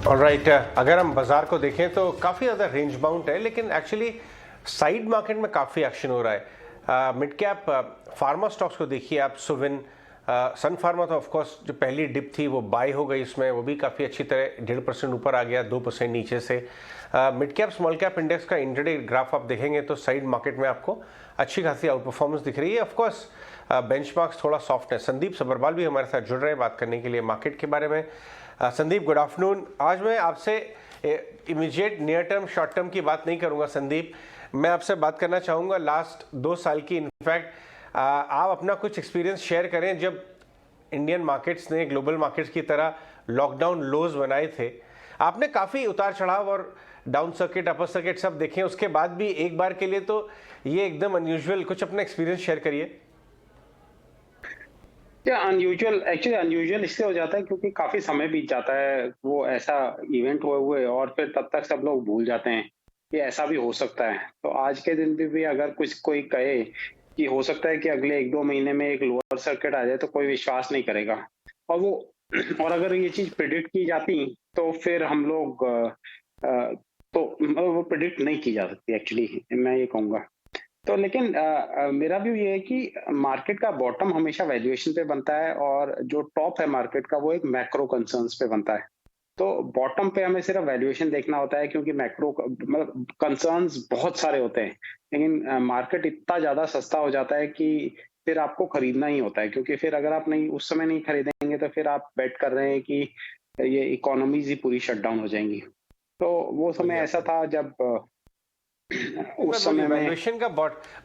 Alright, अगर हम बाजार को देखें तो काफ़ी ज़्यादा रेंज बाउंड है, लेकिन एक्चुअली साइड मार्केट में काफ़ी एक्शन हो रहा है। मिड कैप फार्मा स्टॉक्स को देखिए आप, सुविन, सन फार्मा तो ऑफकोर्स जो पहली डिप थी वो बाय हो गई, उसमें वो भी काफ़ी अच्छी तरह 1.5% ऊपर आ गया, 2% नीचे से। Mid cap small cap index का इंट्राडे ग्राफ आप देखेंगे तो साइड मार्केट में आपको अच्छी खासी आउट परफॉर्मेंस दिख रही है। ऑफकोर्स बेंचमार्क्स थोड़ा सॉफ्ट है। संदीप सबरवाल भी हमारे साथ जुड़ रहे हैं बात करने के लिए मार्केट के बारे में। Sandeep, good afternoon. आज मैं आपसे immediate near term short term की बात नहीं करूंगा संदीप, मैं आपसे बात करना चाहूँगा लास्ट 2 साल की। इनफैक्ट आप अपना कुछ एक्सपीरियंस शेयर करें, जब इंडियन मार्केट्स ने ग्लोबल मार्केट्स की तरह लॉकडाउन लोज बनाए थे, आपने काफ़ी उतार चढ़ाव और डाउन सर्किट अपर सर्किट सब देखे, उसके बाद भी एक बार के लिए तो ये एकदम अनयूजुअल, कुछ अपना एक्सपीरियंस शेयर करिए। क्या अनयूजुअल, एक्चुअली अनयूजुअल इसलिए हो जाता है क्योंकि काफी समय बीत जाता है वो ऐसा इवेंट हुए हुए, और फिर तब तक सब लोग भूल जाते हैं कि ऐसा भी हो सकता है। तो आज के दिन भी अगर कुछ कोई कहे कि हो सकता है कि अगले 1-2 महीने में एक लोअर सर्किट आ जाए तो कोई विश्वास नहीं करेगा। और वो और अगर ये चीज प्रिडिक्ट की जाती तो फिर हम लोग तो वो प्रिडिक्ट नहीं की जा सकती, एक्चुअली मैं ये कहूंगा। तो लेकिन मेरा व्यू ये है कि मार्केट का बॉटम हमेशा वैल्यूएशन पे बनता है, और जो टॉप है मार्केट का वो एक मैक्रो कंसर्न्स पे बनता है। तो बॉटम पे हमें सिर्फ वैल्यूएशन देखना होता है, क्योंकि मैक्रो मतलब कंसर्न्स बहुत सारे होते हैं, लेकिन मार्केट इतना ज्यादा सस्ता हो जाता है कि फिर आपको खरीदना ही होता है। क्योंकि फिर अगर आप नहीं उस समय नहीं खरीदेंगे तो फिर आप बेट कर रहे हैं कि ये इकोनॉमीज ही पूरी शट डाउन हो जाएंगी। तो वो समय बोलिए आप ऐसा बोलिए। था जब एक बार उस बोलिए, समय में वैल्यूएशन का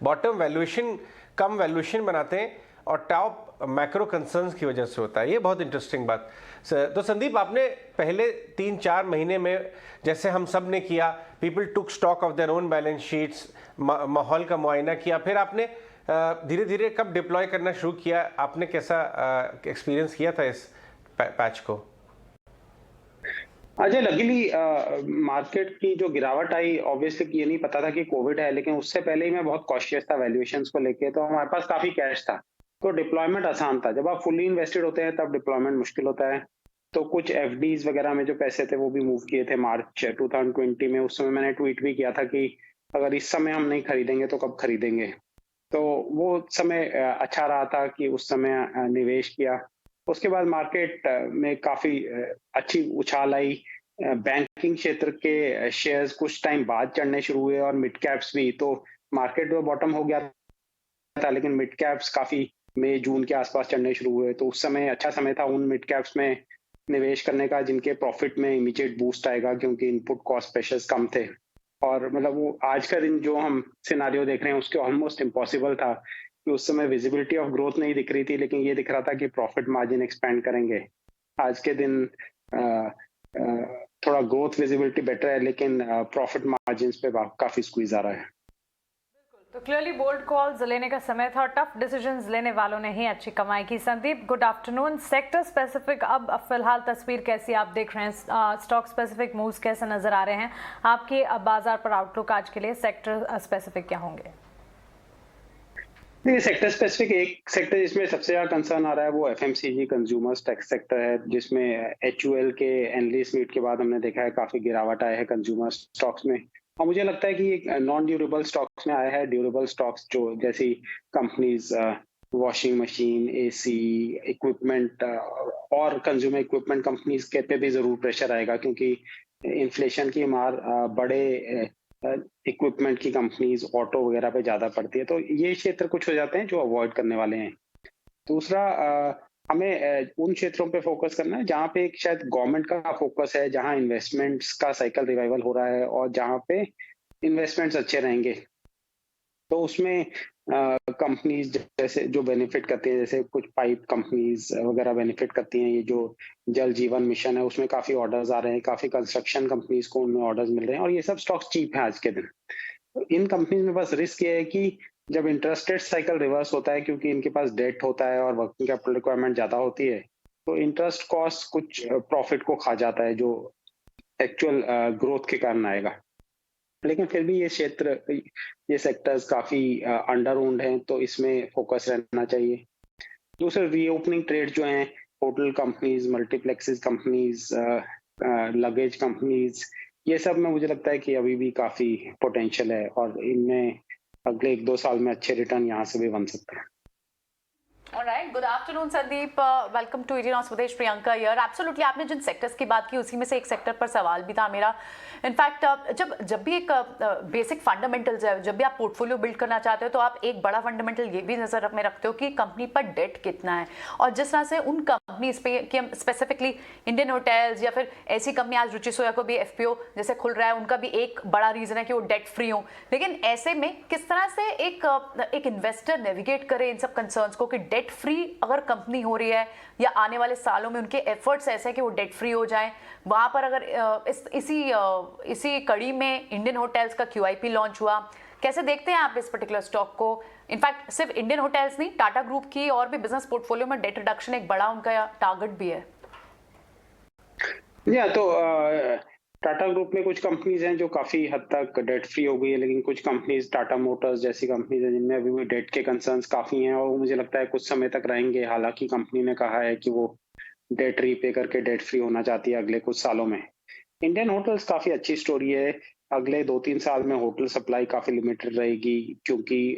बॉटम वैल्यूएशन कम वैल्यूएशन बनाते हैं और टॉप मैक्रो कंसर्न्स की वजह से होता है। ये बहुत इंटरेस्टिंग बात। तो संदीप, आपने पहले 3-4 महीने में जैसे हम सब ने किया, people took stock of their own balance sheets, माहौल का मुआयना किया, फिर आपने धीरे धीरे कब डिप्लॉय करना शुरू किया? आपने कैसा एक्सपीरियंस किया था इस पैच को? अजय, लकीली मार्केट की जो गिरावट आई, ऑब्वियसली ये नहीं पता था कि कोविड है, लेकिन उससे पहले ही मैं बहुत कॉशियस था वैल्यूएशंस को लेके। तो हमारे पास काफी कैश था, तो डिप्लॉयमेंट आसान था। जब आप फुल्ली इन्वेस्टेड होते हैं तब डिप्लॉयमेंट मुश्किल होता है। तो कुछ एफडीज वगैरह में जो पैसे थे वो भी मूव किए थे मार्च 2020 में। उस समय मैंने ट्वीट भी किया था कि अगर इस समय हम नहीं खरीदेंगे तो कब खरीदेंगे। तो वो समय अच्छा रहा था कि उस समय निवेश किया। उसके बाद मार्केट में काफी अच्छी उछाल आई। बैंकिंग क्षेत्र के शेयर्स कुछ टाइम बाद चढ़ने शुरू हुए, और मिड कैप्स भी। तो मार्केट में बॉटम हो गया था, लेकिन मिड कैप्स काफी मई जून के आसपास चढ़ने शुरू हुए। तो उस समय अच्छा समय था उन मिड कैप्स में निवेश करने का जिनके प्रॉफिट में इमीडिएट बूस्ट आएगा, क्योंकि इनपुट कॉस्ट प्रेशर्स कम थे। और मतलब वो आज का दिन जो हम सिनारियो देख रहे हैं उसके ऑलमोस्ट इम्पॉसिबल था कि उस समय विजिबिलिटी ऑफ ग्रोथ नहीं दिख रही थी, लेकिन ये दिख रहा था कि प्रॉफिट मार्जिन एक्सपेंड करेंगे। आज के दिन अ, थोड़ा ग्रोथ विजिबिलिटी बेटर है, लेकिन प्रॉफिट मार्जिन पे काफी स्क्वीज आ रहा है। तो क्लियरली बोल्ड कॉल्स लेने का समय था और टफ डिसीजंस लेने वालों ने ही अच्छी कमाई की। Sandeep, good afternoon. Sector specific अब फिलहाल तस्वीर कैसी आप देख रहे हैं? स्टॉक स्पेसिफिक मूव्स कैसे नजर आ रहे हैं आपके? बाजार पर आउटलुक आज के लिए सेक्टर स्पेसिफिक क्या होंगे? नहीं, सेक्टर स्पेसिफिक एक सेक्टर जिसमें सबसे ज्यादा कंसर्न आ रहा है वो एफएमसीजी कंज्यूमर टैक्स सेक्टर है, जिसमें एचयूएल के एनालिस्ट मीट के बाद हमने देखा है काफी गिरावट आया है कंज्यूमर स्टॉक्स में। और मुझे लगता है कि ये नॉन ड्यूरेबल स्टॉक्स में आया है। ड्यूरेबल स्टॉक्स जो जैसी companies, washing machine, AC equipment और कंज्यूमर इक्विपमेंट कंपनीज के पे भी जरूर प्रेशर आएगा, क्योंकि इन्फ्लेशन की मार बड़े इक्विपमेंट की कंपनीज, ऑटो वगैरह पे ज्यादा पड़ती है। तो ये क्षेत्र कुछ हो जाते हैं जो अवॉइड करने वाले हैं। दूसरा, हमें उन क्षेत्रों पे फोकस करना है जहाँ पे एक शायद गवर्नमेंट का फोकस है, जहाँ इन्वेस्टमेंट्स का साइकिल रिवाइवल हो रहा है और जहाँ पे इन्वेस्टमेंट्स अच्छे रहेंगे। तो उसमें कंपनीज जैसे जो बेनिफिट करती हैं, जैसे कुछ पाइप कंपनीज वगैरह बेनिफिट करती हैं। ये जो जल जीवन मिशन है उसमें काफी ऑर्डर्स आ रहे हैं, काफी कंस्ट्रक्शन कंपनीज को उनमें ऑर्डर्स मिल रहे हैं, और ये सब स्टॉक्स चीप है आज के दिन। तो इन कंपनीज में बस रिस्क ये है कि जब इंटरेस्ट रेट साइकिल रिवर्स होता है, क्योंकि इनके पास डेट होता है और वर्किंग कैपिटल रिक्वायरमेंट ज्यादा होती है, तो इंटरेस्ट कॉस्ट कुछ प्रॉफिट को खा जाता है जो एक्चुअल ग्रोथ के कारण आएगा। लेकिन फिर भी ये क्षेत्र, ये सेक्टर्स काफी अंडर ओन्ड हैं, तो इसमें फोकस रहना चाहिए। दूसरे, रीओपनिंग ट्रेड जो हैं, hotel companies, multiplexes companies, luggage companies, ये सब में मुझे लगता है कि अभी भी काफी पोटेंशियल है और इनमें अगले 1-2 साल में अच्छे रिटर्न यहाँ से भी बन सकते हैं। Alright, good afternoon Sandeep. Welcome to Indian Swadesh. Priyanka here. Absolutely, आपने जिन सेक्टर्स की बात की उसी में से एक सेक्टर पर सवाल भी था मेरा। इनफैक्ट जब भी एक बेसिक फंडामेंटल्स है, जब भी आप पोर्टफोलियो बिल्ड करना चाहते हो तो आप एक बड़ा फंडामेंटल ये भी नजर में रखते हो कि कंपनी पर डेट कितना है। और जिस तरह से उन कंपनीज पे कि हम स्पेसिफिकली इंडियन होटल्स या फिर ऐसी कंपनी आज रुचि सोया को भी एफपीओ जैसे खुल रहा है, उनका भी एक बड़ा रीजन है कि वो डेट फ्री हो। लेकिन ऐसे में किस तरह से एक इन्वेस्टर नेविगेट करे इन सब कंसर्न्स को कि डेट फ्री अगर कंपनी हो रही है या आने वाले सालों में उनके एफर्ट्स ऐसे कि वो डेट फ्री हो जाएं, वहां पर अगर इसी कड़ी में इंडियन होटल्स का क्यूआईपी लॉन्च हुआ, कैसे देखते हैं आप इस पर्टिकुलर स्टॉक को? इनफैक्ट सिर्फ इंडियन होटल्स नहीं, टाटा ग्रुप की और भी बिजनेस पोर्टफोलियो में डेट रिडक्शन एक बड़ा उनका टारगेट भी है। तो टाटा ग्रुप में कुछ कंपनीज हैं जो काफी हद तक डेट फ्री हो गई है, लेकिन कुछ कंपनीज, टाटा मोटर्स जैसी कंपनीज हैं जिनमें अभी भी डेट के कंसर्न्स काफी हैं और वो मुझे लगता है कुछ समय तक रहेंगे। हालांकि कंपनी ने कहा है कि वो डेट रीपे करके डेट फ्री होना चाहती है अगले कुछ सालों में। इंडियन होटल्स काफी अच्छी स्टोरी है। अगले 2-3 साल में होटल सप्लाई काफी लिमिटेड रहेगी क्योंकि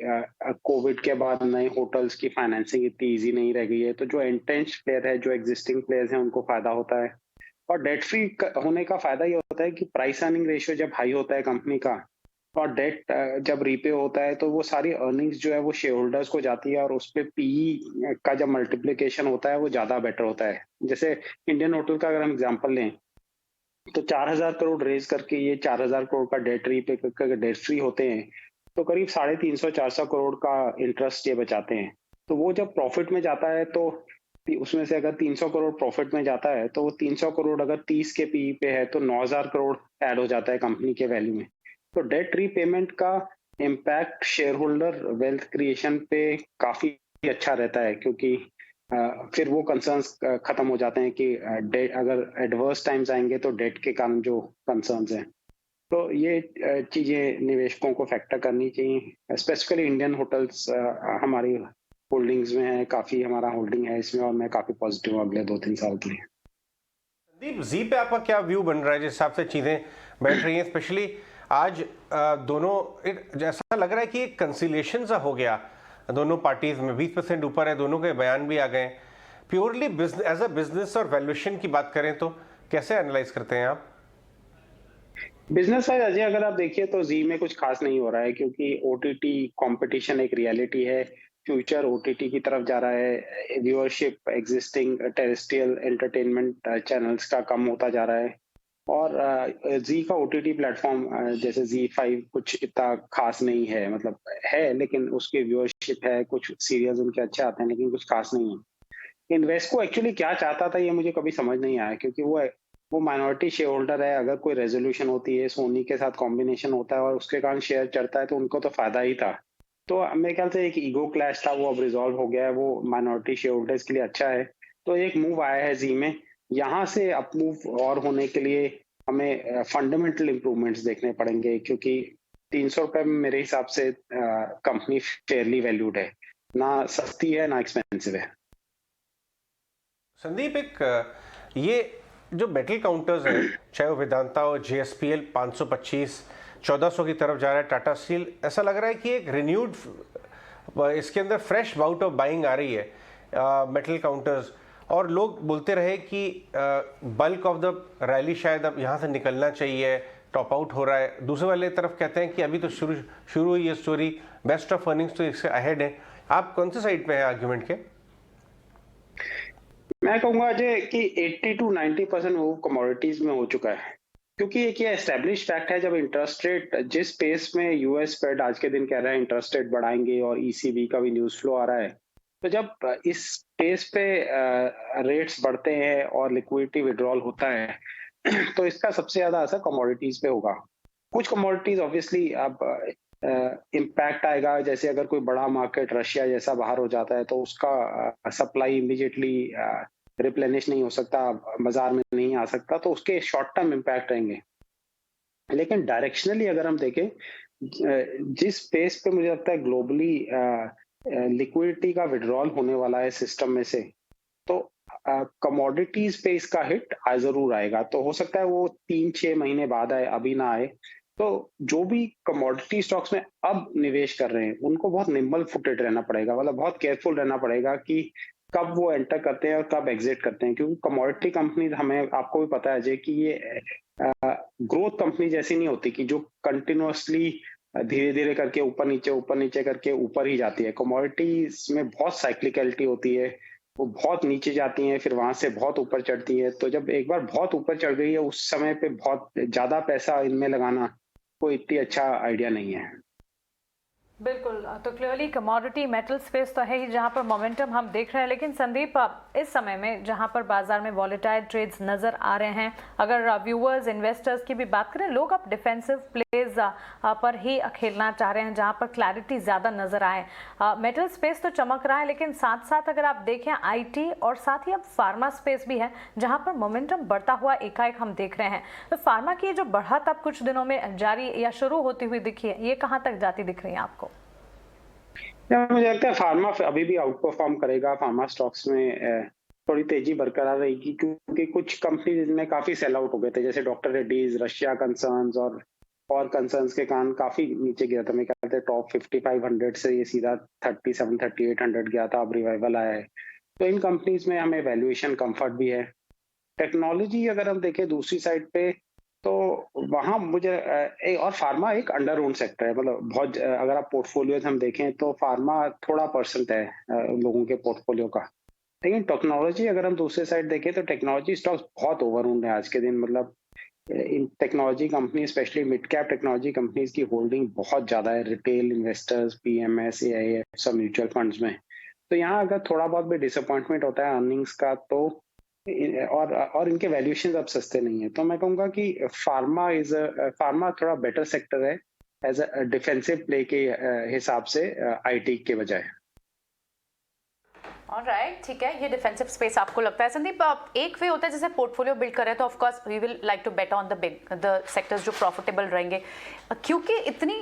कोविड के बाद नए होटल्स की फाइनेंसिंग इतनी इजी नहीं रह गई है। तो जो एंट्रेंच्ड प्लेयर है, जो एग्जिस्टिंग प्लेयर्स हैं, उनको फायदा होता है। और डेट फ्री होने का फायदा ये होता है कि प्राइस अर्निंग रेशियो जब हाई होता है कंपनी का और डेट जब रीपे होता है तो वो सारी अर्निंग्स जो है वो शेयर होल्डर्स को जाती है और उस पे पीई का जब मल्टीप्लिकेशन होता है वो ज्यादा बेटर होता है। जैसे इंडियन होटल का अगर हम एग्जांपल लें तो 4,000 करोड़ रेज करके ये 4,000 करोड़ का डेट रीपे करके डेट फ्री होते हैं तो करीब 350-400 करोड़ का इंटरेस्ट ये बचाते हैं। तो वो जब प्रॉफिट में जाता है तो उसमें से अगर 300 करोड़ प्रॉफिट में जाता है तो वो 300 करोड़ अगर 30 के पीई पे है तो 9,000 करोड़ ऐड हो जाता है कंपनी के वैल्यू में। तो डेट रीपेमेंट का impact share holder wealth creation पे काफी अच्छा रहता है क्योंकि फिर वो कंसर्न्स खत्म हो जाते हैं कि डेट अगर एडवर्स टाइम्स आएंगे तो डेट के कारण जो कंसर्न्स हैं। तो ये चीजें निवेशकों को फैक्टर करनी चाहिए। स्पेसिफिकली इंडियन होटल्स हमारी होल्डिंग्स में है, काफी हमारा होल्डिंग है इसमें और मैं काफी पॉजिटिव हूँ अगले 2-3 साल के लिए। संदीप, जी पे आपका क्या व्यू बन रहा है जिस हिसाब से चीजें बैठ रही हैं? स्पेशली आज दोनों जैसा लग रहा है कि एक कंसिलिएशन सा हो गया दोनों पार्टीज में, 20% ऊपर है, दोनों के बयान भी आ गए। प्योरली एज अ बिजनेस और वैल्यूएशन की बात करें तो कैसे एनालाइज करते हैं आप? बिजनेस साइड अजय अगर आप देखिए तो जी में कुछ खास नहीं हो रहा है क्योंकि ओटीटी कंपटीशन एक रियलिटी है। फ्यूचर ओटीटी की तरफ जा रहा है। Viewership existing terrestrial entertainment channels का कम होता जा रहा है और जी का ओटीटी प्लेटफॉर्म जैसे जी5 कुछ इतना खास नहीं है, मतलब है लेकिन उसकी व्यूअरशिप है, कुछ सीरियल्स उनके अच्छे आते हैं लेकिन कुछ खास नहीं है। इन्वेस्को एक्चुअली क्या चाहता था ये मुझे कभी समझ नहीं आया क्योंकि वो माइनॉरिटी शेयर होल्डर है। अगर कोई रेजोल्यूशन होती है, सोनी के साथ कॉम्बिनेशन होता है और उसके कारण शेयर चढ़ता है तो उनको तो फायदा ही था। तो मेरे ख्याल से एक ईगो क्लैश था, वो अब रिजॉल्व हो गया है, वो माइनॉरिटी शेयर होल्डर्स के लिए अच्छा है। तो एक मूव आया है जी में। यहाँ से अप मूव और होने के लिए हमें फंडामेंटल इंप्रूवमेंट्स देखने पड़ेंगे क्योंकि 300 रुपए में मेरे हिसाब से कंपनी फेयरली वैल्यूड है, ना सस्ती है ना एक्सपेंसिव है। संदीप, एक ये जो मेटल काउंटर्स हैं, चाहे वो वेदांता हो, जेएसपीएल 525 1400 की तरफ जा रहा है, टाटा स्टील, ऐसा लग रहा है कि एक रिन्यूड इसके अंदर फ्रेश बाउट ऑफ बाइंग आ रही है मेटल काउंटर्स। और लोग बोलते रहे कि बल्क ऑफ द रैली शायद अब यहाँ से निकलना चाहिए, टॉप आउट हो रहा है। दूसरे वाले तरफ कहते हैं कि अभी तो शुरू हुई ये स्टोरी, बेस्ट ऑफ अर्निंग्स तो इससे अहेड है। आप कौन से साइड पे हैं आर्ग्यूमेंट के? मैं कहूंगा अजय कि 80-90% मूव कमोडिटीज में हो चुका है क्योंकि एक ये एस्टेब्लिश फैक्ट है, जब इंटरेस्ट रेट जिस पेस में यूएस फेड आज के दिन कह रहा है इंटरेस्ट रेट बढ़ाएंगे और ईसीबी का भी न्यूज फ्लो आ रहा है, तो जब इस पेस पे रेट्स बढ़ते हैं और लिक्विडिटी विड्रॉल होता है तो इसका सबसे ज्यादा असर कमोडिटीज पे होगा। कुछ कमोडिटीज ऑब्वियसली अब इम्पैक्ट आएगा, जैसे अगर कोई बड़ा मार्केट रशिया जैसा बाहर हो जाता है तो उसका सप्लाई इमीडिएटली रिप्लेनिश नहीं हो सकता, बाजार में नहीं आ सकता, तो उसके शॉर्ट टर्म इम्पैक्ट रहेंगे। लेकिन डायरेक्शनली अगर हम देखें जिस पेस पे मुझे लगता है ग्लोबली लिक्विडिटी का विड्रॉल होने वाला है सिस्टम में से, तो कमोडिटीज पे इसका हिट जरूर आएगा। तो हो सकता है वो 3-6 महीने बाद आए, अभी ना आए। तो जो भी कमोडिटी स्टॉक्स में अब निवेश कर रहे हैं उनको बहुत निम्बल फुटेड रहना पड़ेगा, मतलब बहुत केयरफुल रहना पड़ेगा कि कब वो एंटर करते हैं और कब एग्जिट करते हैं, क्योंकि कमोडिटी कंपनी, हमें आपको भी पता है कि ये ग्रोथ कंपनी जैसी नहीं होती कि जो कंटिन्यूअसली धीरे धीरे करके ऊपर नीचे करके ऊपर ही जाती है। कमोडिटीज में बहुत साइक्लिकलिटी होती है, वो बहुत नीचे जाती हैं फिर वहां से बहुत ऊपर चढ़ती है। तो जब एक बार बहुत ऊपर चढ़ गई है उस समय पे बहुत ज्यादा पैसा इनमें लगाना कोई इतनी अच्छा आइडिया नहीं है। बिल्कुल, तो क्लियरली कमोडिटी मेटल स्पेस तो है ही जहां पर मोमेंटम हम देख रहे हैं। लेकिन संदीप, इस समय में जहां पर बाजार में वॉलेटाइल ट्रेड्स नजर आ रहे हैं, अगर व्यूअर्स इन्वेस्टर्स की भी बात करें, लोग अब डिफेंसिव प्लेज पर ही खेलना चाह रहे हैं जहां पर क्लैरिटी ज़्यादा नजर आए। मेटल स्पेस तो चमक रहा है, लेकिन साथ साथ अगर आप देखें IT और साथ ही अब फार्मा स्पेस भी है जहाँ पर मोमेंटम बढ़ता हुआ एकाएक हम देख रहे हैं। तो फार्मा की जो बढ़त अब कुछ दिनों में जारी या शुरू होती हुई दिखी है, ये कहाँ तक जाती दिख रही है आपको? मुझे लगता है फार्मा अभी भी आउट परफॉर्म करेगा। फार्मा स्टॉक्स में थोड़ी तेजी बरकरार रहेगी क्योंकि कुछ कंपनी जिनमें काफी सेल आउट हो गए थे, जैसे डॉक्टर रेड्डीज, रशिया कंसर्न्स और कंसर्न्स के कारण काफी नीचे गया था। मैं कहते हैं टॉप 5500 से ये सीधा 37-3800 गया था, अब रिवाइवल आया है। तो इन कंपनीज में हमें वैल्यूएशन कंफर्ट भी है। टेक्नोलॉजी अगर हम देखें दूसरी साइड पे, तो वहां मुझे और फार्मा एक अंडर ओन सेक्टर है, मतलब बहुत, अगर आप पोर्टफोलियो हम देखें तो फार्मा थोड़ा परसेंट है लोगों के पोर्टफोलियो का। लेकिन टेक्नोलॉजी अगर हम दूसरे साइड देखें तो टेक्नोलॉजी स्टॉक्स बहुत ओवर ओन्ड है आज के दिन। मतलब इन technology company, specially mid cap technology companies की होल्डिंग बहुत ज्यादा है रिटेल इन्वेस्टर्स, PMS, AIF सब म्यूचुअल फंड्स में। तो यहाँ अगर थोड़ा बहुत भी डिसअपॉइंटमेंट होता है अर्निंग्स का, तो और इनके वैल्यूएशन अब सस्ते नहीं है, तो मैं कहूंगा कि फार्मा थोड़ा बेटर सेक्टर है एज अ डिफेंसिव प्ले के हिसाब से IT के बजाय। ऑलराइट, ठीक है, ये डिफेंसिव स्पेस आपको लगता है। संदीप, एक वे होता है जैसे पोर्टफोलियो बिल्ड करें तो of course we will like to bet on the sectors जो प्रॉफिटेबल रहेंगे, क्योंकि इतनी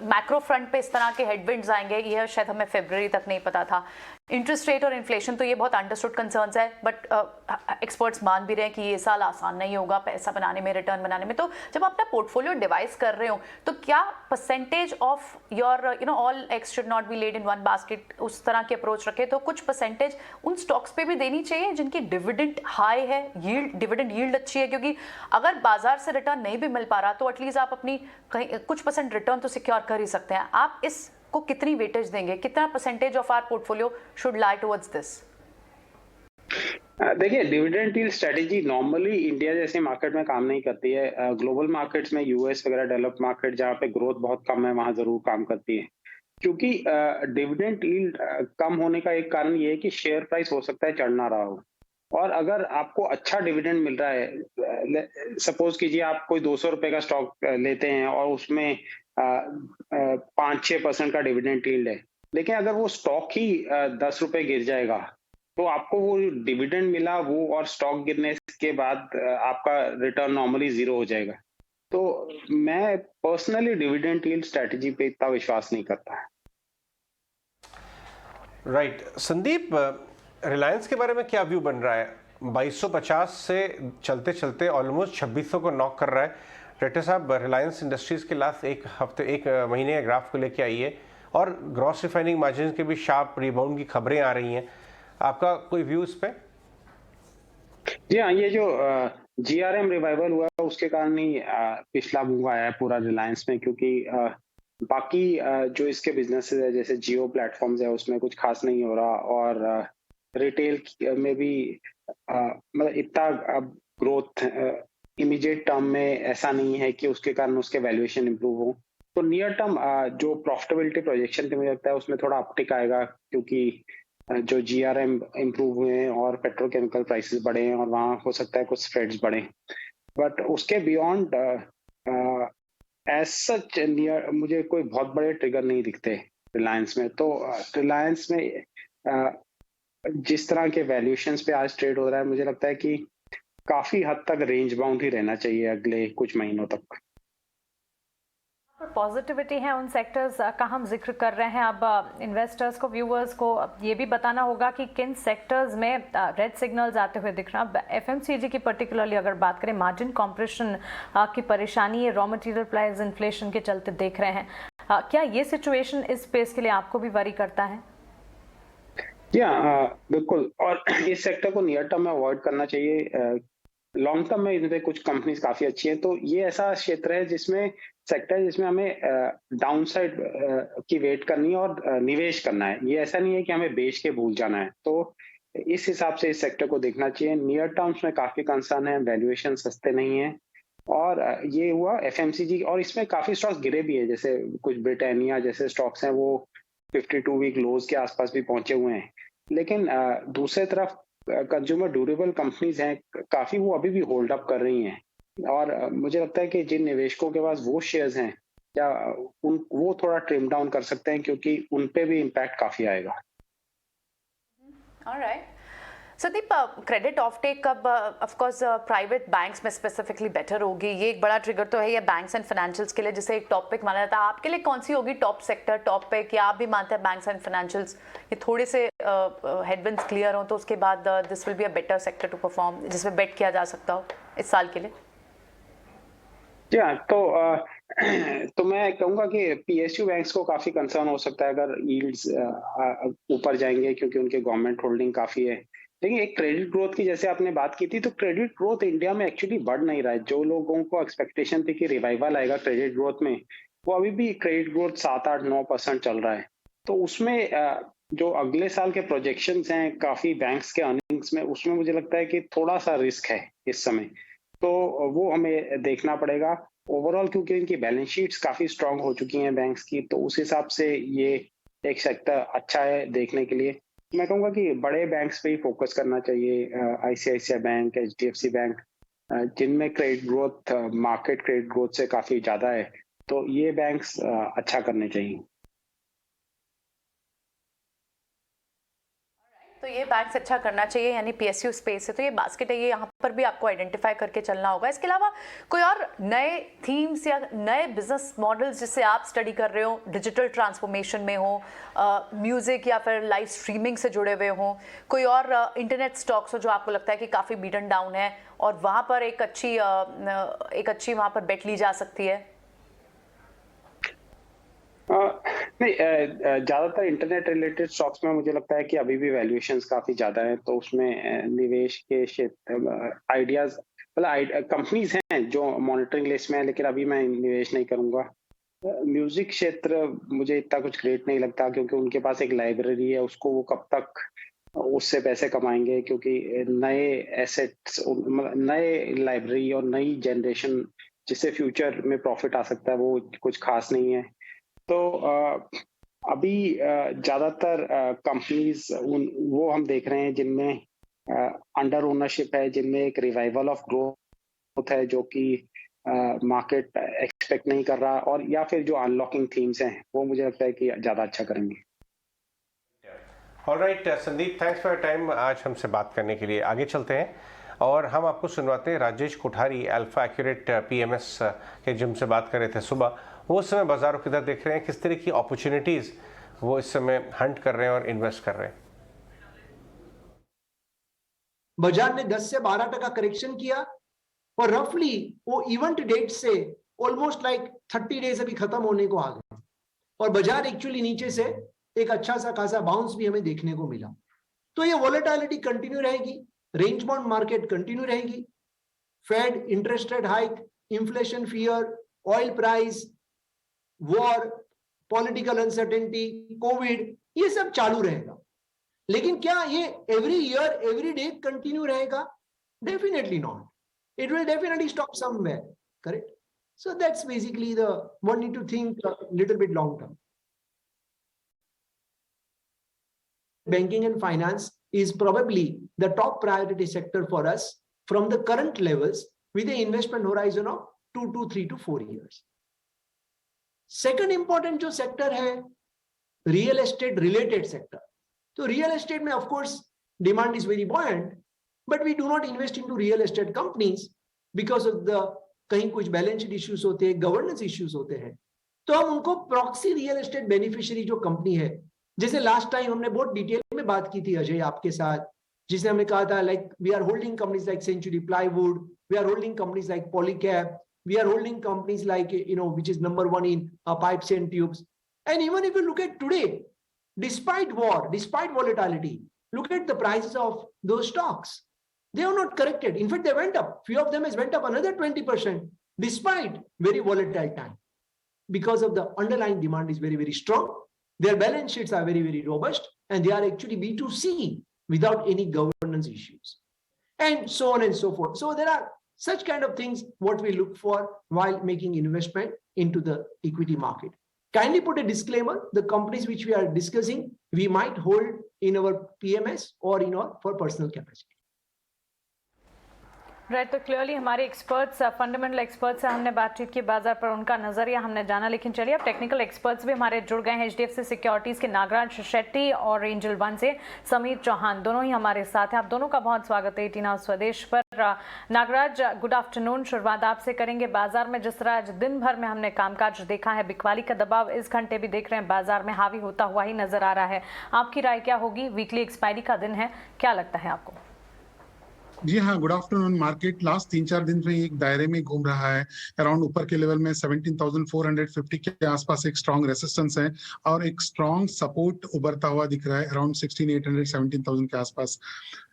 मैक्रो फ्रंट पे इस तरह के हेडविंड्स आएंगे ये शायद हमें फरवरी तक नहीं पता था। इंटरेस्ट रेट और इन्फ्लेशन तो ये बहुत अंडरस्टूड कंसर्न्स है, बट एक्सपर्ट्स मान भी रहे हैं कि ये साल आसान नहीं होगा पैसा बनाने में, रिटर्न बनाने में। तो जब आप अपना पोर्टफोलियो डिवाइस कर रहे हो तो क्या percentage of your all eggs should not be laid in one basket, उस तरह की अप्रोच रखे तो कुछ परसेंटेज उन स्टॉक्स पे भी देनी चाहिए जिनकी डिविडेंड हाई है, डिविडेंड यील्ड अच्छी है, क्योंकि अगर बाजार से रिटर्न नहीं भी मिल पा रहा तो एटलीस्ट आप अपनी कहीं कुछ परसेंट रिटर्न तो सिक्योर कर ही सकते हैं। आप इसको कितनी वेटेज देंगे, कितना percentage of our portfolio should lie towards this? देखिए, dividend yield strategy normally India जैसे मार्केट में काम नहीं करती है। ग्लोबल मार्केट्स में, US वगैरह डेवलप्ड मार्केट जहाँ पे ग्रोथ बहुत कम है, वहां जरूर काम करती है, क्योंकि डिविडेंड यील्ड कम होने का एक कारण ये है कि शेयर प्राइस हो सकता है चढ़ ना रहा हो। और अगर आपको अच्छा डिविडेंड मिल रहा है, सपोज कीजिए आप कोई 200 रुपए का स्टॉक लेते हैं और उसमें 5-6% का डिविडेंड यील्ड है, लेकिन अगर वो स्टॉक ही 10 रुपए गिर जाएगा तो आपको वो डिविडेंड मिला वो और स्टॉक गिरने के बाद आपका रिटर्न नॉर्मली 0 हो जाएगा। तो मैं पर्सनली डिविडेंड यील्ड स्ट्रेटेजी पे इतना विश्वास नहीं करता। राइट संदीप, रिलायंस के बारे में क्या व्यू बन रहा है? 2250 से चलते चलते ऑलमोस्ट 2600 को नॉक कर रहा है। रेड्डी साहब, रिलायंस इंडस्ट्रीज के लास्ट एक महीने के ग्राफ को लेके आई है और ग्रॉस रिफाइनिंग मार्जिन के भी शार्प रिबाउंड की खबरें आ रही हैं, आपका कोई व्यू इस पे? जी हाँ, ये जो GRM रिवाइवल हुआ है उसके कारण ही पिछला मूव आया है पूरा रिलायंस में, क्योंकि बाकी जो इसके बिजनेसेस है जैसे जियो प्लेटफॉर्म्स है उसमें कुछ खास नहीं हो रहा, और रिटेल में भी मतलब इतना अब ग्रोथ इमीडिएट टर्म में ऐसा नहीं है कि उसके कारण उसके वैल्यूएशन इंप्रूव हो। तो नियर टर्म जो प्रॉफिटेबिलिटी प्रोजेक्शन पे मुझे लगता है उसमें थोड़ा अपटिक आएगा, क्योंकि जो GRM इम्प्रूव हुए हैं और पेट्रोकेमिकल प्राइसेस बढ़े हैं और वहाँ हो सकता है कुछ स्प्रेड्स बढ़े। बट उसके बियॉन्ड एज सच मुझे कोई बहुत बड़े ट्रिगर नहीं दिखते रिलायंस में। तो रिलायंस में जिस तरह के वैल्यूएशंस पे आज ट्रेड हो रहा है, मुझे लगता है कि काफी हद तक रेंज बाउंड ही रहना चाहिए अगले कुछ महीनों तक। पॉजिटिविटी है उन सेक्टर्स का हम जिक्र कर रहे हैं। अब इन्वेस्टर्स को, व्यूअर्स को ये भी बताना होगा कि किन सेक्टर्स में रेड सिग्नल्स आते हुए दिख रहे हैं। अब एफएमसीजी की पर्टिकुलरली अगर बात करें, मार्जिन कॉम्प्रेशन की परेशानी रॉ मटेरियल प्राइस इन्फ्लेशन के चलते देख रहे हैं। क्या ये सिचुएशन इस स्पेस के लिए आपको भी वरी करता है? बिल्कुल, और इस सेक्टर को नियर टर्म में अवॉइड करना चाहिए। लॉन्ग टर्म में इनमें कुछ कंपनीज काफी अच्छी हैं, तो ये ऐसा क्षेत्र है जिसमें हमें डाउनसाइड की वेट करनी है और निवेश करना है। ये ऐसा नहीं है कि हमें बेच के भूल जाना है। तो इस हिसाब से इस सेक्टर को देखना चाहिए। नियर टर्म्स में काफी कंसर्न है, वैल्यूएशन सस्ते नहीं है। और ये हुआ एफएमसीजी, और इसमें काफी स्टॉक्स गिरे भी है, जैसे कुछ ब्रिटानिया जैसे स्टॉक्स हैं वो 52 वीक लोज के आसपास भी पहुंचे हुए हैं। लेकिन दूसरे तरफ कंज्यूमर ड्यूरेबल कंपनीज हैं काफी, वो अभी भी होल्ड अप कर रही हैं। और मुझे लगता है कि जिन निवेशकों के पास वो शेयर्स हैं, या वो थोड़ा ट्रिम डाउन कर सकते हैं, क्योंकि उन पे भी इम्पैक्ट काफी आएगा। Alright Sandeep, credit offtake अब ऑफ कोर्स प्राइवेट बैंक्स में स्पेसिफिकली बेटर होगी, ये एक बड़ा ट्रिगर तो है ये बैंक्स एंड फाइनेंशियल्स के लिए, जिसे एक टॉप पिक माना जाता है। आपके लिए कौन सी होगी टॉप सेक्टर, टॉप पिक, या आप भी मानते हैं बैंक्स एंड फाइनेंशियल्स ये थोड़े से हेडविंड्स क्लियर हो तो उसके बाद this will be a better sector to perform, जिसमें बेट किया जा सकता हो इस साल के लिए? तो मैं कहूंगा कि पीएसयू बैंक्स को काफी कंसर्न हो सकता है अगर यील्ड्स ऊपर जाएंगे, क्योंकि उनके गवर्नमेंट होल्डिंग काफी है। लेकिन एक क्रेडिट ग्रोथ की जैसे आपने बात की थी, तो क्रेडिट ग्रोथ इंडिया में एक्चुअली बढ़ नहीं रहा है। जो लोगों को एक्सपेक्टेशन थी कि रिवाइवल आएगा क्रेडिट ग्रोथ में, वो अभी भी क्रेडिट ग्रोथ 7-8-9% चल रहा है। तो उसमें जो अगले साल के प्रोजेक्शंस हैं काफी बैंक्स के अर्निंग्स में, उसमें मुझे लगता है कि थोड़ा सा रिस्क है इस समय, तो वो हमें देखना पड़ेगा। ओवरऑल क्योंकि इनकी बैलेंस शीट्स काफी स्ट्रांग हो चुकी हैं बैंक्स की, तो उस हिसाब से ये एक सेक्टर अच्छा है देखने के लिए। मैं कहूँगा कि बड़े बैंक्स पे ही फोकस करना चाहिए, आईसीआईसीआई बैंक, एचडीएफसी बैंक, जिनमें credit growth market credit growth से काफी ज्यादा है, तो ये बैंक्स अच्छा करने चाहिए। तो ये बैंक्स अच्छा करना चाहिए, यानी पीएसयू स्पेस है तो ये बास्केट है, ये यहाँ पर भी आपको आइडेंटिफाई करके चलना होगा। इसके अलावा कोई और नए थीम्स या नए बिजनेस मॉडल्स जिससे आप स्टडी कर रहे हो, डिजिटल ट्रांसफॉर्मेशन में हो, म्यूजिक या फिर लाइव स्ट्रीमिंग से जुड़े हुए हो, कोई और इंटरनेट स्टॉक्स हो जो आपको लगता है कि काफ़ी बीटन डाउन है और वहाँ पर एक अच्छी वहाँ पर बेट ली जा सकती है? नहीं, ज्यादातर इंटरनेट रिलेटेड स्टॉक्स में मुझे लगता है कि अभी भी वैल्यूएशंस काफी ज्यादा है, तो उसमें निवेश के क्षेत्र आइडियाज मतलब कंपनीज हैं जो मॉनिटरिंग लिस्ट में है, लेकिन अभी मैं निवेश नहीं करूंगा। म्यूजिक क्षेत्र मुझे इतना कुछ ग्रेट नहीं लगता, क्योंकि उनके पास एक लाइब्रेरी है, उसको वो कब तक उससे पैसे कमाएंगे, क्योंकि नए एसेट्स, नए लाइब्रेरी और नई जनरेशन जिससे फ्यूचर में प्रॉफिट आ सकता है, वो कुछ खास नहीं है। तो अभी ज्यादातर कंपनीज वो हम देख रहे हैं जिनमें अंडर ओनरशिप है, जिनमें एक रिवाइवल ऑफ ग्रोथ है जो कि मार्केट एक्सपेक्ट नहीं कर रहा, और या फिर जो अनलॉकिंग थीम्स हैं वो मुझे लगता है कि ज्यादा अच्छा करेंगे। Alright Sandeep, thanks for your time आज हमसे बात करने के लिए। आगे चलते हैं और हम आपको सुनवाते हैं Rajesh Kothari, alpha accurate PMS के जिनसे बात कर रहे थे सुबह। वो इस समय बाजारों की तरफ देख रहे हैं, किस तरह की अपॉर्चुनिटीज वो इस समय हंट कर रहे हैं और इन्वेस्ट कर रहे हैं। बाजार ने 10 से 12% करेक्शन किया और रफली वो इवेंट डेट से ऑलमोस्ट लाइक 30 डेज अभी खत्म होने को आ गए, और बाजार एक्चुअली नीचे से एक अच्छा सा खासा बाउंस भी हमें देखने को मिला। तो ये वॉलेटिलिटी कंटिन्यू रहेगी, रेंज बाउंड मार्केट कंटिन्यू रहेगी, Fed interest rate hike, inflation fear, oil price, war, political uncertainty, covid, ये सब चालू रहेगा। लेकिन क्या ये every year every day continue रहेगा? Definitely not. It will definitely stop somewhere, correct? So that's basically the one need to think a little bit long term. Banking and finance is probably the top priority sector for us from the current levels with the investment horizon of 2 to 3 to 4 years. Second important जो sector है real estate related sector. So real estate में of course demand is very buoyant, but we do not invest into real estate companies because of the कहीं कुछ balance sheet issues होते हैं, governance issues होते हैं. तो हम उनको प्रॉक्सी रियल एस्टेट बेनिफिशियरी जो कंपनी है, जैसे लास्ट टाइम हमने बहुत डिटेल में बात की थी अजय आपके साथ, जिसने हमने कहा था like we are holding companies like Century Plywood, we are holding companies like Polycab, we are holding companies like, which is number one in pipes and tubes. And even if you look at today, despite war, despite volatility, look at the prices of those stocks. They have not corrected. In fact, they went up. Few of them has went up another 20% despite very volatile time, because of the underlying demand is very, very strong. Their balance sheets are very, very robust, and they are actually B2C without any governance issues, and so on and so forth. So there are such kind of things what we look for while making investment into the equity market. Kindly put a disclaimer, the companies which we are discussing, we might hold in our PMS or in our for personal capacity. Right, तो clearly हमारे experts, fundamental experts से हमने बातचीत की, बाजार पर उनका नजरिया हमने जाना। लेकिन चलिए अब टेक्निकल एक्सपर्ट्स भी हमारे जुड़ गए हैं। HDFC सिक्योरिटीज़ के नागराज शेट्टी और एंजल वन से समीर चौहान, दोनों ही हमारे साथ हैं। आप दोनों का बहुत स्वागत है 18 आवर्स स्वदेश पर। Nagraj, good afternoon. शुरुआत आपसे करेंगे। बाजार में जिस तरह आज दिन भर में हमने कामकाज देखा है, बिकवाली का दबाव इस घंटे भी देख रहे हैं बाजार में हावी होता हुआ ही नजर आ रहा है। आपकी राय क्या होगी? वीकली एक्सपायरी का दिन है, क्या लगता है आपको? जी हाँ, गुड आफ्टरनून। मार्केट लास्ट 3-4 दिन में एक दायरे में घूम रहा है। अराउंड ऊपर के लेवल में 17,450 के आसपास एक स्ट्रॉन्ग रेसिस्टेंस है और एक स्ट्रॉन्ग सपोर्ट उभरता हुआ दिख रहा है अराउंड 16,800 17,000 के आसपास।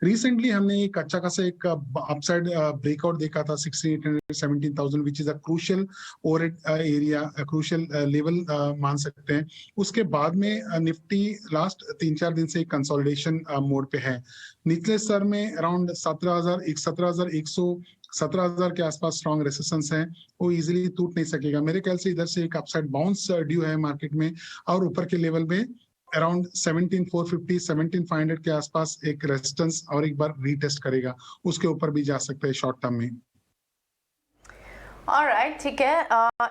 रिसेंटली हमने एक अच्छा खासा एक अपसाइड ब्रेकआउट देखा था 16,800 17,000, which is a crucial over area, crucial level मान सकते हैं। उसके बाद में निफ्टी लास्ट 3-4 दिन से एक कंसोलिडेशन मोड पे है। निचले स्तर में अराउंड 17,100 के आसपास स्ट्रॉन्ग रेसिस्टेंस है, वो इजीली टूट नहीं सकेगा। मेरे ख्याल से इधर से एक अपसाइड बाउंस ड्यू है मार्केट में और ऊपर के लेवल में अराउंड 17,450 17,500 के आसपास एक रेजिस्टेंस और एक बार रीटेस्ट करेगा, उसके ऊपर भी जा सकता है शॉर्ट टर्म में। ऑलराइट, ठीक है।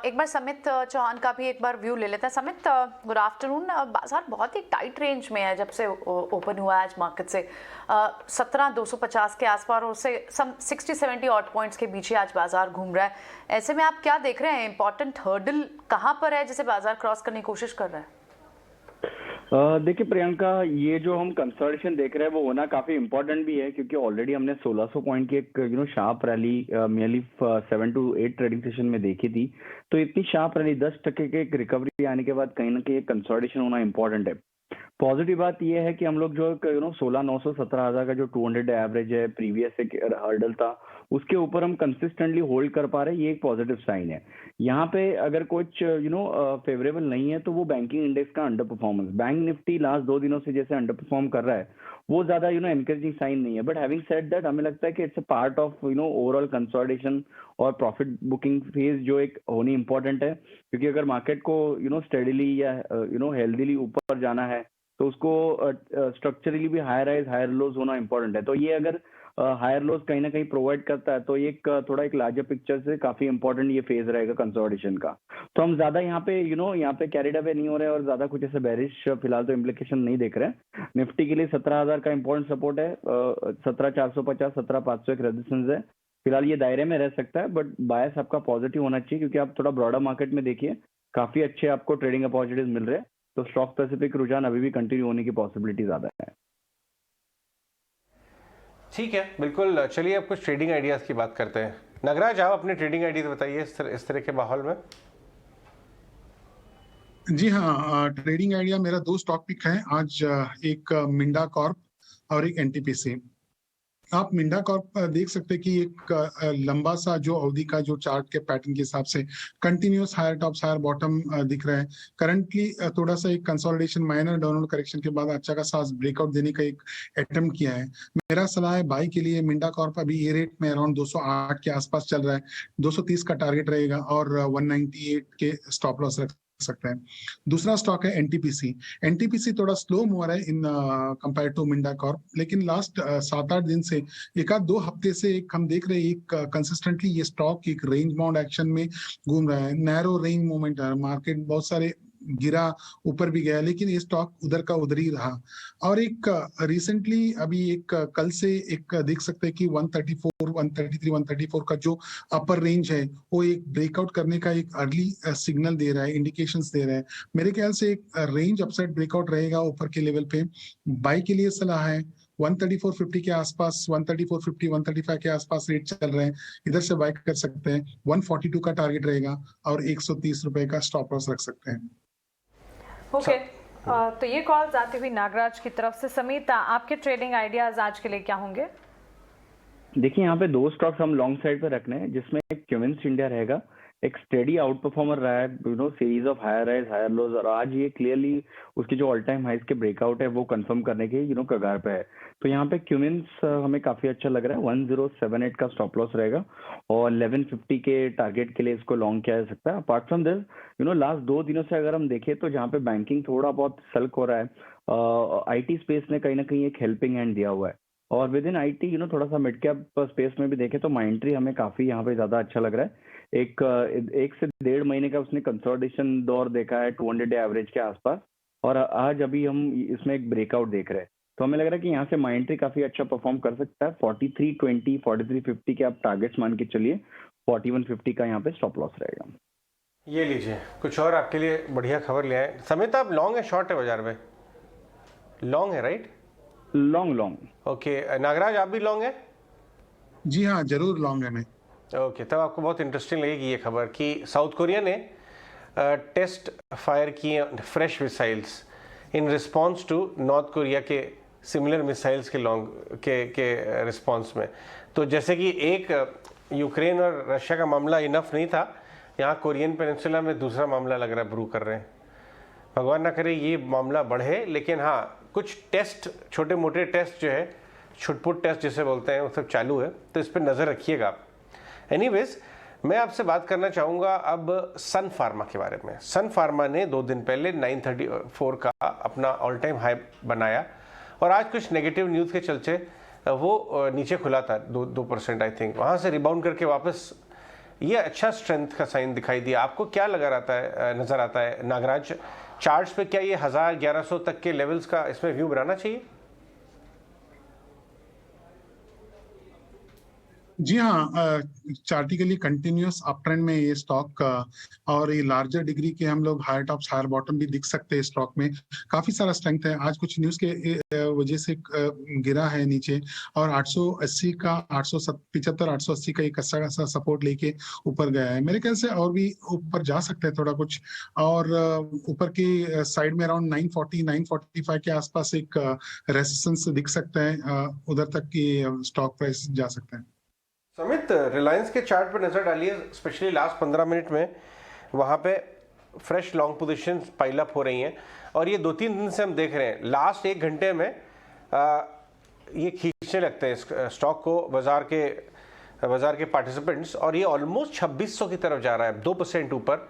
एक बार समित चौहान का भी एक बार व्यू ले लेते हैं। समित, गुड आफ्टरनून। बाजार बहुत ही टाइट रेंज में है जब से ओपन हुआ है आज मार्केट से 17,250 के आसपास और उससे सम 60-70 ऑट पॉइंट्स के पीछे आज बाजार घूम रहा है। ऐसे में आप क्या देख रहे हैं, इंपॉर्टेंट हर्डल कहाँ पर है जिसे बाजार क्रॉस करने की कोशिश कर रहा है? देखिए प्रियंका, ये जो हम कंसोलिडेशन देख रहे हैं वो होना काफी इंपॉर्टेंट भी है, क्योंकि ऑलरेडी हमने 1600 पॉइंट की एक sharp rally nearly 7 to 8 trading session में देखी थी। तो इतनी शार्प रैली 10% के एक रिकवरी आने के बाद कहीं ना कहीं कंसोलिडेशन होना इंपॉर्टेंट है। पॉजिटिव बात यह है कि हम लोग जो 16,900 17,000 का जो 200 एवरेज है, प्रीवियस एक हर्डल था, उसके ऊपर हम कंसिस्टेंटली होल्ड कर पा रहे हैं, ये एक पॉजिटिव साइन है। यहाँ पे अगर कुछ फेवरेबल नहीं है तो वो बैंकिंग इंडेक्स का under performance, bank Nifty last 2 दिनों से जैसे अंडर परफॉर्म कर रहा है, वो ज्यादा एनकरेजिंग साइन नहीं है। बट हैविंग सेड दैट, हमें लगता है कि it's a part of overall consolidation और प्रॉफिट बुकिंग फेज जो एक होनी इंपॉर्टेंट है, क्योंकि अगर मार्केट को स्टेडीली या हेल्दीली ऊपर जाना है तो उसको स्ट्रक्चरली भी हायर हाइज हायर लोज होना इंपॉर्टेंट है। तो ये अगर हायर लोज कहीं ना कहीं प्रोवाइड करता है तो एक थोड़ा एक लार्जर पिक्चर से काफी इंपॉर्टेंट ये फेज रहेगा कंसोलिडेशन का। तो हम ज्यादा यहाँ पे कैरिड अवे नहीं हो रहे और ज्यादा कुछ ऐसे बेरिश फिलहाल तो इम्प्लीकेशन नहीं देख रहे हैं। निफ्टी के लिए 17,000 का इंपॉर्टेंट सपोर्ट है, 17,450 17,500 एक रेजिस्टेंस है। फिलहाल ये दायरे में रह सकता है, बट बायस आपका पॉजिटिव होना चाहिए, क्योंकि आप थोड़ा ब्रॉडर मार्केट में देखिए काफी अच्छे आपको ट्रेडिंग अपॉर्चुनिटीज मिल रहे हैं। तो स्टॉक स्पेसिफिक रुझान अभी भी कंटिन्यू होने की पॉसिबिलिटी ज्यादा है। ठीक है, बिल्कुल। चलिए अब कुछ ट्रेडिंग आइडियाज की बात करते हैं। नागराज, आप अपने ट्रेडिंग आइडियाज बताइए इस तरह के माहौल में। जी हाँ, ट्रेडिंग आइडिया मेरा 2 स्टॉक पिक है आज, एक मिंडा कॉर्प और एक एनटीपीसी। आप मिंडा कॉर्प देख सकते हैं कि एक लंबा सा जो अवधि का जो चार्ट के पैटर्न के हिसाब से continuous higher tops higher bottom दिख रहा है। करंटली थोड़ा सा एक कंसोलिडेशन माइनर डाउनवर्ड करेक्शन के बाद अच्छा खासा ब्रेकआउट देने का एक अटेम्प्ट किया है। मेरा सलाह है बाई के लिए मिंडा कॉर्प अभी ये रेट में अराउंड 208 के आसपास चल रहा है, 230 का टारगेट रहेगा और 198 के स्टॉप लॉस रख सकता है। दूसरा स्टॉक है एनटीपीसी। एनटीपीसी थोड़ा स्लो मूवर है in compare to Minda corp, लेकिन लास्ट 7-8 दिन से 1-2 हफ्ते से एक हम देख रहे हैं एक कंसिस्टेंटली ये स्टॉक एक रेंज बाउंड एक्शन में घूम रहा है। नैरो रेंज मूवमेंट है, मार्केट बहुत सारे गिरा, ऊपर भी गया, लेकिन ये स्टॉक उधर का उधर ही रहा। और एक रिसेंटली अभी एक कल से एक देख सकते हैं कि 134, 133, 134 का जो अपर रेंज है वो एक ब्रेकआउट करने का एक अर्ली सिग्नल दे रहा है, इंडिकेशंस दे रहा है। मेरे ख्याल से एक रेंज अपसाइड ब्रेकआउट रहेगा ऊपर के लेवल पे। बाई के लिए सलाह है 134.50 के आसपास, 134.50, 135 के आसपास रेट चल रहे हैं, इधर से बाय कर सकते हैं। 142 का टारगेट रहेगा और 130 रुपए का स्टॉप लॉस रख सकते हैं। ओके, तो ये कॉल्स आती हुई नागराज की तरफ से। समीता, आपके ट्रेडिंग आइडियाज आज के लिए क्या होंगे? देखिए यहाँ पे दो स्टॉक्स हम लॉन्ग साइड पे रखने हैं, जिसमें एक क्यूमिंस इंडिया रहेगा, एक स्टेडी आउट परफॉर्मर रहा है, series of higher highs higher lows, और आज ये क्लियरली उसकी जो ऑल टाइम हाइज के ब्रेकआउट है वो कंफर्म करने के कगार पे है। तो यहाँ पे क्यूमिंस हमें काफी अच्छा लग रहा है। 1078 का स्टॉप लॉस रहेगा और 1150 के टारगेट के लिए इसको लॉन्ग किया जा सकता है। अपार्ट फ्रॉम दिस लास्ट 2 दिनों से अगर हम देखें तो जहाँ पे बैंकिंग थोड़ा बहुत सल्क हो रहा है, आईटी स्पेस ने कहीं ना कहीं एक हेल्पिंग हैंड दिया हुआ है, और विद इन आईटी थोड़ा सा मिड कैप स्पेस में भी देखें तो माइंट्री हमें काफी यहाँ पे ज्यादा अच्छा लग रहा है। एक से 1.5 महीने का उसने कंसोलिडेशन दौर देखा है 200 डे एवरेज के आसपास, और आज अभी हम इसमें एक ब्रेकआउट देख रहे हैं। तो हमें लग रहा है कि यहाँ से माइंट्री काफी अच्छा परफॉर्म कर सकता है। 4320, 4350 के आप टारगेट्स मान के चलिए, 4150 का यहाँ पे स्टॉप लॉस रहेगा। ये लीजिए, कुछ और आपके लिए बढ़िया खबर ले आए। समित, आप लॉन्ग है शॉर्ट है बाजार में? लॉन्ग है, राइट? लॉन्ग। ओके, नागराज आप भी लॉन्ग है? जी हाँ, जरूर लॉन्ग है मैं। ओके, तब आपको बहुत इंटरेस्टिंग लगेगी ये खबर कि साउथ कोरिया ने टेस्ट फायर किए fresh missiles in response to North Korea के सिमिलर मिसाइल्स के रिस्पांस में। तो जैसे कि एक यूक्रेन और रशिया का मामला इनफ नहीं था, यहाँ कोरियन पेनिनसुला में दूसरा मामला लग रहा है ब्रू कर रहे हैं। भगवान ना करे ये मामला बढ़े, लेकिन हाँ कुछ टेस्ट, छोटे मोटे टेस्ट जो है, छुटपुट टेस्ट जिसे बोलते हैं, वो सब चालू है, तो इस पर नज़र रखिएगा आप। एनीवेज, मैं आपसे बात करना चाहूँगा अब सन फार्मा के बारे में। सन फार्मा ने 2 दिन पहले 934 का अपना ऑल टाइम हाई बनाया और आज कुछ नेगेटिव न्यूज़ के चलते वो नीचे खुला था 2% आई थिंक। वहाँ से रिबाउंड करके वापस ये अच्छा स्ट्रेंथ का साइन दिखाई दिया। आपको क्या नज़र आता है नागराज चार्ट्स पे? क्या ये 1000-1100 तक के लेवल्स का इसमें व्यू बनाना चाहिए? जी हाँ, चार्टिकली कंटिन्यूअस अप ट्रेंड में ये स्टॉक, और ये लार्जर डिग्री के हम लोग हायर टॉप्स हायर बॉटम भी दिख सकते हैं। स्टॉक में काफी सारा स्ट्रेंथ है। आज कुछ न्यूज के वजह से गिरा है नीचे, और 880 का 875 880 का एक अच्छा खासा सपोर्ट लेके ऊपर गया है। मेरे ख्याल से और भी ऊपर जा सकते हैं थोड़ा कुछ, और ऊपर की साइड में अराउंड 940 945 के आसपास एक रेजिस्टेंस दिख सकता है, उधर तक की स्टॉक प्राइस जा सकता है। समित, रिलायंस के चार्ट पर नजर डालिए, स्पेशली लास्ट 15 मिनट में वहाँ पे fresh long position pile up हो रही हैं, और ये 2-3 दिन से हम देख रहे हैं लास्ट 1 घंटे में ये खींचने लगते हैं स्टॉक को बाजार के पार्टिसिपेंट्स, और ये ऑलमोस्ट 2600 की तरफ जा रहा है, 2% ऊपर।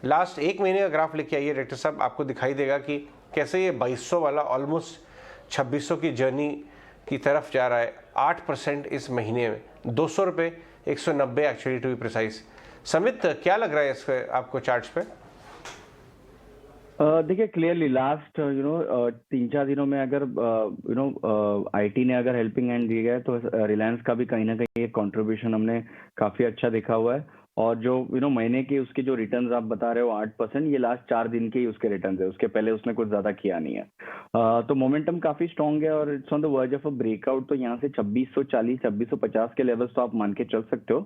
लास्ट 1 महीने का ग्राफ लेके आइए डायरेक्टर साहब, आपको दिखाई देगा कि कैसे ये 2200 वाला ऑलमोस्ट 2600 की जर्नी की तरफ जा रहा है। 8% इस महीने में, 200 रुपये, 190 एक्चुअली टू बी प्रिसाइज। समित, क्या लग रहा है इस पे आपको चार्ट्स पे? देखिए क्लियरली लास्ट 3-4 दिनों में अगर आईटी ने अगर हेल्पिंग हैंड दिया है तो रिलायंस का भी कहीं ना कहीं एक कंट्रीब्यूशन हमने काफी अच्छा देखा हुआ है। और जो महीने के उसके जो रिटर्न्स आप बता रहे हो 8%, ये लास्ट 4 दिन के ही उसके रिटर्न्स है, उसके पहले उसने कुछ ज्यादा किया नहीं है। तो मोमेंटम काफी स्ट्रॉन्ग है और it's on the verge of a breakout. तो यहाँ से 2640 2650 के लेवल्स तो आप मान के चल सकते हो।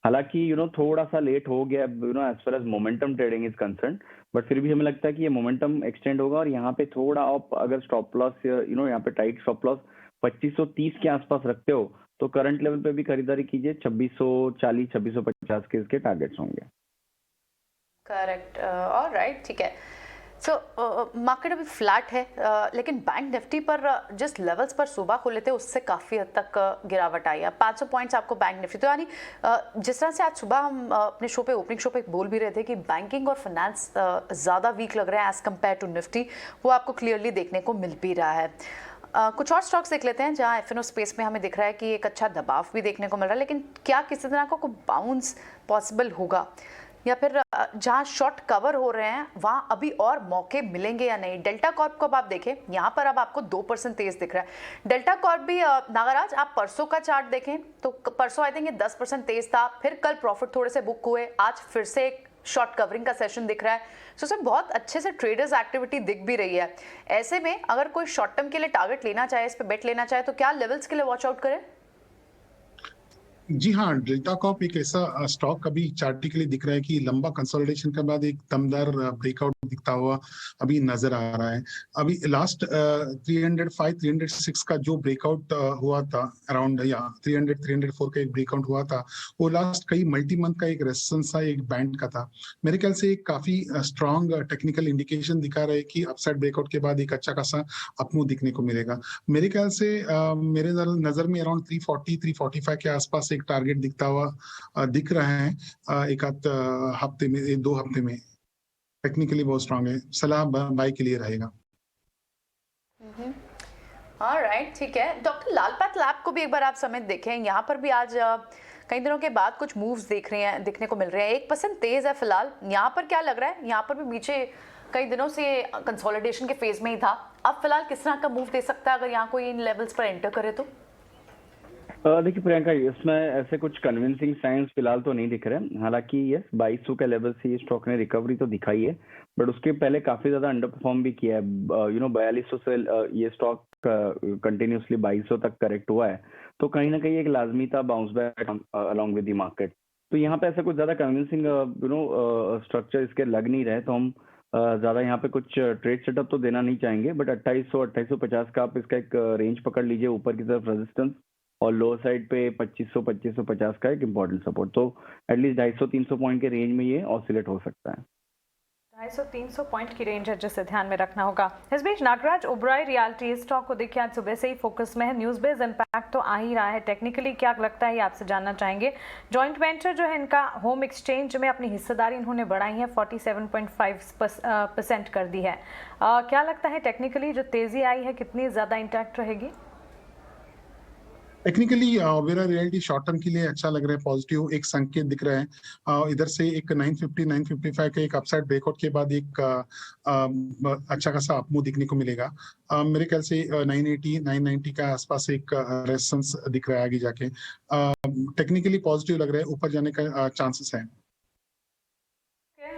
हालांकि थोड़ा सा लेट हो गया as far as momentum trading is concern, but फिर भी हमें लगता है कि ये मोमेंटम एक्सटेंड होगा। और यहाँ पे थोड़ा आप अगर स्टॉप लॉस यहाँ पे टाइट स्टॉप लॉस 2530 के आसपास रखते हो तो करंट लेवल पे भी खरीदारी कीजिए। 2640 2650 के इसके टारगेट्स होंगे। करेक्ट, ऑलराइट, ठीक है। सो मार्केट अभी फ्लैट है, लेकिन बैंक निफ्टी पर जिस लेवल्स पर सुबह खुले थे उससे काफ़ी हद तक गिरावट आई है। 500 पॉइंट्स आपको बैंक निफ्टी, तो यानी जिस तरह से आज सुबह हम अपने शो पे ओपनिंग शो पे बोल भी रहे थे कि बैंकिंग और फाइनेंस ज़्यादा वीक लग रहा है एज़ कम्पेयर टू निफ्टी, वो आपको क्लियरली देखने को मिल भी रहा है। कुछ और स्टॉक्स देख लेते हैं जहां एफएनओ स्पेस में हमें दिख रहा है कि एक अच्छा दबाव भी देखने को मिल रहा है, लेकिन क्या किसी तरह का कोई बाउंस पॉसिबल होगा? या फिर जहां शॉर्ट कवर हो रहे हैं वहां अभी और मौके मिलेंगे या नहीं? डेल्टा कॉर्प को अब आप देखें, यहाँ पर अब आपको 2% तेज दिख रहा है। डेल्टा कॉर्प भी नागराज, आप परसों का चार्ट देखें तो परसों आई थिंक ये 10% तेज था, फिर कल प्रॉफिट थोड़े से बुक हुए, आज फिर से एक शॉर्ट कवरिंग का सेशन दिख रहा है। सो सर बहुत अच्छे से ट्रेडर्स एक्टिविटी दिख भी रही है। ऐसे में अगर कोई शॉर्ट टर्म के लिए टारगेट लेना चाहे, इस पे बेट लेना चाहे, तो क्या लेवल्स के लिए वॉच आउट करें? जी हाँ, डेल्टा कॉर्प एक ऐसा स्टॉक अभी चार्टिकली दिख रहा है कि लंबा कंसोलिडेशन के बाद एक दमदार ब्रेकआउट दिखता हुआ अभी नजर आ रहा है। अभी लास्ट 305 306 का जो ब्रेकआउट हुआ था अराउंड, या 300 304 का एक ब्रेकआउट हुआ था, वो लास्ट कई मल्टी मंथ का एक रेजिस्टेंस था, एक बैंड का था। मेरे ख्याल से एक काफी स्ट्रॉन्ग टेक्निकल इंडिकेशन दिखा रहा है कि अपसाइड ब्रेकआउट के बाद एक अच्छा खासा अपमूव दिखने को मिलेगा। मेरे ख्याल से मेरे नजर में अराउंड 340 345 के आसपास एक टारगेट दिखता हुआ दिख रहा है एक आध हफ्ते में, 2 हफ्ते में। टेक्निकली बहुत स्ट्रांग है, सलाह बाय के लिए रहेगा। ऑलराइट, ठीक है। डॉक्टर लालपात लैब को भी एक बार आप समेत देखें, यहाँ पर भी आज कई दिनों के बाद कुछ मूव्स देखने को मिल रहे हैं। 1% तेज है फिलहाल। यहाँ पर क्या लग रहा है, यहाँ पर भी पीछे कई दिनों से कंसोलिडेशन के फेज में ही था, अब फिलहाल किस तरह का मूव दे सकता है अगर यहाँ कोई इन लेवल्स पर एंटर करे तो? देखिए प्रियंका, इसमें ऐसे कुछ कन्विंसिंग साइंस फिलहाल तो नहीं दिख रहे हैं। हालांकि यस 2200 के लेवल से ये स्टॉक ने रिकवरी तो दिखाई है, बट उसके पहले काफी ज्यादा अंडर परफॉर्म भी किया है। 4200 से ये स्टॉक कंटिन्यूसली 2200 तक करेक्ट हुआ है, तो कहीं ना कहीं एक लाजमी था bounce back along with the market. तो यहाँ पे ऐसा कुछ ज्यादा कन्विंसिंग स्ट्रक्चर इसके लग नहीं रहे, तो हम ज्यादा यहाँ पे कुछ ट्रेड सेटअप तो देना नहीं चाहेंगे। बट 2800 2850 का आप इसका एक रेंज पकड़ लीजिए, ऊपर की तरफ रेजिस्टेंस और लो साइड पे 2500 2550 का एक इम्पोर्टेंट सपोर्ट। तो एटलीस्ट 250-300 पॉइंट के रेंज में ये ऑसिलेट हो सकता है। 250-300 पॉइंट की रेंज है जिसे ध्यान में रखना होगा। इस बीच नागराज, ओबराई रियल्टी स्टॉक को देखिए आज सुबह से ही फोकस में है। न्यूज बेस्ड इम्पैक्ट तो आ ही रहा है, टेक्निकली क्या लगता है ये आपसे जानना चाहेंगे। जॉइंट वेंचर जो है इनका होम एक्सचेंज में अपनी हिस्सेदारी इन्होंने बढ़ाई है, 47.5% कर दी है। क्या लगता है टेक्निकली जो तेजी आई है कितनी ज्यादा इंटैक्ट रहेगी? Technically Oberoi realty short term के लिए अच्छा लग रहा है, पॉजिटिव एक संकेत दिख रहा है। इधर से एक 950 955 का एक अपसाइड ब्रेकआउट के बाद एक अच्छा खासा अपमूव दिखने को मिलेगा। मेरे ख्याल से 980 990 का आसपास एक रेजिस्टेंस दिख रहा है आगे जाके। टेक्निकली पॉजिटिव लग रहा है, ऊपर जाने का चांसेस है।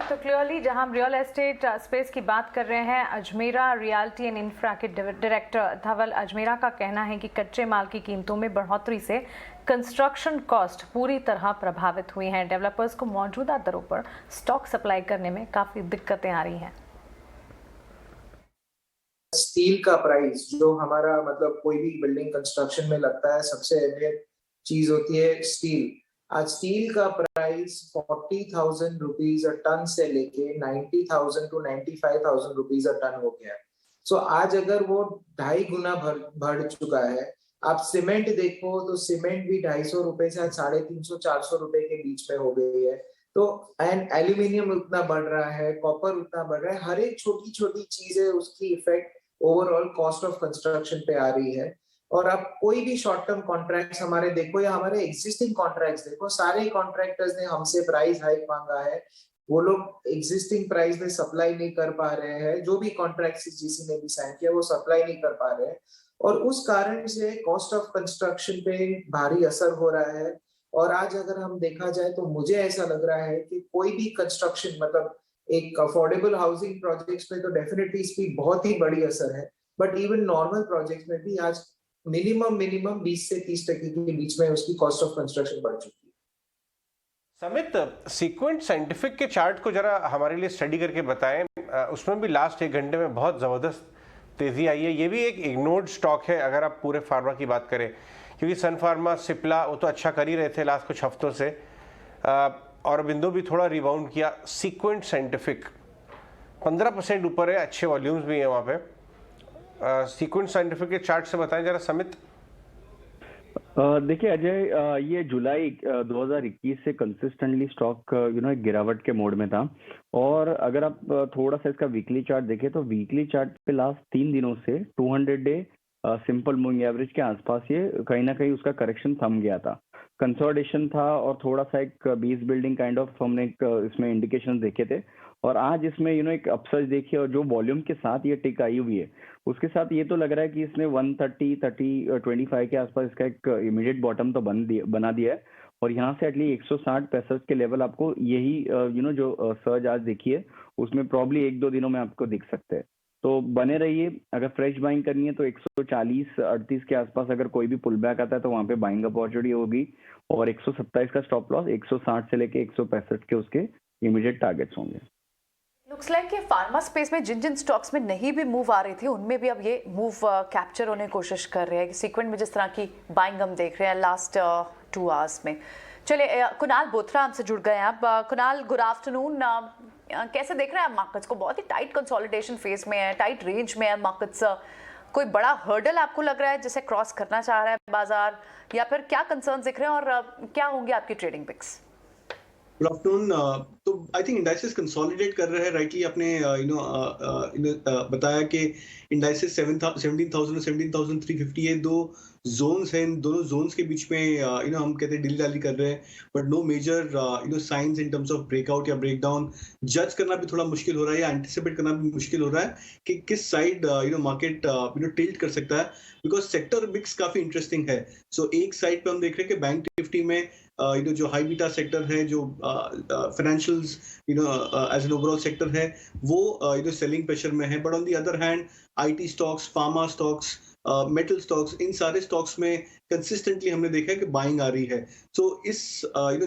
तो क्लियरली जहां हम रियल एस्टेट स्पेस की बात कर रहे हैं, अजमेरा रियल्टी एंड इंफ्रा के डायरेक्टर धवल अजमेरा का कहना है कि कच्चे माल की कीमतों में बढ़ोतरी से कंस्ट्रक्शन कॉस्ट पूरी तरह प्रभावित हुई हैं। डेवलपर्स को मौजूदा दरों पर स्टॉक सप्लाई करने में काफी दिक्कतें आ रही हैं। स्टील का प्राइस जो हमारा मतलब कोई भी बिल्डिंग कंस्ट्रक्शन में लगता है, सबसे अहमियत चीज होती है स्टील। आज स्टील का प्राइस 40,000 रुपीज अ टन से लेके 90,000 to 95,000 रुपीज अ टन हो गया। सो आज अगर वो 2.5 गुना बढ़ चुका है। आप सीमेंट देखो तो सीमेंट भी 250 रुपए से 350 400 रुपए के बीच में हो गई है। तो एंड एल्यूमिनियम उतना बढ़ रहा है, कॉपर उतना बढ़ रहा है, हर एक छोटी छोटी चीजें उसकी effect overall cost of construction पे आ रही है। और आप कोई भी शॉर्ट टर्म कॉन्ट्रैक्ट्स हमारे देखो या हमारे एग्जिस्टिंग कॉन्ट्रैक्ट्स देखो, सारे कॉन्ट्रैक्टर्स ने हमसे प्राइस हाइक मांगा है। वो लोग एग्जिस्टिंग प्राइस में सप्लाई नहीं कर पा रहे हैं, जो भी कॉन्ट्रैक्ट्स जीसी ने भी साइन किया वो सप्लाई नहीं कर पा रहे हैं, और उस कारण से कॉस्ट ऑफ कंस्ट्रक्शन पे भारी असर हो रहा है। और आज अगर हम देखा जाए तो मुझे ऐसा लग रहा है कि कोई भी कंस्ट्रक्शन मतलब एक अफोर्डेबल हाउसिंग प्रोजेक्ट्स में तो डेफिनेटली इसकी बहुत ही बड़ी असर है, बट इवन नॉर्मल प्रोजेक्ट्स में भी आज मिनिमम 20 से 30% के बीच में उसकी कॉस्ट ऑफ कंस्ट्रक्शन बढ़ चुकी है। समित, सीक्वेंट साइंटिफिक के चार्ट को जरा हमारे लिए स्टडी करके बताएं। उसमें भी लास्ट 1 घंटे में बहुत जबरदस्त तेजी आई है। ये भी एक इग्नोर्ड स्टॉक है अगर आप पूरे फार्मा की बात करें, क्योंकि सन फार्मा, सिप्ला वो तो अच्छा कर ही रहे थे लास्ट कुछ हफ्तों से, और बिंदु भी थोड़ा रिबाउंड किया। सीक्वेंट साइंटिफिक 15% ऊपर है, अच्छे वॉल्यूम्स भी हैं वहाँ पे। सीक्वेंट साइंटिफिक के चार्ट से बताएं जरा समित। देखिए अजय, ये जुलाई 2021 से कंसिस्टेंटली स्टॉक एक गिरावट के मोड में था। और अगर आप थोड़ा सा इसका वीकली चार्ट देखें तो वीकली चार्ट पे लास्ट 3 दिनों से 200 डे सिंपल मूविंग एवरेज के आसपास ये कहीं ना कहीं उसका करेक्शन थम गया था। कंसोलिडेशन था और थोड़ा सा एक बेस बिल्डिंग काइंड ऑफ हमने एक इसमें इंडिकेशन देखे थे, और आज इसमें एक अपसर्ज देखिए, और जो वॉल्यूम के साथ ये टिक आई हुई है उसके साथ ये तो लग रहा है कि इसने 130-25 के आसपास इसका एक इमीडिएट बॉटम तो बना दिया है, और यहाँ से एटलीस्ट 160-65 के लेवल आपको यही जो सर्ज आज देखिए उसमें प्रॉब्ली 1-2 दिनों में आपको दिख सकते हैं। तो बने रहिए, अगर फ्रेश बाइंग करनी है तो 140-38 के आसपास अगर कोई भी पुल बैक आता है तो वहां पे बाइंग अपॉर्चुनिटी होगी, और 127 का स्टॉप लॉस, 160 से लेके 165 के उसके इमीडिएट टारगेट्स होंगे। लुक्स लाइक कि फार्मा स्पेस में जिन स्टॉक्स में नहीं भी मूव आ रही थी उनमें भी अब ये मूव कैप्चर होने की कोशिश कर रहे हैं, सीक्वेंट में जिस तरह की बाइंग हम देख रहे हैं लास्ट 2 आवर्स में। चलिए कुणाल बोथरा हमसे जुड़ गए हैं अब। Kunal, good afternoon. कैसे देख रहे हैं आप मार्केट्स को? बहुत ही टाइट कंसोलिडेशन फेज में है, टाइट रेंज में है मार्केट्स। कोई बड़ा हर्डल आपको लग रहा है जिसे क्रॉस करना चाह रहा है बाजार, या फिर क्या कंसर्न्स दिख रहे हैं और क्या होंगे आपकी ट्रेडिंग पिक्स? Good afternoon. तो आई थिंक इंडाइसेस कंसोलिडेट कर रहे हैं। राइटली आपने बताया कि इंडाइसेस 17,000 और 17,350 ये दो जोन्स हैं, इन दोनों जोन्स के बीच में हम कहते हैं डील कर रहे हैं, but no major signs in terms of breakout या ब्रेकडाउन। जज करना भी थोड़ा मुश्किल हो रहा है या एंटिसिपेट करना भी मुश्किल हो रहा है कि किस साइड मार्केट टिल्ट कर सकता है, बिकॉज सेक्टर मिक्स काफी इंटरेस्टिंग है। सो एक साइड पे हम देख रहे हैं कि बैंक निफ्टी में जो हाई बीटा सेक्टर है, जो financials as an overall sector है, वो सेलिंग प्रेशर में है। But on the other hand IT stocks, pharma stocks, metal stocks, इन सारे स्टॉक्स में कंसिस्टेंटली हमने देखा है कि बाइंग आ रही है। सो इस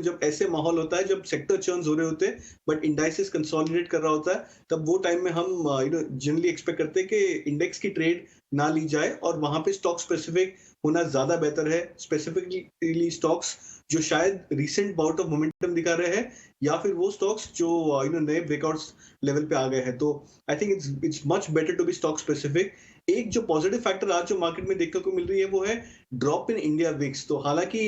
जब ऐसे माहौल होता है, जब सेक्टर चर्न्स हो रहे होते हैं बट इंडाइसेस कंसोलिडेट कर रहा होता है, तब वो टाइम में हम जनरली एक्सपेक्ट करते हैं कि इंडेक्स की ट्रेड ना ली जाए और वहां पे स्टॉक स्पेसिफिक होना ज्यादा बेहतर है। स्पेसिफिकली स्टॉक्स जो शायद रिसेंट बाउट ऑफ मोमेंटम दिखा रहे हैं, या फिर वो स्टॉक्स जो नए ब्रेकआउट्स लेवल पे आ गए हैं। तो I think it's much better to be stock specific. एक जो पॉजिटिव फैक्टर आज जो मार्केट में देखने को मिल रही है वो है ड्रॉप इन इंडिया विक्स। तो हालांकि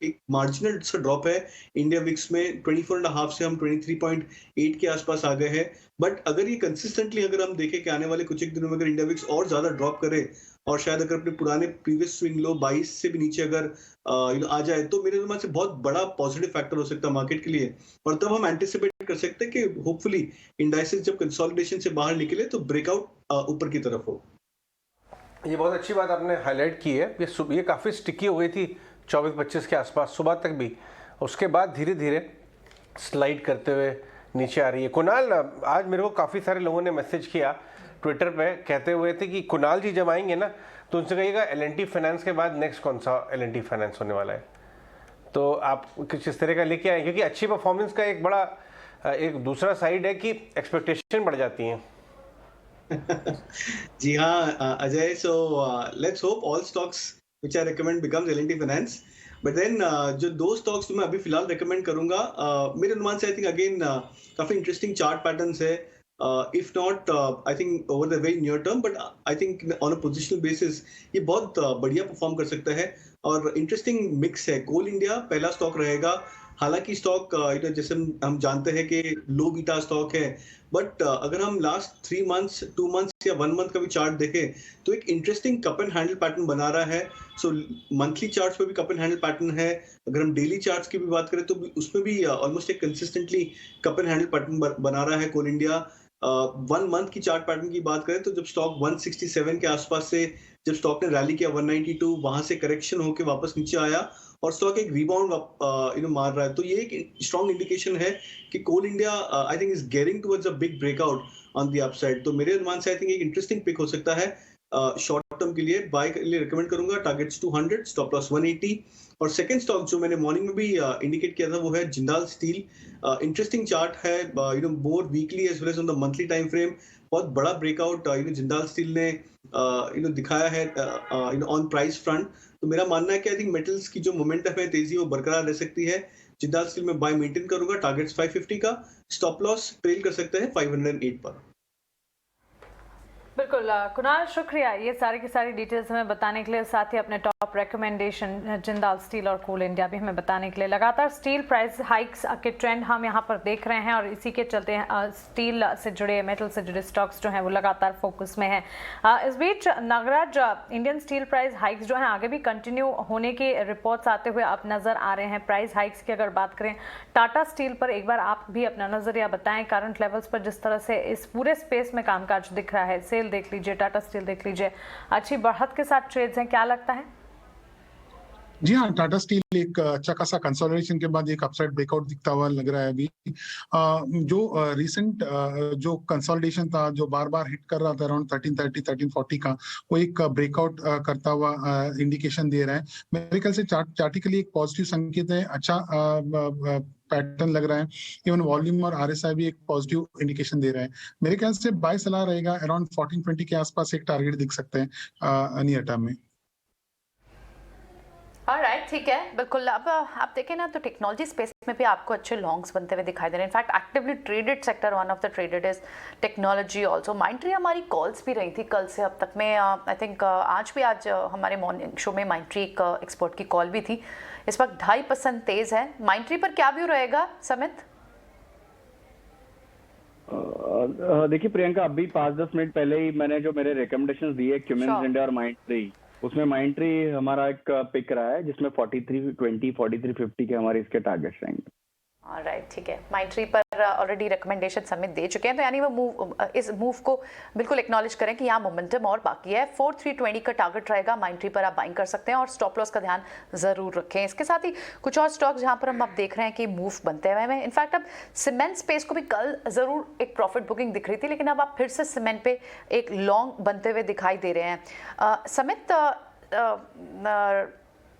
एक मार्जिनल सा ड्रॉप है इंडिया विक्स में, 24.5 से हम 23.8 के आसपास आ गए हैं। बट अगर ये कंसिस्टेंटली अगर हम देखें कि आने वाले कुछ एक दिनों में अगर इंडिया विक्स और ज्यादा ड्रॉप करे और शायद अगर अपने पुराने प्रीवियस स्विंग लो 22 से भी नीचे अगर आ जाए, तो मेरे अनुमान से बहुत बड़ा पॉजिटिव फैक्टर हो सकता है मार्केट के लिए। और तब हम एंटिसिपेट कर सकते हैं कि होपफुली इंडाइसेस जब कंसोलिडेशन से बाहर निकले तो ब्रेकआउट ऊपर की तरफ हो। ये बहुत अच्छी बात आपने हाईलाइट की है। ये काफ़ी स्टिकी हो गई थी 24-25 के आसपास सुबह तक भी, उसके बाद धीरे धीरे स्लाइड करते हुए नीचे आ रही है। कुणाल, आज मेरे को काफ़ी सारे लोगों ने मैसेज किया ट्विटर पे, कहते हुए थे कि कुणाल जी जब आएंगे ना तो उनसे कहिएगा L&T फाइनेंस के बाद नेक्स्ट कौन सा L&T फाइनेंस होने वाला है। तो आप कुछ इस तरह का लेके आए, क्योंकि अच्छी परफॉर्मेंस का एक बड़ा एक दूसरा साइड है कि एक्सपेक्टेशन बढ़ जाती हैं। जी हाँ Ajay, so let's hope all stocks which I recommend becomes L&T finance. But then जो दो स्टॉक्स जो मैं अभी फिलहाल रिकमेंड करूंगा, मेरे अनुमान से आई थिंक अगेन काफी इंटरेस्टिंग चार्ट पैटर्न्स है। If not, I think over the very near term, but I think on a positional basis ये बहुत बढ़िया परफॉर्म कर सकता है और इंटरेस्टिंग मिक्स है। कोल इंडिया पहला स्टॉक रहेगा। हालांकि स्टॉक जैसे हम जानते हैं कि लो बीटा स्टॉक है, बट अगर हम लास्ट 3 मंथ्स, 2 मंथ्स या 1 मंथ का भी चार्ट देखें तो एक interesting cup and handle pattern बना रहा है। सो मंथली चार्ट्स पे भी कप एंड हैंडल पैटर्न है। अगर हम डेली चार्ट्स की भी बात करें तो उसमें भी ऑलमोस्ट एक consistently cup and handle pattern बना रहा है कोल इंडिया। 1 मंथ की चार्ट पैटर्न की बात करें तो जब स्टॉक 167 के आसपास से जब स्टॉक ने रैली किया 192, वहां से करेक्शन होकर वापस नीचे आया और स्टॉक एक रिबाउंड मार रहा है। तो ये एक स्ट्रॉन्ग इंडिकेशन है कि Coal India I think is gearing towards a big breakout on the upside. तो मेरे अनुमान से आई थिंक एक इंटरेस्टिंग पिक हो सकता है शॉर्ट टर्म के लिए। बाय के लिए रिकमेंड करूंगा, टारगेट्स 200, स्टॉप लॉस 180। और सेकंड स्टॉक जो मैंने मॉर्निंग में भी इंडिकेट किया था वो है जिंदाल स्टील। इंटरेस्टिंग चार्ट है, more weekly as well as on the monthly time frame. बहुत बड़ा ब्रेकआउट जिंदाल स्टील ने दिखाया है ऑन प्राइस फ्रंट। तो मेरा मानना है कि आई थिंक मेटल्स की जो मोमेंटम है तेजी वो बरकरार रह सकती है। जिंदाल स्टील में बाय मेंटेन करूंगा, टारगेट्स 550 का, स्टॉप लॉस ट्रेल कर सकते हैं 508 पर। बिल्कुल कुणाल, शुक्रिया ये सारी की सारी डिटेल्स हमें बताने के लिए, साथ ही अपने टॉप रिकमेंडेशन जिंदाल स्टील और कोल इंडिया भी हमें बताने के लिए। लगातार स्टील प्राइस हाइक्स के ट्रेंड हम यहाँ पर देख रहे हैं और इसी के चलते स्टील से जुड़े, मेटल से जुड़े स्टॉक्स जो हैं वो लगातार फोकस में हैं। इस बीच Nagaraj, Indian steel price hikes जो हैं आगे भी कंटिन्यू होने के रिपोर्ट्स आते हुए अब नजर आ रहे हैं। प्राइस हाइक्स की अगर बात करें टाटा स्टील पर, एक बार आप भी अपना नजरिया बताएं करंट लेवल्स पर, जिस तरह से इस पूरे स्पेस में कामकाज दिख रहा है। सेल देख लीजिए, टाटा स्टील देख लीजिए, अच्छी बढ़त के साथ ट्रेड्स हैं, क्या लगता है? जी हाँ, टाटा स्टील एक अच्छा खासा कंसोलिडेशन के बाद एक अपसाइड ब्रेकआउट दिखता हुआ लग रहा है अभी। जो रिसेंट जो कंसोलिडेशन था, जो बार बार हिट कर रहा था अराउंड 1330 1340 का, वो एक ब्रेकआउट करता हुआ इंडिकेशन दे रहा है। मेरे ख्याल से चार्टिकली एक पॉजिटिव संकेत है, अच्छा पैटर्न लग रहा है। इवन वॉल्यूम और आरएसआई भी एक पॉजिटिव इंडिकेशन दे रहा है। मेरे ख्याल से बाय सलाह रहेगा, अराउंड 1420 के आसपास एक टारगेट दिख सकते हैं नियर टर्म में। ऑलराइट, ठीक है, बिल्कुल। अब आप देखें ना तो टेक्नोलॉजी स्पेस में भी आपको अच्छे लॉन्ग्स बनते हुए दिखाई दे रहे हैं। In fact actively traded sector, one of the traded is technology also. माइंट्री हमारी कॉल्स भी रही थी कल से अब तक में, आई थिंक आज हमारे मॉर्निंग शो में माइंट्री एक एक्सपर्ट की कॉल भी थी। इस वक्त 2.5% तेज है। माइंट्री पर क्या व्यू रहेगा समित? देखिए प्रियंका, अभी 5-10 मिनट पहले ही मैंने जो मेरे रिकमेंडेशंस दिए क्यूमेंस इंडिया और माइंट्री, उसमें माइंट्री हमारा एक पिक रहा है जिसमें 4320 4350 के हमारे इसके टारगेट्स रहेंगे। ऑलराइट, ठीक है। माइंट्री पर ऑलरेडी रिकमेंडेशन समिट दे चुके हैं, तो यानी वो इस मूव को बिल्कुल एक्नॉलेज करें कि यहाँ मोमेंटम और बाकी है। 4320 का टारगेट रहेगा माइंट्री पर, आप बाइंग कर सकते हैं और स्टॉप लॉस का ध्यान जरूर रखें। इसके साथ ही कुछ और स्टॉक्स जहाँ पर हम अब देख रहे हैं कि मूव बनते हुए हैं। इनफैक्ट अब सीमेंट स्पेस को भी कल जरूर एक प्रॉफिट बुकिंग दिख रही थी, लेकिन अब आप फिर से सीमेंट पे एक लॉन्ग बनते हुए दिखाई दे रहे हैं। समित,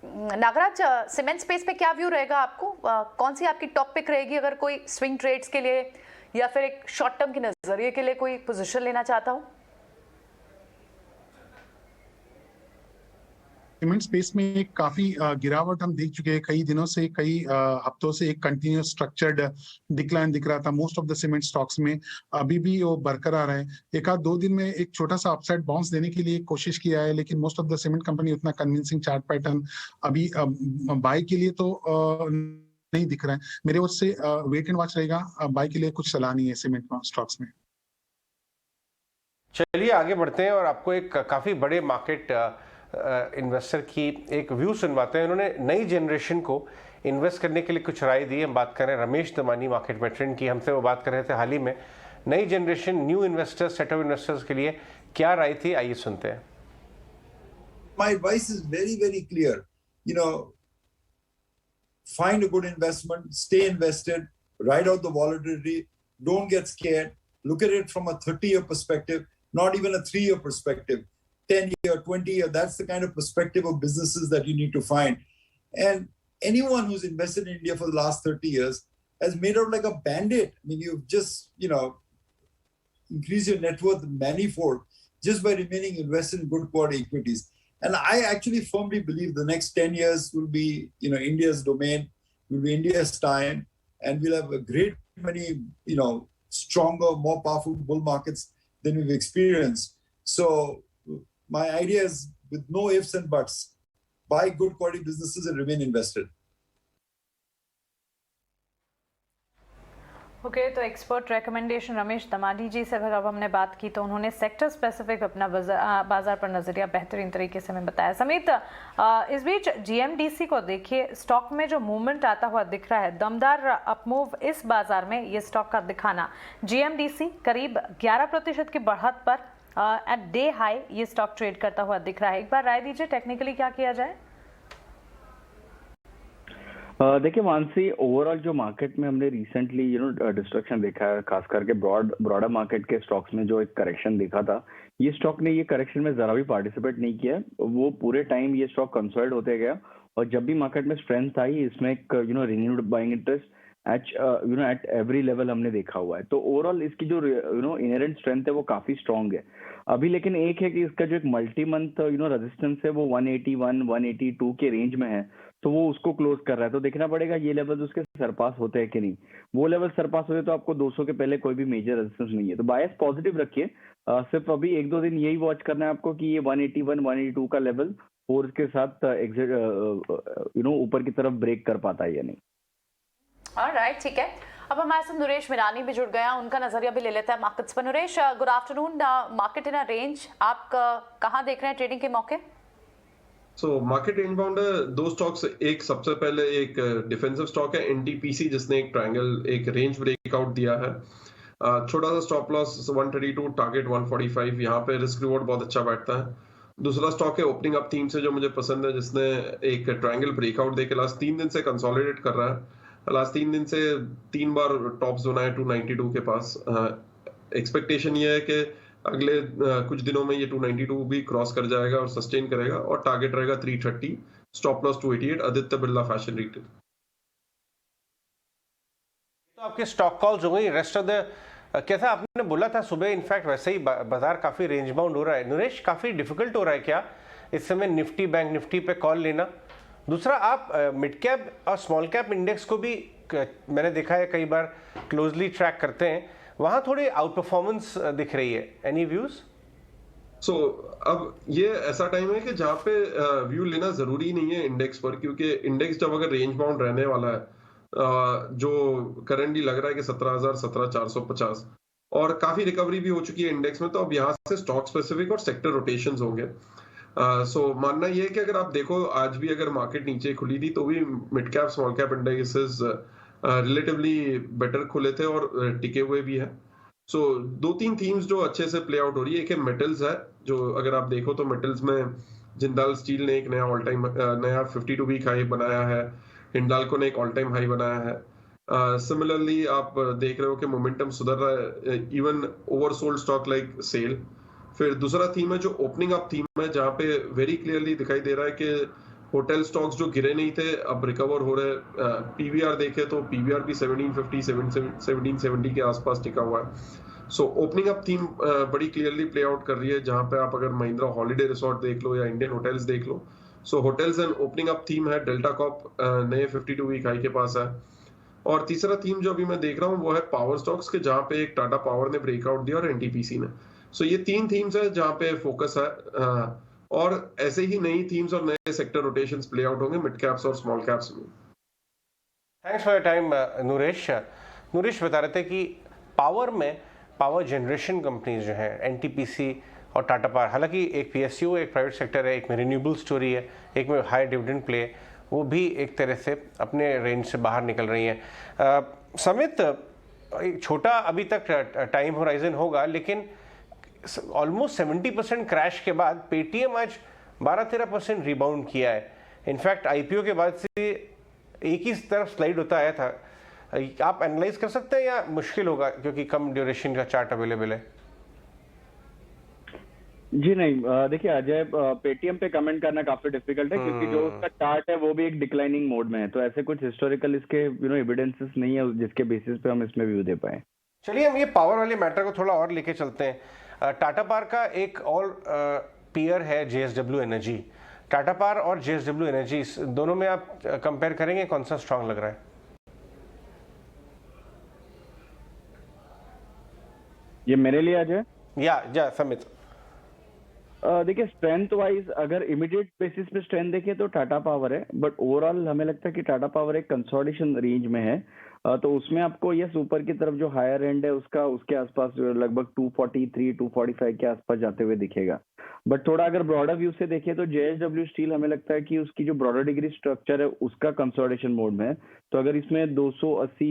नागराज, सीमेंट स्पेस पे क्या व्यू रहेगा आपको? कौन सी आपकी टॉप पिक रहेगी अगर कोई स्विंग ट्रेड्स के लिए या फिर एक शॉर्ट टर्म के नजरिए के लिए कोई पोजीशन लेना चाहता हो? सीमेंट स्पेस में एक काफी गिरावट हम देख चुके हैं कई दिनों से, कई हफ्तों से एक कंटिन्यूस स्ट्रक्चर्ड डिक्लाइन दिख रहा था most of the cement stocks में। अभी भी वो बरकरार है। एक आध 2 दिन में एक छोटा सा अपसाइड बाउंस देने के लिए कोशिश किया है, लेकिन most of the cement company उतना कन्विंसिंग चार्ट पैटर्न अभी बाय के लिए तो नहीं दिख रहा है। मेरे ओर से वेट एंड वॉच रहेगा, बाय के लिए कुछ सलाह नहीं है सीमेंट स्टॉक्स में। चलिए आगे बढ़ते हैं और आपको एक काफी बड़े मार्केट इन्वेस्टर की एक व्यू सुनवाते हैं। उन्होंने नई जनरेशन को इन्वेस्ट करने के लिए कुछ राय दी। हम बात कर रहे हैं रमेश दमानी मार्केट में ट्रेंड की, हमसे वो बात कर रहे थे हाल ही में। नई generation, new investors, set of investors के लिए क्या राय थी, आइए सुनते हैं। My advice is very, very clear. You know, find a good investment, stay invested, ride out the volatility, don't get scared. Look at it from a 30-year perspective, not even a 3-year perspective. 10-year, 20-year, that's the kind of perspective of businesses that you need to find. And anyone who's invested in India for the last 30 years has made out like a bandit. I mean, you've just, increased your net worth manifold just by remaining invested in good quality equities. And I actually firmly believe the next 10 years will be, India's domain, will be India's time, and we'll have a great many, stronger, more powerful bull markets than we've experienced. So my idea is, with no ifs and buts, buy good quality businesses and remain invested. Okay, तो expert recommendation Ramesh Damani जी से अगर अब हमने बात की तो उन्होंने sector specific अपना बाजार पर नजरिया बेहतरीन तरीके से हमें बताया। समित, इस बीच जीएमडीसी को देखिए, स्टॉक में जो मूवमेंट आता हुआ दिख रहा है, दमदार अपमूव इस बाजार में ये स्टॉक का दिखाना। जीएमडीसी करीब 11% की बढ़त पर एट डे हाई ये स्टॉक ट्रेड करता हुआ दिख रहा है। एक बार राय दीजिए टेक्निकली क्या किया जाए? देखिए मानसी, ओवरऑल जो मार्केट में हमने रिसेंटली डिस्ट्रक्शन देखा है, खास करके ब्रॉडर मार्केट के स्टॉक्स में जो एक करेक्शन देखा था, ये स्टॉक ने ये करेक्शन में जरा भी पार्टिसिपेट नहीं किया। वो पूरे टाइम ये स्टॉक कंसोलिडेट होते गया और जब भी मार्केट में स्ट्रेंथ आई, इसमें एक renewed buying interest at every level हमने देखा हुआ है। तो ओवरऑल इसकी जो इनहेरेंट स्ट्रेंथ है वो काफी स्ट्रांग है अभी। लेकिन एक है कि इसका जो एक मल्टी मंथ रेजिस्टेंस है वो 181 182 के रेंज में है। तो वो उसको क्लोज कर रहा है। तो देखना पड़ेगा ये लेवल उसके सरपास होते हैं कि नहीं। वो लेवल सरपास होते तो आपको 200 के पहले कोई भी मेजर रेजिस्टेंस नहीं है। तो बायस पॉजिटिव रखिए, सिर्फ अभी 1-2 दिन यही वॉच करना है आपको कि ये 181 182 का लेवल और इसके साथ एग्जिट ऊपर की तरफ ब्रेक कर पाता है या नहीं। ऑलराइट, ठीक है। अब हमारे साथ नरेश मिरानी भी जुड़ गया, उनका नजरिया भी ले लेते हैं मार्केट्स पर। Naresh, good afternoon. Market in a range, आप कहाँ देख रहे हैं ट्रेडिंग के मौके? सो मार्केट रेंज बाउंड है, दो स्टॉक्स। एक सबसे पहले एक डिफेंसिव स्टॉक है एनटीपीसी, जिसने एक ट्रायंगल एक रेंज ब्रेकआउट दिया है। छोटा सा स्टॉप लॉस 132, टारगेट 145, यहाँ पे रिस्क रिवॉर्ड बहुत अच्छा बैठता है। दूसरा स्टॉक है ओपनिंग अप थीम से, जो मुझे पसंद है, जिसने एक ट्रायंगल ब्रेकआउट देके लास्ट 3 दिन से कंसोलिडेट कर रहा है। लास्ट 3 दिन से 3 बार टॉप्स बनाए 292 के पास। एक्सपेक्टेशन ये है कि अगले कुछ दिनों में ये 292 भी क्रॉस कर जाएगा और सस्टेन करेगा, और टारगेट रहेगा 330, stop loss 288। Aditya Birla fashion retail. तो आपके स्टॉक कॉल्स हो गई। रेस्ट ऑफ द कैसा आपने बोला था सुबह, इनफैक्ट वैसे ही बाजार काफी रेंज बाउंड हो रहा है। नरेश, काफी डिफिकल्ट हो रहा है क्या इस समय निफ्टी बैंक निफ्टी पे कॉल लेना? दूसरा, आप मिड कैप और स्मॉल कैप इंडेक्स को भी मैंने देखा है कई बार क्लोजली ट्रैक करते हैं, वहां थोड़ी आउट परफॉर्मेंस दिख रही है। Any views? सो अब ये ऐसा टाइम है कि जहाँ पे व्यू लेना जरूरी नहीं है इंडेक्स पर, क्योंकि इंडेक्स जब अगर रेंज बाउंड रहने वाला है, जो करंटली लग रहा है कि 17,000 17,450, और काफी रिकवरी भी हो चुकी है इंडेक्स में, तो अब यहाँ से स्टॉक स्पेसिफिक और सेक्टर रोटेशंस होंगे। सो मानना ये है कि अगर आप देखो आज भी अगर मार्केट नीचे खुली थी तो भी mid cap small cap indexes relatively better खुले थे और टिके हुए भी है। सो 2-3 थीम्स जो अच्छे से प्ले आउट हो रही है। एक है मेटल्स है, जो अगर आप देखो तो मेटल्स में जिंदाल स्टील ने एक नया ऑल टाइम नया 52 वीक हाई बनाया है, हिंडाल्को ने एक ऑल टाइम हाई बनाया है। सिमिलरली आप देख रहे हो कि मोमेंटम सुधर रहा है, even oversold stock like SAIL. फिर दूसरा थीम है जो ओपनिंग अप थीम है, जहाँ पे वेरी क्लियरली दिखाई दे रहा है कि होटल स्टॉक्स जो गिरे नहीं थे अब रिकवर हो रहे। पीवीआर देखे तो पीवीआर भी 1750 1770 के आसपास टिका हुआ है। सो ओपनिंग अप थीम बड़ी क्लियरली प्ले आउट कर रही है, जहाँ पे आप अगर महिंद्रा हॉलीडे रिसोर्ट देख लो या इंडियन होटल्स देख लो। So hotels and opening up theme है। डेल्टा कॉप नए 52 वीक हाई के पास है। और तीसरा थीम जो अभी मैं देख रहा हूँ वो है पावर स्टॉक्स के, जहाँ पे एक टाटा पावर ने ब्रेकआउट दिया और एनटीपीसी ने। सो ये 3 थीम्स है जहाँ पे फोकस है, और ऐसे ही नई थीम्स और नए सेक्टर रोटेशंस प्ले आउट होंगे मिड कैप्स और स्मॉल कैप्स में। Thanks for your time Naresh. Naresh बता रहे थे कि पावर में पावर जनरेशन कंपनीज जो हैं एनटीपीसी और टाटा पावर, हालांकि एक पीएसयू एक प्राइवेट सेक्टर है, एक में रिन्यूएबल स्टोरी है, एक में हाई डिविडेंड प्ले, वो भी एक तरह से अपने रेंज से बाहर निकल रही हैं। समित, एक छोटा अभी तक टाइम होराइजन होगा, लेकिन ऑलमोस्ट 70% क्रैश के बाद पेटीएम आज 12-13% रिबाउंड किया है। इनफैक्ट आईपीओ के बाद से एक ही तरफ स्लाइड होता आया था। आप एनालाइज कर सकते हैं या मुश्किल होगा क्योंकि कम ड्यूरेशन का चार्ट अवेलेबल है? जी नहीं, देखिए अजय, पेटीएम पे कमेंट करना काफी डिफिकल्ट है क्योंकि जो उसका चार्ट है वो भी एक डिक्लाइनिंग मोड में है, तो ऐसे कुछ हिस्टोरिकल इसके एविडेंसेस नहीं है जिसके बेसिस पे हम इसमें व्यू दे पाए। चलिए हम ये पावर वाले मैटर को थोड़ा और लेके चलते हैं। टाटा पावर का एक और पीयर है जेएसडब्ल्यू एनर्जी। टाटा पावर और जेएसडब्ल्यू एनर्जी दोनों में आप कंपेयर करेंगे, कौन सा स्ट्रांग लग रहा है? ये मेरे लिए अजय या समित? देखिए स्ट्रेंथ वाइज अगर इमीडिएट बेसिस पे स्ट्रेंथ देखें तो टाटा पावर है, बट ओवरऑल हमें लगता है कि टाटा पावर एक कंसोलिडेशन रेंज में है, तो उसमें आपको यस ऊपर की तरफ जो हायर एंड है उसके आसपास लगभग 243 245 के आसपास जाते हुए दिखेगा। बट थोड़ा अगर ब्रॉडर व्यू से देखें तो जेएसडब्ल्यू स्टील हमें लगता है कि उसकी जो ब्रॉडर डिग्री स्ट्रक्चर है उसका कंसोलिडेशन मोड में है, तो अगर इसमें 280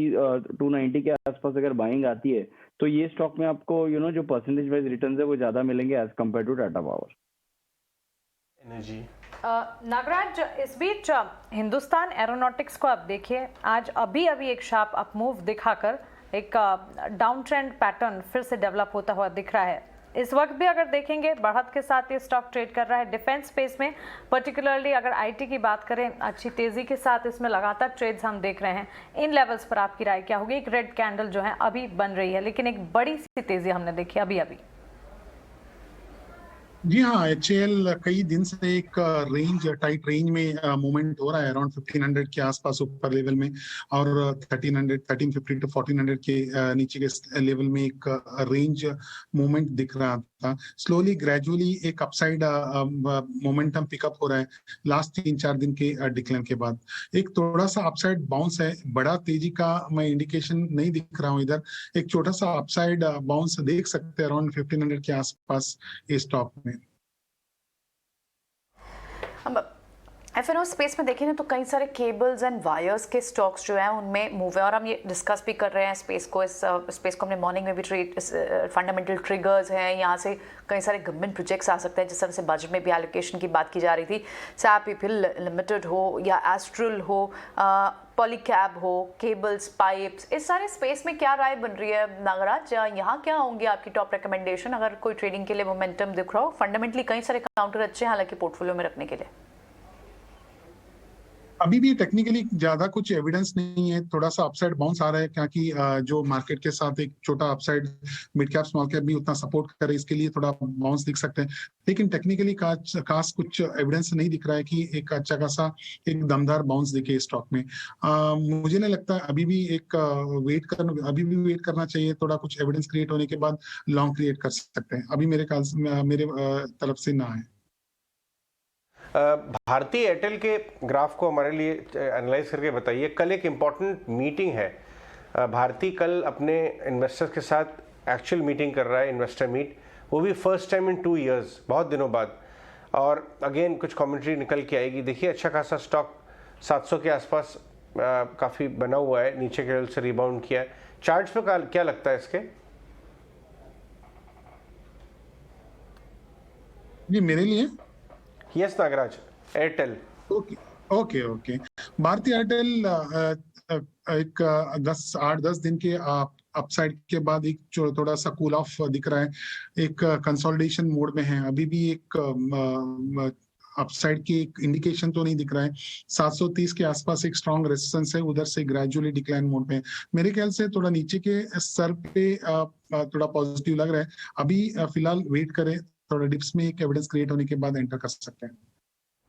290 के आसपास अगर बाइंग आती है तो ये स्टॉक में आपको जो परसेंटेज वाइज रिटर्न्स है वो ज्यादा मिलेंगे as compare to Tata power energy. Nagraj, इस बीच हिंदुस्तान एरोनॉटिक्स को आप देखिए, आज अभी एक शार्प अप मूव दिखाकर एक डाउन ट्रेंड पैटर्न फिर से डेवलप होता हुआ दिख रहा है। इस वक्त भी अगर देखेंगे बढ़त के साथ ये स्टॉक ट्रेड कर रहा है। डिफेंस स्पेस में पर्टिकुलरली अगर आईटी की बात करें, अच्छी तेजी के साथ इसमें लगातार ट्रेड्स हम देख रहे हैं। इन लेवल्स पर आपकी राय क्या होगी? एक रेड कैंडल जो है अभी बन रही है, लेकिन एक बड़ी सी तेजी हमने देखी अभी। जी हाँ, HAL कई दिन से एक टाइट रेंज में मूवमेंट हो रहा है, अराउंड 1500 के आसपास ऊपर लेवल में, और 1350 टू 1400 के नीचे के लेवल में एक रेंज मूवमेंट दिख रहा था। स्लोली ग्रेजुअली एक अपसाइड मोमेंटम पिकअप हो रहा है लास्ट 3-4 दिन के डिक्लाइन के बाद। एक थोड़ा सा अपसाइड बाउंस है, बड़ा तेजी का मैं इंडिकेशन नहीं दिख रहा हूँ इधर। एक छोटा सा अपसाइड बाउंस देख सकते हैं अराउंड 1500 के आसपास इस स्टॉक में। F&O स्पेस में देखें ना तो कई सारे केबल्स एंड वायर्स के स्टॉक्स जो हैं उनमें मूव है, और हम ये डिस्कस भी कर रहे हैं स्पेस को। इस स्पेस को हमने मॉर्निंग में भी ट्रेड, फंडामेंटल ट्रिगर्स हैं, यहाँ से कई सारे गवर्नमेंट प्रोजेक्ट्स आ सकते हैं, जिस तरह से बजट में भी एलोकेशन की बात की जा रही थी। सैपीपल लिमिटेड हो या एस्ट्रल हो, पॉलीकैब हो, केबल्स, पाइप्स, इस सारे स्पेस में क्या राय बन रही है नागराज? यहाँ क्या होंगे आपकी टॉप रिकमेंडेशन अगर कोई ट्रेडिंग के लिए मोमेंटम दिख रहा हो? फंडामेंटली कई सारे काउंटर अच्छे हैं हालांकि पोर्टफोलियो में रखने के लिए। अभी भी टेक्निकली ज्यादा कुछ एविडेंस नहीं है, थोड़ा सा अपसाइड बाउंस आ रहा है, क्योंकि जो मार्केट के साथ एक छोटा upside mid cap small cap भी उतना सपोर्ट करे, इसके लिए थोड़ा बाउंस दिख सकते हैं। लेकिन टेक्निकली खास कुछ एविडेंस नहीं दिख रहा है कि एक अच्छा खासा एक दमदार बाउंस दिखे स्टॉक में। मुझे नहीं लगता, अभी भी वेट करना चाहिए, थोड़ा कुछ एविडेंस क्रिएट होने के बाद लॉन्ग क्रिएट कर सकते हैं। अभी मेरे तरफ से ना है। भारतीय एयरटेल के ग्राफ को हमारे लिए एनालाइज करके बताइए। कल एक इम्पॉर्टेंट मीटिंग है, भारती कल अपने इन्वेस्टर्स के साथ एक्चुअल मीटिंग कर रहा है, इन्वेस्टर मीट, वो भी फर्स्ट टाइम इन 2 इयर्स, बहुत दिनों बाद। और अगेन कुछ कमेंट्री निकल के आएगी। देखिए अच्छा खासा स्टॉक 700 के आसपास काफ़ी बना हुआ है, नीचे के लेवल से रिबाउंड किया है। चार्ट्स पे क्या लगता है इसके? जी मेरे लिए यस नागराज, एयरटेल। ओके भारतीय एयरटेल एक 8-10 दिन के अपसाइड के बाद एक थोड़ा सा कूल ऑफ दिख रहा है, एक कंसोलिडेशन मोड में है। अभी भी एक अपसाइड की एक इंडिकेशन तो नहीं दिख रहा है। 730 के आसपास एक स्ट्रॉन्ग रेजिस्टेंस है, उधर से ग्रेजुअली डिक्लाइन मोड में। मेरे ख्याल से थोड़ा नीचे के स्तर पे थोड़ा पॉजिटिव लग रहा है। अभी फिलहाल वेट करें, थोड़ा डिप्स में एक एविडेंस क्रिएट होने के बाद एंटर कर सकते हैं।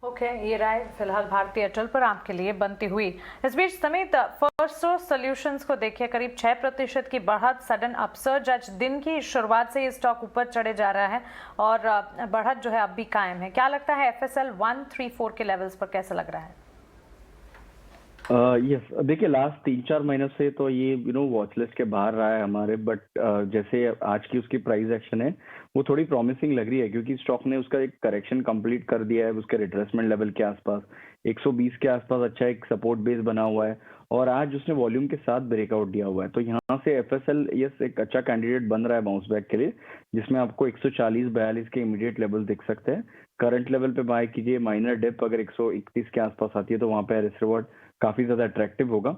ओके, ये राय फिलहाल भारतीय एयरटेल पर आपके लिए बनती हुई। इस बीच समेत फर्स्टसोर्स सॉल्यूशंस को देखिए, करीब 6% की बढ़त, सडन अपसर्ज। आज दिन की शुरुआत से ये स्टॉक ऊपर चढ़े जा रहा है और बढ़त जो है अब भी कायम है। क्या लगता है FSL 134 के लेवल्स पर कैसा लग रहा है? यस देखिए लास्ट 3-4 महीनों से तो ये वॉच लिस्ट के बाहर रहा है हमारे, बट जैसे आज की उसकी प्राइस एक्शन है वो थोड़ी प्रॉमिसिंग लग रही है, क्योंकि स्टॉक ने उसका एक करेक्शन कंप्लीट कर दिया है उसके रिट्रेसमेंट लेवल के आसपास। 120 के आसपास अच्छा एक सपोर्ट बेस बना हुआ है और आज उसने वॉल्यूम के साथ ब्रेकआउट दिया हुआ है। तो यहाँ से FSL यस एक अच्छा कैंडिडेट बन रहा है बाउंस बैक के लिए, जिसमें आपको 140-42 के इमीडिएट लेवल दिख सकते हैं। करंट लेवल पे बाय कीजिए, माइनर डिप अगर 131 के आसपास आती है तो वहां पे रिस्क रिवॉर्ड काफी ज्यादा अट्रैक्टिव होगा।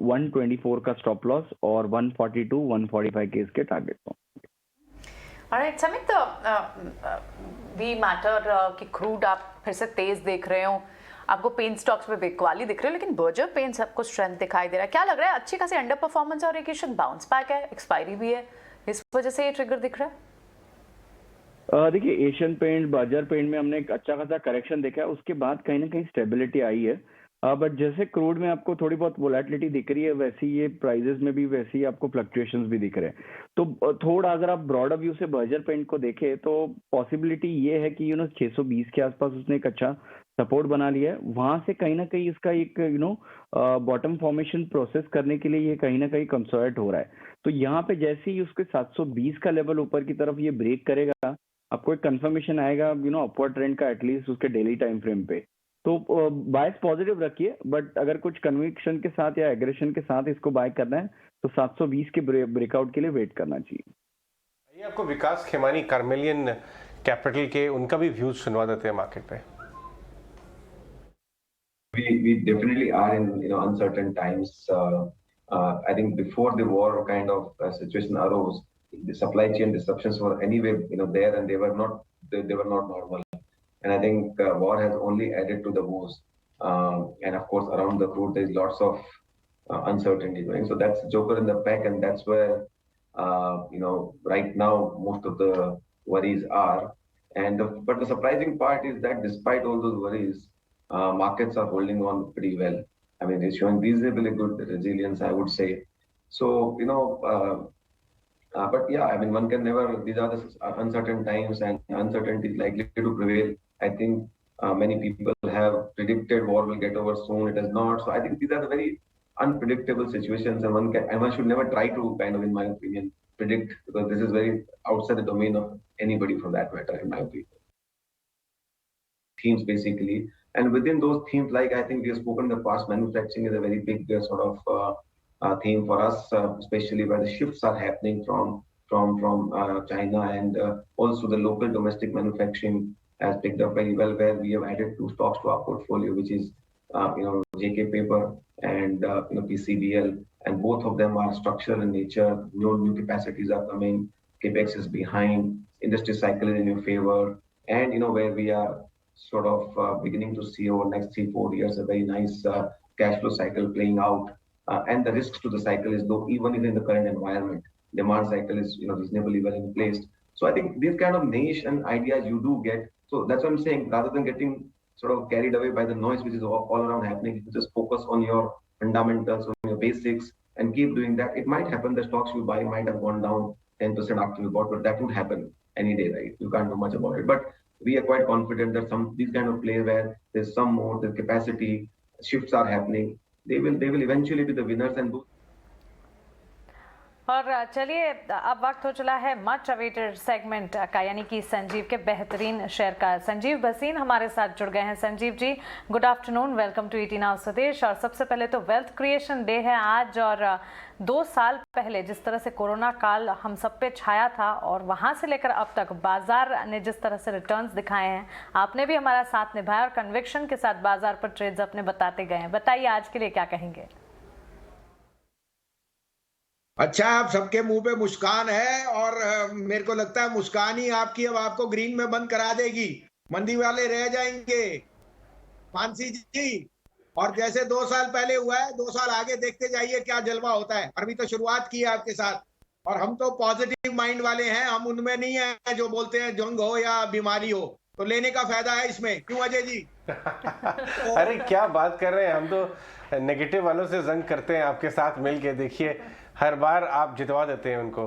124 का स्टॉप लॉस और 142-145 के इसके टारगेट हो। ऑलराइट समित, वी मैटर कि क्रूड आप फिर से तेज देख रहे हो, आपको पेन स्टॉक्स में बिकवाली दिख रही है, लेकिन बर्जर पेन सबको स्ट्रेंथ दिखाई दे रहा है। क्या लग रहा है अच्छी खासी अंडर परफॉर्मेंस और एक बाउंस बैक है, एक्सपायरी भी है, इस वजह से ये ट्रिगर दिख रहा है? देखिए एशियन पेंट, बर्जर पेंट में हमने एक अच्छा खासा करेक्शन देखा है, उसके बाद कहीं ना कहीं स्टेबिलिटी आई है। बट जैसे क्रूड में आपको थोड़ी बहुत वोलेटिलिटी दिख रही है, वैसी ये प्राइजेस में भी वैसी आपको फ्लक्चुएशंस भी दिख रहे हैं। तो थोड़ा अगर आप ब्रॉडर व्यू से बर्जर पेंट को देखें तो पॉसिबिलिटी ये है कि 620 के आसपास उसने एक अच्छा सपोर्ट बना लिया है। वहां से कहीं ना कहीं इसका एक बॉटम फॉर्मेशन प्रोसेस करने के लिए ये कहीं ना कहीं कंसोलिडेट हो रहा है। तो यहाँ पे जैसे ही उसके 720 का लेवल ऊपर की तरफ ये ब्रेक करेगा, आपको एक कंफर्मेशन आएगा अपवर्ड ट्रेंड का, एटलीस्ट उसके डेली टाइम फ्रेम पे। तो बायस पॉजिटिव रखिए, बट अगर कुछ कन्विक्शन के साथ या एग्रेशन के साथ इसको बाय करना है तो 720 के ब्रेकआउट के लिए वेट करना चाहिए। आपको विकास खेमानी कार्मेलियन कैपिटल के उनका भी व्यूज सुनवा देते हैं मार्केट पे। We definitely are in uncertain times. I think before the war kind of situation arose, the supply chain disruptions were anyway there, and they were not normal. And I think war has only added to the woes. And of course, around the crude, there's lots of uncertainty going. So that's joker in the pack, and that's where right now most of the worries are. But the surprising part is that despite all those worries, markets are holding on pretty well. I mean, it's showing reasonably good resilience, I would say. So, but yeah, I mean, one can never, these are the uncertain times and uncertainty is likely to prevail. I think many people have predicted war will get over soon. It has not. So I think these are the very unpredictable situations, and one should never try to kind of, in my opinion, predict, because this is very outside the domain of anybody for that matter, in my opinion. Themes basically, and within those themes, like I think we have spoken in the past, manufacturing is a very big sort of theme for us, especially where the shifts are happening from China, and also the local domestic manufacturing has picked up very well, where we have added 2 stocks to our portfolio, which is JK Paper and PCBL, and both of them are structural in nature. New capacities are coming, capex is behind, industry cycle is in your favor, and where we are sort of beginning to see over the next 3-4 years a very nice cash flow cycle playing out, and the risks to the cycle is low, even in the current environment. Demand cycle is reasonably well in place. So I think these kind of niche and ideas you do get. So that's what I'm saying. Rather than getting sort of carried away by the noise which is all around happening, you just focus on your fundamentals, on your basics, and keep doing that. It might happen the stocks you buy might have gone down 10% after you bought, but that won't happen any day, right? You can't do much about it. But we are quite confident that these kind of plays where there's some more, the capacity shifts are happening, they will eventually be the winners. And और चलिए अब वक्त हो चला है much awaited segment का, यानी कि संजीव के बेहतरीन शेयर का। संजीव भसीन हमारे साथ जुड़ गए हैं। Sanjeev ji, good afternoon, welcome to ET Now Swadesh. और सबसे पहले तो वेल्थ क्रिएशन डे है आज, और 2 साल पहले जिस तरह से कोरोना काल हम सब पे छाया था, और वहां से लेकर अब तक बाजार ने जिस तरह से रिटर्न्स दिखाए हैं, आपने भी हमारा साथ निभाया और कन्विक्शन के साथ बाजार पर ट्रेड्स अपने बताते गए हैं। बताइए आज के लिए क्या कहेंगे? अच्छा, आप सबके मुंह पे मुस्कान है, और मेरे को लगता है मुस्कान ही आपकी अब आपको ग्रीन में बंद करा देगी। मंदी वाले रह जाएंगे मानसी जी, और जैसे 2 साल पहले हुआ है 2 साल आगे देखते जाइए क्या जलवा होता है। अभी तो शुरुआत की है आपके साथ, और हम तो पॉजिटिव माइंड वाले हैं, हम उनमें नहीं है जो बोलते हैं जंग हो या बीमारी हो, तो लेने का फायदा है इसमें, क्यों अजय जी? अरे क्या बात कर रहे हैं, हम तो नेगेटिव वालों से जंग करते हैं आपके साथ मिलके। देखिए हर बार आप जितवा देते हैं उनको।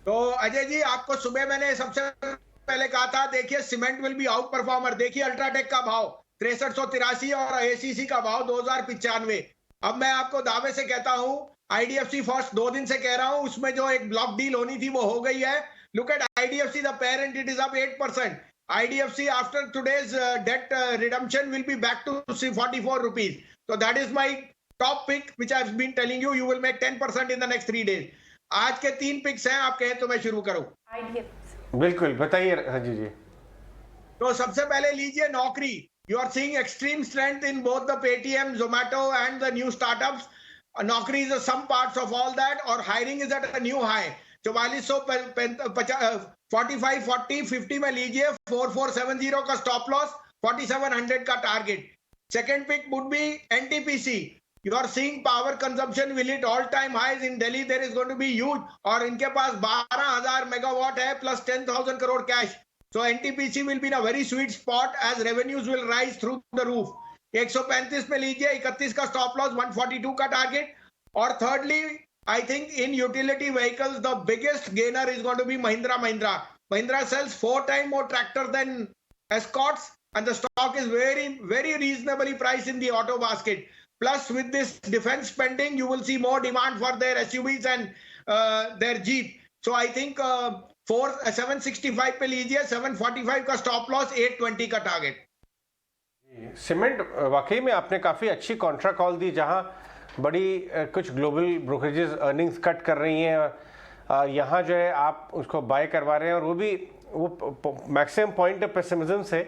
तो अजय जी, आपको सुबह मैंने सबसे पहले कहा था, देखिए cement will be out performer. देखिए अल्ट्राटेक का भाव 6383 और एसीसी का भाव 2095। अब मैं आपको दावे से कहता हूं, आईडीएफसी फर्स्ट 2 दिन से कह रहा हूं, उसमें जो एक ब्लॉक डील होनी थी वो हो गई है। Look at IDFC, the parent, it is up 8%। IDFC after today's debt redemption will be back to 44 rupees. So that is my top pick, which I've been telling you. You will make 10% in the next 3 days. आज के 3 pics हैं, आप कहें तो मैं शुरू करूं? बिल्कुल बताइए हाजी जी। तो सबसे पहले लीजिए नौकरी। You are seeing extreme strength in both the Paytm, Zomato and the new startups. नौकरी is some parts of all that, और hiring is at a new high. 4450 45, 40, 50 में लीजिए। 4470 का स्टॉप लॉस, 4700 का target. Second pick would be NTPC. You are seeing power consumption will hit all time highs in Delhi, there is going to be huge, और इनके पास 12000 megawatt है plus 10,000 crore cash. So NTPC will be in a very sweet spot as revenues will rise through the roof. 135 में लीजिए, 31 का stop loss, 142 का target. और thirdly, I think in utility vehicles, the biggest gainer is going to be Mahindra & Mahindra. Mahindra sells 4 times more tractors than Escorts, and the stock is very, very reasonably priced in the auto basket. Plus, with this defense spending, you will see more demand for their SUVs and their Jeep. So I think 765 पे लीजिए, 745 का stop loss, 820 का target. Cement वाकई में आपने काफी अच्छी Contra call दी, जहां बड़ी कुछ ग्लोबल ब्रोकरेजेस अर्निंग्स कट कर रही हैं, यहाँ जो है आप उसको बाय करवा रहे हैं, और वो मैक्सिमम पॉइंट ऑफ पेसिमिज्म से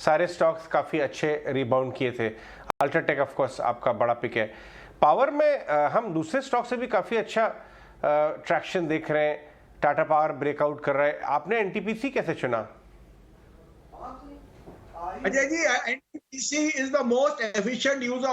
सारे स्टॉक्स काफ़ी अच्छे रिबाउंड किए थे। अल्ट्राटेक ऑफ कोर्स आपका बड़ा पिक है। पावर में हम दूसरे स्टॉक से भी काफ़ी अच्छा ट्रैक्शन देख रहे हैं। टाटा पावर ब्रेकआउट कर रहा है। आपने एनटीपीसी कैसे चुना? Ajay ji, NTPC is the most efficient user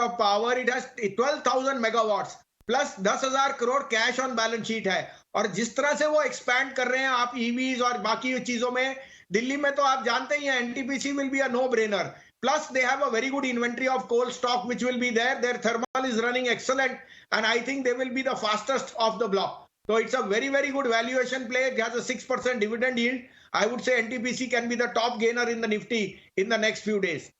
of power. It has 12,000 megawatts. Plus 10,000 crore cash on balance sheet है। और जिस तरह से वो एक्सपैंड कर रहे हैं आप ईवीज और बाकी चीजों में, दिल्ली में तो आप जानते ही हैं NTPC will be a no brainer. Plus, they have a very good inventory of coal stock which will be there. Their thermal is running excellent, and I think they will be the fastest of the block. So it's a very, very good valuation play. It has a 6% dividend yield. I would say NTPC can be the top gainer in the Nifty in the next few days.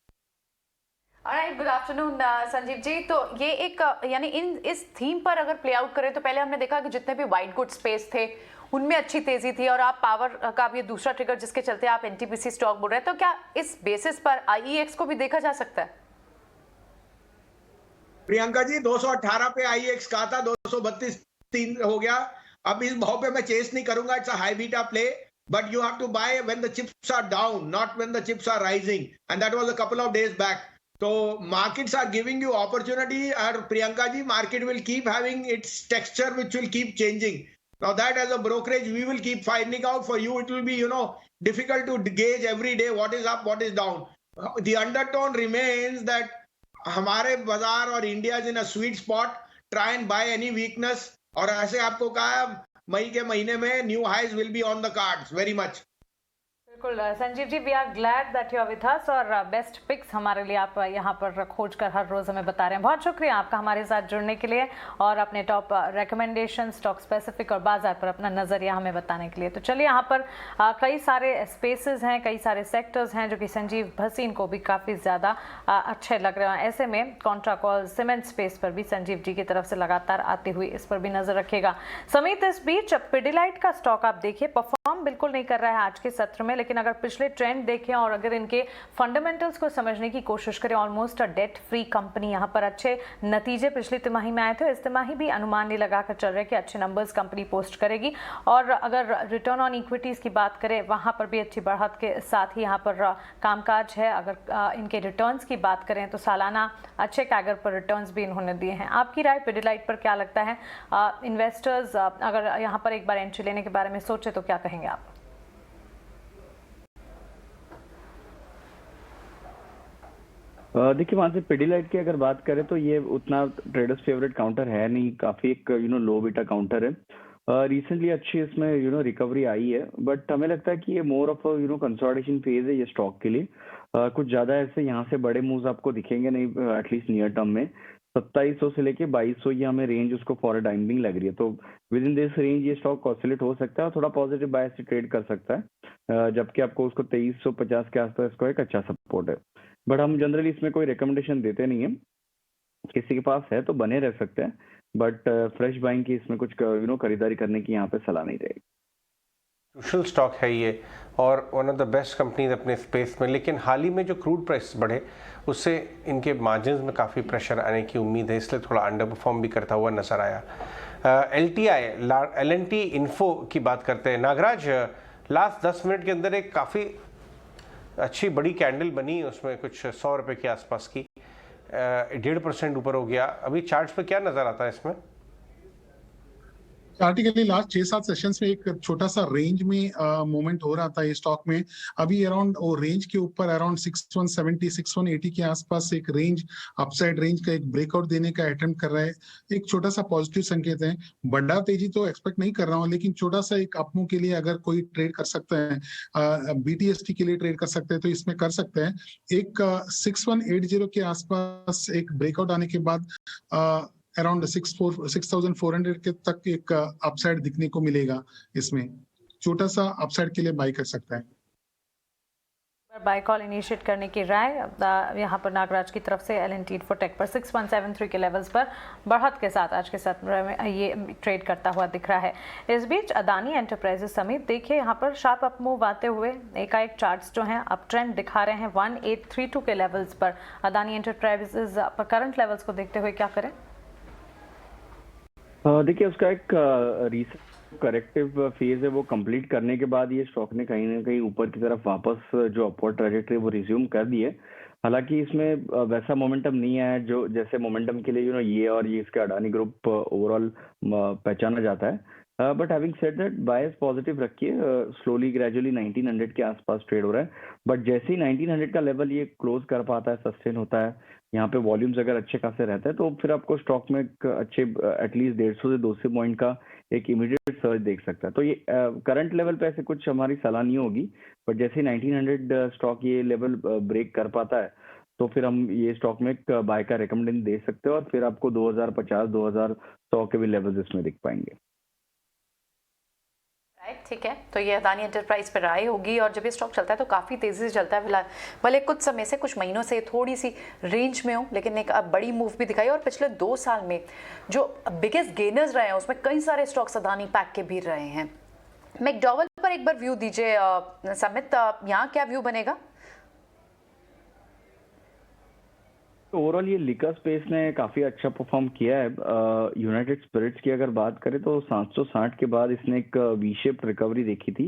Alright, good afternoon, Sanjeev ji. तो ये एक यानी इस theme पर अगर play out करें तो पहले हमने देखा कि जितने भी वाइट गुड स्पेस थे उनमें अच्छी तेजी थी, और आप पावर का भी दूसरा ट्रिगर जिसके चलते आप एनटीपीसी स्टॉक बोल रहे हैं, तो क्या इस बेसिस पर आईईएक्स को भी देखा जा सकता है? प्रियंका जी 218 पे आईईएक्स का था, 232 हो गया। अब इस भाव पे मैं चेस नहीं करूंगा, it's a high beta play, but you have to buy when the chips are down, not when the chips are rising, and that was a couple of days back. So markets are giving you opportunity, and Priyanka ji, market will keep having its texture which will keep changing. Now that as a brokerage we will keep finding out. For you it will be, difficult to gauge every day what is up, what is down. The undertone remains that हमारे बाजार और India is in a sweet spot. Try and buy any weakness. और ऐसे आपको कहा मई के महीने में new highs will be on the cards very much. बिल्कुल Sanjeev ji, we are glad that you are with us, और बेस्ट पिक्स हमारे लिए आप यहाँ पर खोज कर हर रोज हमें बता रहे हैं। बहुत शुक्रिया आपका हमारे साथ जुड़ने के लिए और अपने टॉप रिकमेंडेशन, स्टॉक स्पेसिफिक और बाजार पर अपना नजरिया हमें बताने के लिए। तो चलिए, यहाँ पर कई सारे स्पेसेस हैं, कई सारे सेक्टर्स हैं जो कि संजीव भसीन को भी काफ़ी ज़्यादा अच्छे लग रहे हैं। ऐसे में कॉन्ट्रा कॉल सीमेंट स्पेस पर भी संजीव जी की तरफ से लगातार आती हुई इस पर भी नजर रखेगा। समित, इस बीच पिडिलाइट का स्टॉक आप देखिए परफॉर्म बिल्कुल नहीं कर रहा है आज के सत्र में, लेकिन अगर पिछले ट्रेंड देखें और अगर इनके फंडामेंटल्स को समझने की कोशिश करें, almost a debt free company, यहाँ पर अच्छे नतीजे पिछली तिमाही में आए थे। इस तिमाही भी अनुमान नहीं लगाकर चल रहे कि अच्छे नंबर्स कंपनी पोस्ट करेगी, और अगर रिटर्न ऑन इक्विटीज की बात करें वहाँ पर भी अच्छी बढ़त के साथ ही यहाँ पर कामकाज है। अगर इनके रिटर्न्स की बात करें तो सालाना अच्छे कैगर पर रिटर्न्स भी इन्होंने दिए हैं। आपकी राय पिडिलाइट पर क्या लगता है? इन्वेस्टर्स अगर यहाँ पर एक बार एंट्री लेने के बारे में सोचे तो क्या कहेंगे आप? देखिए, वहाँ से पिडिलाइट की अगर बात करें तो ये उतना ट्रेडर्स फेवरेट काउंटर है नहीं, काफी एक लो बीटा काउंटर है। रिसेंटली अच्छी इसमें रिकवरी आई है, बट हमें लगता है कि ये मोर ऑफ कंसोलिडेशन फेज है ये स्टॉक के लिए। कुछ ज्यादा ऐसे यहाँ से बड़े मूव्स आपको दिखेंगे नहीं, एटलीस्ट नियर टर्म में। 2700 से लेके 2200 ये हमें रेंज उसको फॉर टाइमिंग लग रही है, तो विद इन दिस रेंज ये स्टॉक ऑसिलेट हो सकता है और थोड़ा पॉजिटिव बायस से ट्रेड कर सकता है, जबकि आपको उसको 2350 के आसपास इसको एक अच्छा सपोर्ट है। बट हम जनरली इसमें कोई रिकमेंडेशन देते नहीं है, किसी के पास है तो बने रह सकते हैं, बट फ्रेश बाइंग की इसमें कुछ खरीदारी करने की यहाँ पे सलाह नहीं रहेगी। क्रूशल स्टॉक है ये और one of the best companies अपने स्पेस में, लेकिन हाल ही में जो क्रूड प्राइस बढ़े उससे इनके मार्जिन्स में काफ़ी प्रेशर आने की उम्मीद है, इसलिए थोड़ा अंडर परफॉर्म भी करता हुआ नजर आया। LNT इन्फो की बात करते हैं। नागराज, लास्ट 10 मिनट के अंदर एक काफ़ी अच्छी बड़ी कैंडल बनी, उसमें कुछ 100 रुपये के आसपास की, 1.5% ऊपर हो गया। अभी चार्ट्स पे क्या नजर आता है इसमें? चार्टिकली लास्ट 6-7 सेशंस में एक छोटा सा रेंज में मूवमेंट हो रहा था ये स्टॉक में। अभी अराउंड वो रेंज के ऊपर अराउंड 6170 6180 के आसपास एक रेंज, अपसाइड रेंज का एक ब्रेकआउट देने का अटेम्प्ट कर रहा है। एक छोटा सा पॉजिटिव संकेत है। बड़ा तेजी तो एक्सपेक्ट नहीं कर रहा हूँ, लेकिन छोटा सा एक अपमूव के लिए अगर कोई ट्रेड कर सकता है, BTST के लिए ट्रेड कर सकते हैं तो इसमें कर सकते हैं। एक 6180 के आसपास एक ब्रेकआउट आने के बाद अराउंड 6400 के तक एक अपसाइड दिखने को मिलेगा। इसमें छोटा सा अपसाइड के लिए बाय कर सकता है। बाय कॉल इनिशिएट करने की राय यहाँ पर नागराज की तरफ से LNT इन्फोटेक पर 6173 के लेवल्स पर बढ़त के साथ आज के सत्र में ये ट्रेड करता हुआ दिख रहा है। इस बीच अदानी एंटरप्राइजेस समेत देखिए यहाँ पर शार्प अप मूव आते हुए एकाएक चार्ट्स जो हैं अप ट्रेंड दिखा रहे हैं 1832 के लेवल्स पर। अदानी एंटरप्राइजेस पर करंट लेवल्स को देखते हुए क्या करें? देखिए, उसका एक रीसेंट करेक्टिव फेज है, वो कंप्लीट करने के बाद ये स्टॉक ने कहीं ना कहीं ऊपर की तरफ वापस जो अपवर्ड ट्रैजेक्टरी वो रिज्यूम कर दी है। हालांकि इसमें वैसा मोमेंटम नहीं आया जो जैसे मोमेंटम के लिए ये और ये इसका अडानी ग्रुप ओवरऑल पहचाना जाता है। But having said that bias positive रखिए, स्लोली ग्रेजुअली 1900 के आसपास ट्रेड हो रहा है, बट जैसे ही 1900 का लेवल ये क्लोज कर पाता है, सस्टेन होता है, यहाँ पे वॉल्यूम्स अगर अच्छे खासे रहते हैं तो फिर आपको स्टॉक में एक अच्छे एटलीस्ट 150 से 200 पॉइंट का एक इमीडिएट सर्च देख सकता है। तो ये करंट लेवल पे ऐसे कुछ हमारी सलाह नहीं होगी, बट जैसे 1900 स्टॉक ये लेवल ब्रेक कर पाता है तो फिर हम ये स्टॉक में एक बाय का रिकमेंडेशन दे सकते हैं और फिर आपको 2050 2100 के भी लेवल्स इसमें दिख पाएंगे। ठीक है, तो ये अदानी एंटरप्राइज पर राय होगी और जब ये स्टॉक चलता है तो काफ़ी तेज़ी से चलता है। फिलहाल भले कुछ समय से, कुछ महीनों से थोड़ी सी रेंज में हो, लेकिन एक बड़ी मूव भी दिखाई और पिछले 2 साल में जो बिगेस्ट गेनर्स रहे हैं उसमें कई सारे स्टॉक्स अदानी पैक के भी रहे हैं। मैकडॉवेल पर एक बार व्यू दीजिए समित, यहाँ क्या व्यू बनेगा? ओवरऑल ये लिकर स्पेस ने काफी अच्छा परफॉर्म किया है। यूनाइटेड स्पिरिट्स की अगर बात करें तो 760 के बाद इसने एक वी शेप्ड रिकवरी देखी थी।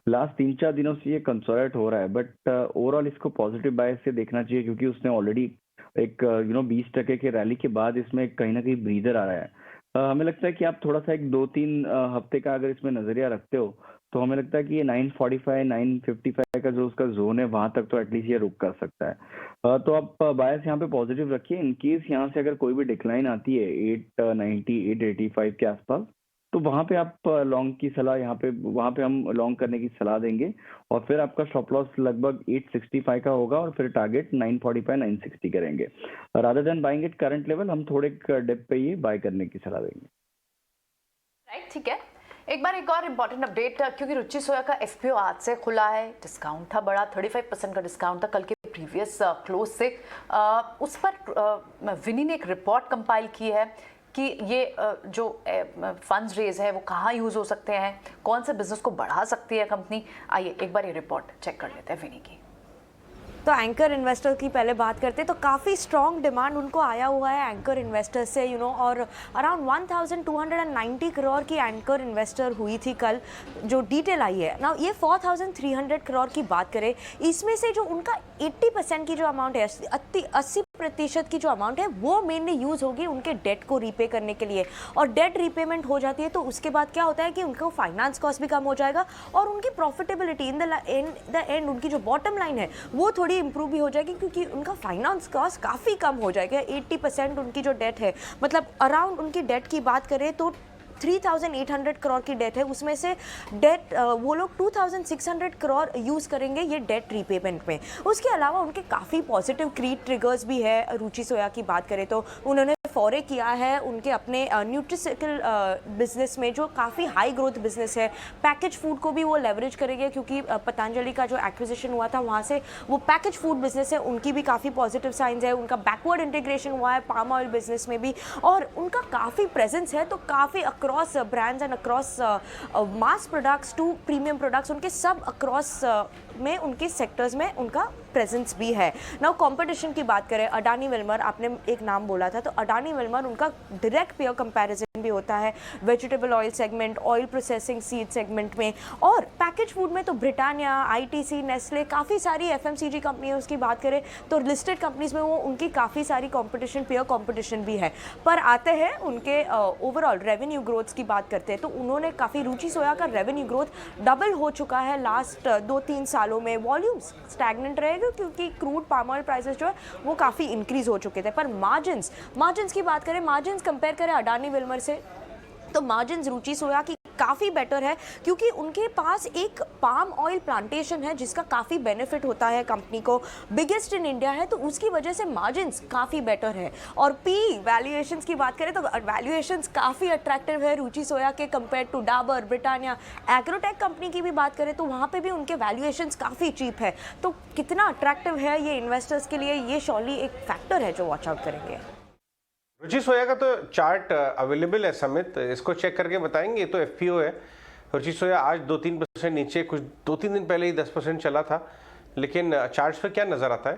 लास्ट 3-4 दिनों से ये कंसोलिडेट हो रहा है, बट ओवरऑल इसको पॉजिटिव बायस से देखना चाहिए क्योंकि उसने ऑलरेडी एक 20% के रैली के बाद इसमें कहीं ना कहीं ब्रीदर आ रहा है। हमें लगता है कि आप थोड़ा सा एक 2-3 हफ्ते का अगर इसमें नजरिया रखते हो तो हमें लगता है कि ये 945 955 का जो उसका जोन है वहां तक तो एटलीस्ट ये रुक कर सकता है। तो आप बायस यहाँ पे पॉजिटिव रखिए। इनकेस यहाँ से अगर कोई भी डिक्लाइन आती है 890 885 के आसपास तो वहां पे आप लॉन्ग की सलाह वहां पे हम लॉन्ग करने की सलाह देंगे और फिर आपका स्टॉप लॉस लगभग 865 का होगा और फिर टारगेट 945 960 करेंगे। Rather than buying it current level हम थोड़े डिप पे ये बाय करने की सलाह देंगे। राइट, ठीक है। एक बार एक और इम्पॉर्टेंट अपडेट, क्योंकि रुचि सोया का एफपीओ आज से खुला है, डिस्काउंट था बड़ा, 35% का डिस्काउंट था कल के प्रीवियस क्लोज से। उस पर विनी ने एक रिपोर्ट कंपाइल की है कि ये जो फंड्स रेज है वो कहाँ यूज़ हो सकते हैं, कौन से बिजनेस को बढ़ा सकती है कंपनी। आइए एक बार ये रिपोर्ट चेक कर लेते हैं विनी की। तो एंकर इन्वेस्टर की पहले बात करते हैं तो काफ़ी स्ट्रॉन्ग डिमांड उनको आया हुआ है एंकर इन्वेस्टर से, और अराउंड 1290 करोड़ की एंकर इन्वेस्टर हुई थी कल, जो डिटेल आई है ना। ये 4300 करोड़ की बात करें, इसमें से जो उनका 80% की जो अमाउंट है, 80% की जो अमाउंट है वो मेनली यूज़ होगी उनके डेट को रीपे करने के लिए। और डेट रीपेमेंट हो जाती है तो उसके बाद क्या होता है कि उनको फाइनेंस कॉस्ट भी कम हो जाएगा और उनकी प्रॉफिटेबिलिटी इन द एंड उनकी जो बॉटम लाइन है वो थोड़ी इंप्रूव भी हो जाएगी क्योंकि उनका फाइनेंस कॉस्ट काफ़ी कम हो जाएगा। 80% उनकी जो डेट है, मतलब अराउंड उनकी डेट की बात करें तो 3800 करोड़ की डेट है, उसमें से डेट वो लोग 2600 करोड़ यूज़ करेंगे ये डेट रीपेमेंट में। उसके अलावा उनके काफ़ी पॉजिटिव क्रीड ट्रिगर्स भी है। रुचि सोया की बात करें तो उन्होंने फॉरे किया है उनके अपने न्यूट्रिशिकल बिजनेस में जो काफ़ी हाई ग्रोथ बिजनेस है। पैकेज फूड को भी वो लेवरेज करेंगे क्योंकि पतंजलि का जो एक्विजिशन हुआ था वहाँ से वो पैकेज फूड बिजनेस है, उनकी भी काफ़ी पॉजिटिव साइंस है। उनका बैकवर्ड इंटीग्रेशन हुआ है पाम ऑयल बिजनेस में भी और उनका काफ़ी प्रेजेंस है, तो काफ़ी across brands and across mass products to premium products, उनके सब अक्रॉस में उनके सेक्टर्स में उनका प्रेजेंस भी है। नाउ कंपटीशन की बात करें, अडानी विल्मर आपने एक नाम बोला था, तो अडानी विल्मर उनका डायरेक्ट पेयर कंपैरिजन भी होता है vegetable oil segment, oil processing, seed segment में, और पैकेज फूड में तो ब्रिटानिया, आईटीसी, नेस्ले, काफ़ी सारी एफएमसीजी कंपनी है। उसकी बात करें तो लिस्टेड कंपनीज में वो उनकी काफ़ी सारी कंपटीशन, पेयर कंपटीशन भी है। पर आते हैं उनके ओवरऑल रेवेन्यू ग्रोथ की बात करते हैं तो उन्होंने काफ़ी, रुचि सोया का रेवेन्यू ग्रोथ डबल हो चुका है लास्ट 2-3 सालों में। वॉल्यूम्स स्टैग्नेंट रहेगा क्योंकि क्रूड पाम ऑयल प्राइसेस जो है वो काफ़ी इंक्रीज हो चुके थे। पर मार्जिन्स की बात करें, मार्जिन्स कंपेयर करें अडानी विल्मर से तो मार्जिन्स रुचि सोया की काफ़ी बेटर है क्योंकि उनके पास एक पाम ऑयल प्लांटेशन है जिसका काफ़ी बेनिफिट होता है कंपनी को, बिगेस्ट इन इंडिया है, तो उसकी वजह से मार्जिन्स काफ़ी बेटर है। और पी वैल्यूएशंस की बात करें तो वैल्यूएशंस काफ़ी अट्रैक्टिव है रुचि सोया के compare to Dabur, Britannia, agrotech company की भी बात करें तो वहाँ पे भी उनके वैल्यूएशंस काफ़ी चीप है। तो कितना अट्रैक्टिव है ये इन्वेस्टर्स के लिए, ये श्योरली एक फैक्टर है जो वॉच आउट करेंगे। रुचि सोया का तो चार्ट अवेलेबल है समित, इसको चेक करके बताएंगे। तो एफपीओ है, रुचि सोया आज 2-3% नीचे, कुछ 2-3 दिन पहले ही 10% चला था, लेकिन चार्ट्स पे क्या नजर आता है?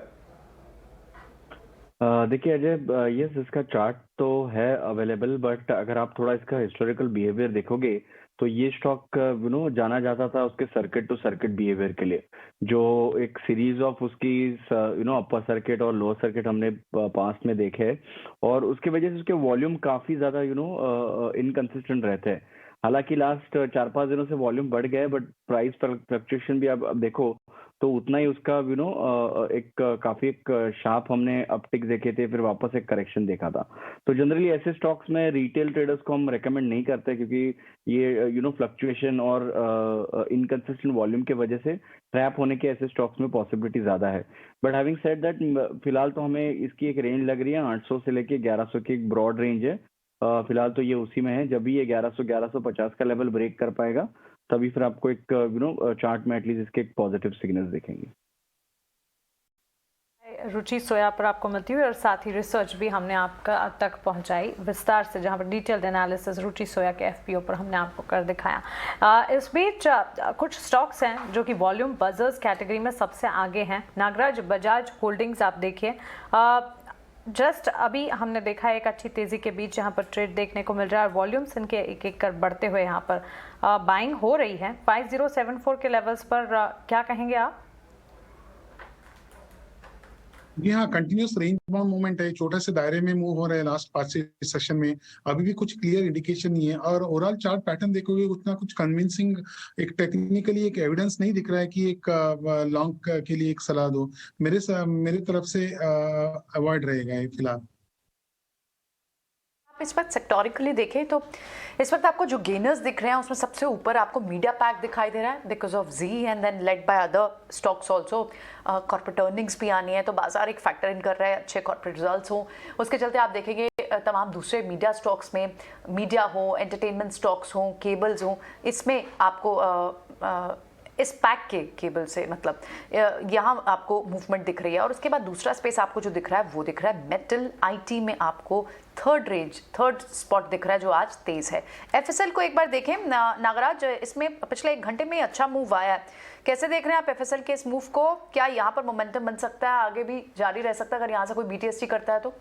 देखिए अजय, यस इसका चार्ट तो है अवेलेबल, बट अगर आप थोड़ा इसका हिस्टोरिकल बिहेवियर देखोगे तो ये स्टॉक जाना जाता था उसके सर्किट टू सर्किट बिहेवियर के लिए, जो एक सीरीज ऑफ उसकी अपर सर्किट और लोअर सर्किट हमने पास्ट में देखे हैं, और उसके वजह से उसके वॉल्यूम काफी ज्यादा इनकंसिस्टेंट रहते हैं। हालांकि लास्ट 4-5 दिनों से वॉल्यूम बढ़ गया है, बट प्राइस फ्लक्चुएशन भी अब देखो तो उतना ही उसका एक काफी एक शार्प हमने अपटिक देखे थे, फिर वापस एक करेक्शन देखा था। तो जनरली ऐसे स्टॉक्स में रिटेल ट्रेडर्स को हम रेकमेंड नहीं करते, क्योंकि ये फ्लक्चुएशन और इनकंसिस्टेंट वॉल्यूम के वजह से ट्रैप होने के ऐसे स्टॉक्स में पॉसिबिलिटी ज्यादा है। बट हैविंग सेड दैट, फिलहाल तो हमें इसकी एक रेंज लग रही है 800 से लेके 1100 की एक ब्रॉड रेंज है। फिलहाल तो ये उसी में है। जब भी ये 1100-1150 का लेवल ब्रेक कर पाएगा तभी फिर आपको एक चार्ट में एटलीस्ट इसके एक पॉजिटिव सिग्नल्स दिखेंगे। रुचि सोया पर आपको मिलती हुई और साथ ही रिसर्च भी हमने आपका तक पहुंचाई विस्तार से, जहां पर डिटेल्ड एनालिसिस रुचि सोया के एफपीओ पर हमने आपको कर दिखाया। इस बीच कुछ स्टॉक्स हैं जो कि वॉल्यूम बजर्स कैटेगरी में सबसे आगे हैं। नागराज बजाज होल्डिंग्स आप देखिए, जस्ट अभी हमने देखा है एक अच्छी तेजी के बीच यहाँ पर ट्रेड देखने को मिल रहा है और वॉल्यूम्स इनके एक एक कर बढ़ते हुए यहाँ पर बाइंग हो रही है 5074 के लेवल्स पर। क्या कहेंगे आप? जी हाँ, कंटिन्यूस रेंज बाउंड मूवमेंट है, छोटे से दायरे में मूव हो रहे हैं लास्ट 5-6 सेशन में। अभी भी कुछ क्लियर इंडिकेशन नहीं है, और ओवरऑल चार्ट पैटर्न देखोगे उतना कुछ कन्विंसिंग एक टेक्निकली एक एविडेंस नहीं दिख रहा है कि एक लॉन्ग के लिए एक सलाह दो। मेरे तरफ से अवॉइड रहेगा ये फिलहाल। आप इस वक्त सेक्टोरिकली देखें तो इस वक्त आपको जो गेनर्स दिख रहे हैं उसमें सबसे ऊपर आपको मीडिया पैक दिखाई दे रहा है बिकॉज ऑफ जी, and then led by other stocks also. Corporate earnings भी आनी है तो बाजार एक फैक्टर इन कर रहा है, अच्छे कॉर्पोरेट रिजल्ट्स हों, उसके चलते आप देखेंगे तमाम दूसरे मीडिया स्टॉक्स में, मीडिया हो, एंटरटेनमेंट स्टॉक्स हों, केबल्स हों, इसमें आपको इस पैक के केबल से मतलब यहाँ आपको मूवमेंट दिख रही है। और उसके बाद दूसरा स्पेस आपको जो दिख रहा है वो दिख रहा है मेटल आईटी में आपको थर्ड स्पॉट दिख रहा है जो आज तेज है। एफएसएल को एक बार देखें नागराज, इसमें पिछले 1 घंटे में अच्छा मूव आया है, कैसे देख रहे हैं आप एफएसएल के इस मूव को? क्या यहाँ पर मोमेंटम बन सकता है, आगे भी जारी रह सकता है अगर यहाँ से कोई बीटीएसटी करता है तो?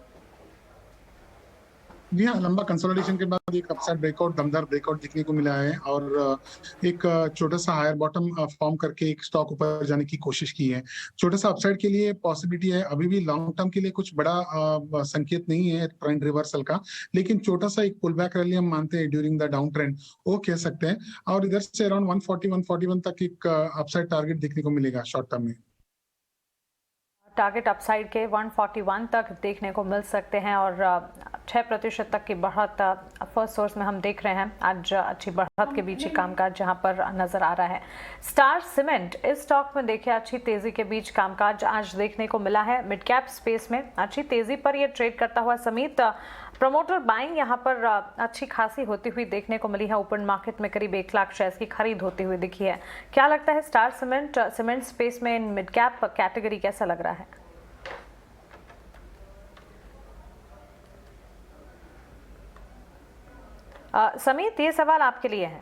जी हाँ, लंबा कंसोलिडेशन के बाद एक अपसाइड ब्रेकआउट, दमदार ब्रेकआउट दिखने को मिला है, और एक छोटा सा हायर बॉटम फॉर्म करके एक स्टॉक ऊपर जाने की कोशिश की है। छोटा सा अपसाइड के लिए पॉसिबिलिटी है, अभी भी लॉन्ग टर्म के लिए कुछ बड़ा संकेत नहीं है ट्रेंड रिवर्सल का, लेकिन छोटा सा एक पुल बैक रैली हम मानते हैं ड्यूरिंग द डाउन ट्रेंड, वो कह सकते हैं। और इधर से अराउंड 140-141 तक एक अपसाइड टारगेट देखने को मिलेगा शॉर्ट टर्म में। टारगेट अपसाइड के 141 तक देखने को मिल सकते हैं और 6% तक की बढ़त फर्स्ट सोर्स में हम देख रहे हैं। आज अच्छी बढ़त के बीच ही कामकाज जहां पर नजर आ रहा है। स्टार सीमेंट इस स्टॉक में देखिए अच्छी तेजी के बीच कामकाज आज देखने को मिला है। मिड कैप स्पेस में अच्छी तेजी पर यह ट्रेड करता हुआ समेत प्रमोटर बाइंग यहां पर अच्छी खासी होती हुई देखने को मिली है। ओपन मार्केट में करीब 1 लाख शेयर्स की खरीद होती हुई दिखी है। क्या लगता है स्टार सीमेंट स्पेस में इन मिड कैप कैटेगरी कैसा लग रहा है? समीत, ये सवाल आपके लिए है।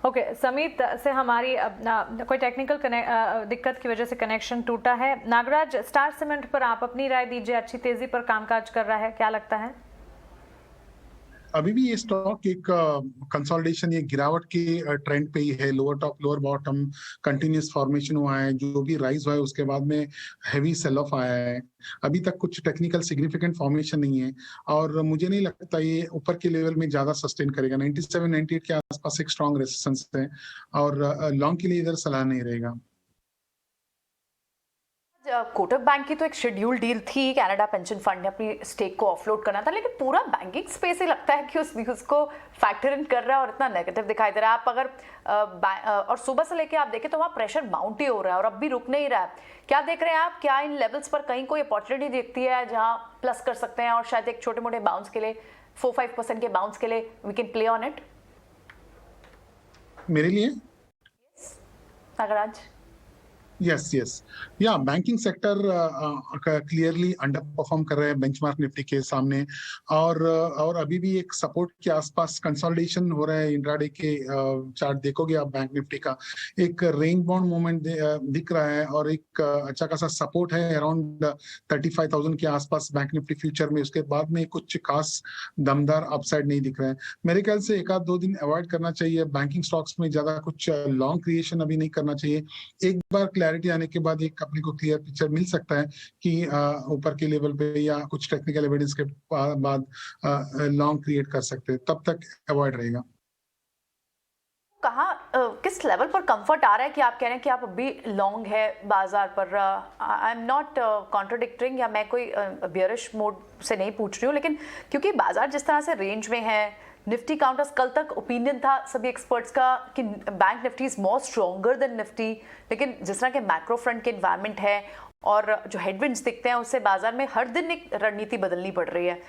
ओके, समीत से हमारी कोई टेक्निकल दिक्कत की वजह से कनेक्शन टूटा है। नागराज, स्टार सीमेंट पर आप अपनी राय दीजिए, अच्छी तेजी पर कामकाज कर रहा है, क्या लगता है? अभी भी ये स्टॉक एक कंसोलिडेशन, ये गिरावट के ट्रेंड पे ही है। Lower top lower bottom continuous formation हुआ है, जो भी राइज हुआ है उसके बाद में हैवी सेल ऑफ आया है। अभी तक कुछ टेक्निकल सिग्निफिकेंट फॉर्मेशन नहीं है, और मुझे नहीं लगता ये ऊपर के लेवल में ज्यादा सस्टेन करेगा। 97-98 के आसपास एक स्ट्रॉन्ग रेजिस्टेंस है, और लॉन्ग के लिए इधर सलाह नहीं रहेगा। कोटक बैंक की तो एक शेड्यूल डील थी, कनाडा पेंशन फंड ने अपनी स्टेक को ऑफलोड करना था, लेकिन पूरा बैंकिंग स्पेस ही लगता है कि उस न्यूज को फैक्टर इन कर रहा है और इतना नेगेटिव दिखाई दे रहा है। आप अगर और सुबह से लेके आप देखें तो वहाँ प्रेशर माउंट ही हो रहा है और अब भी रुक नहीं रहा है। क्या देख रहे हैं आप? क्या इन लेवल्स पर कहीं कोई अपॉर्चुनिटी दिखती है जहाँ प्लस कर सकते हैं और शायद एक छोटे मोटे बाउंस के लिए 4-5% के बाउंस के लिए we can play on it? मेरे लिए नागराज, यस या banking sector clearly under perform कर रहे हैं बेंचमार्क निफ्टी के सामने, और अभी भी एक सपोर्ट के आसपास कंसोलिडेशन हो रहा है। इंट्राडे के चार्ट देखोगे आप बैंक निफ्टी का, एक रेंज बाउंड मूवमेंट दिख रहा है और एक अच्छा खासा सपोर्ट है अराउंड 35,000 के आसपास बैंक निफ्टी फ्यूचर में। उसके बाद में कुछ खास दमदार अपसाइड नहीं दिख रहा है। मेरे ख्याल से एक आध दो दिन अवॉइड करना चाहिए बैंकिंग स्टॉक्स में, ज्यादा कुछ लॉन्ग क्रिएशन अभी नहीं करना चाहिए। एक बार क्लैरिटी आने के बाद एक अपने को क्लियर पिक्चर मिल सकता है कि ऊपर के लेवल पे या कुछ टेक्निकल एविडेंस के बाद लॉन्ग क्रिएट कर सकते हैं, तब तक अवॉइड रहेगा। कहाँ किस लेवल पर कंफर्ट आ रहा है कि आप कह रहे हैं कि आप अभी लॉन्ग है बाजार पर? आई एम नॉट कॉन्ट्रोडिक्टिंग, या मैं कोई बियरिश मोड से नहीं पूछ रही हूँ, लेकिन क्योंकि बाजार जिस तरह से रेंज में है, निफ्टी काउंटर्स, कल तक ओपिनियन था सभी एक्सपर्ट्स का कि bank Nifty is more stronger than Nifty, लेकिन जिस तरह के मैक्रो फ्रंट के एनवायरनमेंट है और जो हेडविंड्स दिखते हैं, उससे बाजार में हर दिन एक रणनीति बदलनी पड़ रही है।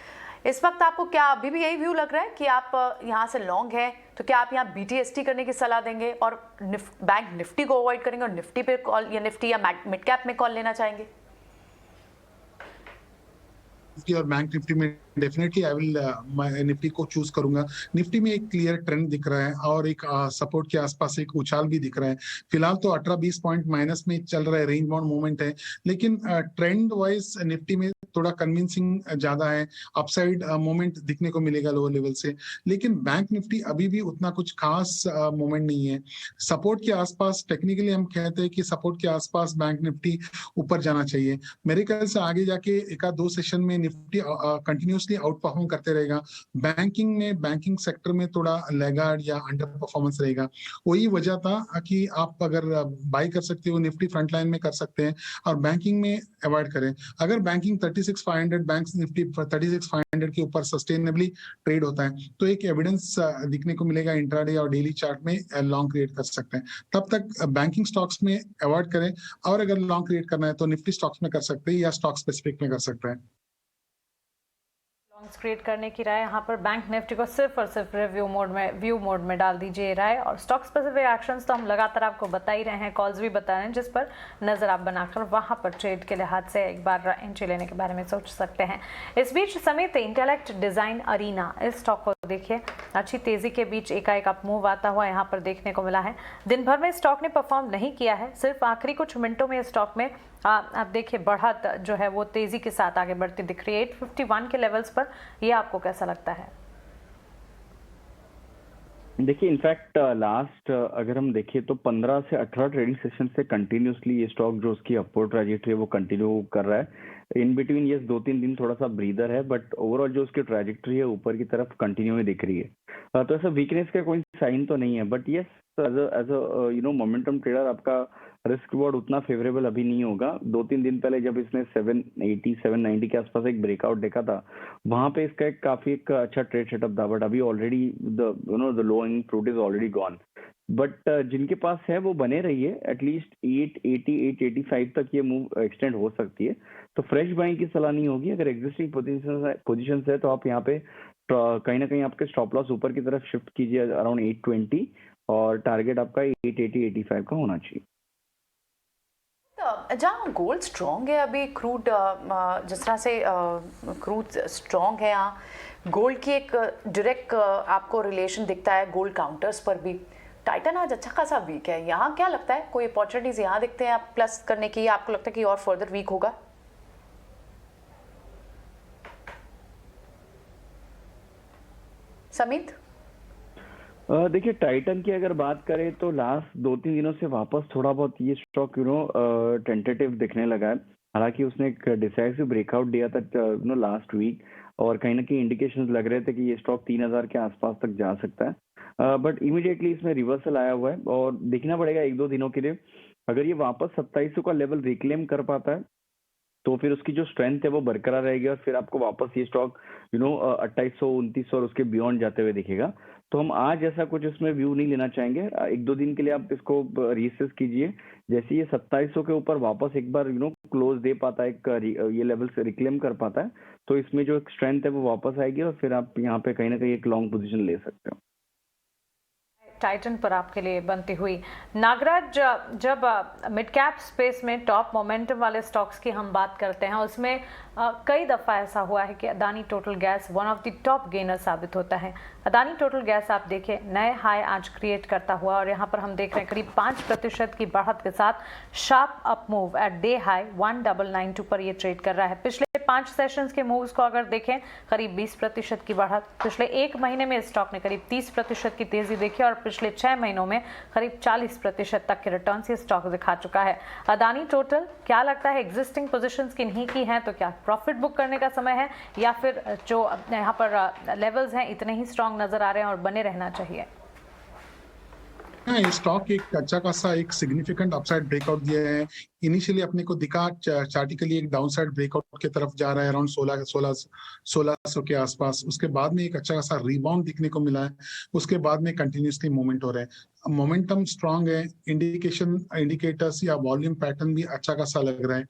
इस वक्त आपको क्या अभी भी यही व्यू लग रहा है कि आप यहाँ से लॉन्ग है, तो क्या आप यहाँ BTST करने की सलाह देंगे और बैंक निफ्टी को अवॉइड करेंगे और निफ्टी पे कॉल, या निफ्टी या मिड कैप में कॉल लेना चाहेंगे? और बैंक निफ्टी में डेफिनेटली आई विल निफ्टी को चूज करूंगा। निफ्टी में एक क्लियर ट्रेंड दिख रहा है और एक सपोर्ट के आसपास एक उछाल भी दिख रहा है। फिलहाल तो 18-20 पॉइंट माइनस में चल रहा है, रेंज बाउंड मूवमेंट है, लेकिन ट्रेंड वाइज निफ्टी में थोड़ा कन्विंसिंग ज्यादा है, अपसाइड मूवमेंट दिखने को मिलेगा लोअर लेवल से। लेकिन बैंक निफ्टी अभी भी उतना कुछ खास मूवमेंट नहीं है। सपोर्ट के आसपास टेक्निकली हम कहते हैं कि सपोर्ट के आसपास बैंक निफ्टी ऊपर जाना चाहिए। मेरे ख्याल से आगे जाके एक आध दो सेशन में निफ्टी कंटिन्यूसली आउट परफॉर्म करते रहेगा। बैंकिंग सेक्टर में थोड़ा लैगार्ड या अंडर परफॉर्मेंस रहेगा। वही वजह था कि आप अगर बाई कर सकते हो निफ्टी फ्रंट लाइन में कर सकते हैं और बैंकिंग में अवॉइड करें। अगर बैंकिंग 36,500 बैंक निफ्टी 36,500 के ऊपर सस्टेनेबली ट्रेड होता है तो एक एविडेंस दिखने को मिलेगा इंट्राडे और डेली चार्ट में, लॉन्ग क्रिएट कर सकते हैं। तब तक बैंकिंग स्टॉक्स में अवॉइड करें, और अगर लॉन्ग क्रिएट करना है तो निफ्टी स्टॉक्स में कर सकते हैं या स्टॉक स्पेसिफिक में कर सकते हैं। लॉन्ग्स क्रिएट करने की राय यहाँ पर बैंक निफ्टी को सिर्फ और सिर्फ व्यू मोड में डाल दीजिए राय, और स्टॉक स्पेसिफिक एक्शंस तो हम लगातार आपको बता ही रहे हैं, कॉल्स भी बता रहे हैं, जिस पर नजर आप बनाकर वहाँ पर ट्रेड के लिहाज से एक बार एंट्री लेने के बारे में सोच सकते हैं। इस बीच समेत इंटेलेक्ट डिजाइन अरीना, इस स्टॉक को देखिए अच्छी तेजी के बीच एकाएक अप मूव आता हुआ यहाँ पर देखने को मिला है। दिन भर में स्टॉक ने परफॉर्म नहीं किया है, सिर्फ आखिरी कुछ मिनटों में स्टॉक में आप देखिए बढ़त जो है वो तेजी के साथ आगे बढ़ती दिख रही है 851 के लेवल्स पर। ये आपको कैसा लगता है? देखिए इनफैक्ट लास्ट अगर हम देखें तो 15 से 18 ट्रेडिंग सेशन से कंटिन्यूसली ये स्टॉक जो उसकी अपवर्ड ट्रैजेक्टरी है वो कंटिन्यू कर रहा है। इन बिटवीन ये 2-3 दिन थोड़ा सा ब्रीदर है, बट ओवरऑल जो उसकी ट्रैजेक्टरी है ऊपर की तरफ कंटिन्यू दिख रही है। तो ऐसा वीकनेस का कोई साइन तो नहीं है, but yes as a momentum trader आपका रिस्क रिवॉर्ड उतना फेवरेबल अभी नहीं होगा। 2-3 दिन पहले जब इसने 780-790 के आसपास एक ब्रेकआउट देखा था, वहां पे इसका एक काफी एक अच्छा ट्रेड सेटअप था, बट अभी already the low and fruit is already gone. But जिनके पास है वो बने रहिए, एटलीस्ट 880-885 तक ये मूव एक्सटेंड हो सकती है, तो फ्रेश बाइंग की सलाह नहीं होगी। अगर एग्जिस्टिंग पोजीशन है तो आप यहाँ पे कहीं ना कहीं आपके स्टॉप लॉस ऊपर की तरफ शिफ्ट कीजिए अराउंड 820, और टारगेट आपका 880-885 का होना चाहिए। जहाँ गोल्ड स्ट्रॉन्ग है अभी, क्रूड जिस तरह से क्रूड स्ट्रॉन्ग है, यहाँ गोल्ड की एक डायरेक्ट आपको रिलेशन दिखता है गोल्ड काउंटर्स पर भी। टाइटन आज अच्छा खासा वीक है, यहाँ क्या लगता है कोई अपॉर्चुनिटीज यहाँ दिखते हैं आप प्लस करने की, या आपको लगता है कि और फर्दर वीक होगा? समित, देखिए टाइटन की अगर बात करें तो लास्ट 2-3 दिनों से वापस थोड़ा बहुत ये स्टॉक टेंटेटिव दिखने लगा है। हालांकि उसने एक डिसाइसिव ब्रेकआउट दिया था लास्ट वीक, और कहीं ना कहीं इंडिकेशंस लग रहे थे कि ये स्टॉक 3000 के आसपास तक जा सकता है, बट इमीडिएटली इसमें रिवर्सल आया हुआ है और देखना पड़ेगा 1-2 दिनों के लिए। अगर ये वापस 2700 का लेवल रिक्लेम कर पाता है तो फिर उसकी जो स्ट्रेंथ है वो बरकरार रहेगी, और फिर आपको वापस ये स्टॉक 2800-2900 और उसके बियॉन्ड जाते हुए दिखेगा। तो हम आज ऐसा कुछ इसमें व्यू नहीं लेना चाहेंगे। 1-2 दिन के लिए आप इसको रीसेस कीजिए। जैसे ये 2700 के ऊपर वापस एक बार क्लोज दे पाता है, ये लेवल से रिक्लेम कर पाता है, तो इसमें जो एक स्ट्रेंथ है वो वापस आएगी और फिर आप यहाँ पे कहीं ना कहीं एक लॉन्ग पोजीशन ले सकते हो। टाइटन पर आपके लिए बनती हुई। नागराज, जब मिड कैप स्पेस में टॉप मोमेंटम वाले स्टॉक्स की हम बात करते हैं, उसमें कई दफ़ा ऐसा हुआ है कि Adani total gas one of the top gainer साबित होता है। अदानी टोटल गैस आप देखें नए हाई आज क्रिएट करता हुआ, और यहाँ पर हम देख रहे हैं करीब 5% की बढ़त के साथ sharp up move at day high 1992 पर ये ट्रेड कर रहा है। पिछले 5 सेशंस के मूव्स को अगर देखें करीब 20% की बढ़त, पिछले 1 महीने में स्टॉक ने करीब 30% की तेजी देखी, और पिछले 6 महीनों में करीब 40% तक के रिटर्न ये स्टॉक दिखा चुका है। अदानी टोटल, क्या लगता है एग्जिस्टिंग पोजीशंस किन्हीं की हैं, तो क्या प्रॉफिट बुक करने का समय है, या फिर जो यहाँ पर लेवल्स हैं इतने ही स्ट्रॉन्ग नजर आ रहे हैं और बने रहना चाहिए? हाँ, स्टॉक एक अच्छा खासा एक सिग्निफिकेंट अपसाइड ब्रेकआउट दिया है। इनिशियली अपने को दिखा चार्टिकली एक डाउनसाइड ब्रेकआउट की तरफ जा रहा है अराउंड 1600 के आसपास। उसके बाद में एक अच्छा खासा रिबाउंड दिखने को मिला है, उसके बाद में कंटिन्यूसली मूवमेंट हो रहा है। मोमेंटम स्ट्रांग है, इंडिकेटर्स या वॉल्यूम पैटर्न भी अच्छा खासा लग रहा है।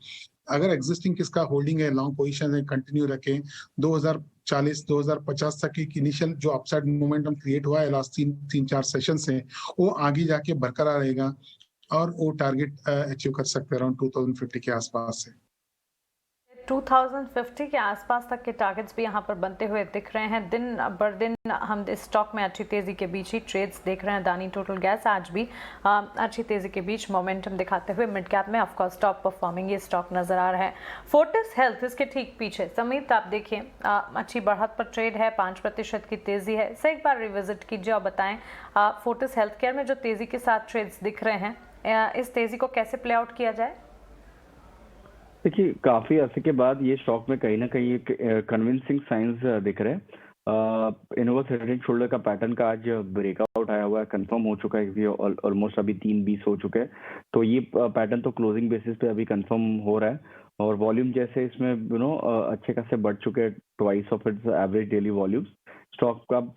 अगर एग्जिस्टिंग किसका होल्डिंग है, लॉन्ग पोजीशन है, कंटिन्यू रखें। 2040-2050 तक एक इनिशियल जो अपसाइड मोमेंटम क्रिएट हुआ है लास्ट 3-4 सेशन से, वो आगे जाके बरकरार रहेगा और वो टारगेट अचीव कर सकते हैं अराउंड 2050 के आसपास से। 2050 के आसपास तक के टारगेट्स भी यहाँ पर बनते हुए दिख रहे हैं। दिन बर दिन हम इस स्टॉक में अच्छी तेजी के बीच ही ट्रेड्स देख रहे हैं। अदानी टोटल गैस आज भी अच्छी तेजी के बीच मोमेंटम दिखाते हुए मिड कैप में ऑफकोर्स टॉप परफॉर्मिंग ये स्टॉक नजर आ रहा है। फोर्टिस हेल्थ इसके ठीक पीछे। समीत, आप देखिए अच्छी बढ़त पर ट्रेड है, 5% की तेजी है। इसे एक बार रिविजिट कीजिए और बताएं फोर्टिस हेल्थ केयर में जो तेजी के साथ ट्रेड्स दिख रहे हैं, इस तेजी को कैसे प्ले आउट किया जाए? देखिए, काफी अर्से के बाद ये स्टॉक में कहीं ना कहीं एक कन्विंसिंग साइंस दिख रहे हैं। इनवर्स हेड एंड शोल्डर का पैटर्न का आज ब्रेकआउट आया हुआ है, कंफर्म हो चुका है क्योंकि ऑलमोस्ट अभी 3:20 हो चुके हैं। तो ये पैटर्न तो क्लोजिंग बेसिस पे अभी कंफर्म हो रहा है, और वॉल्यूम जैसे इसमें अच्छे खासे बढ़ चुके हैं, twice of its average daily volumes. Stock आप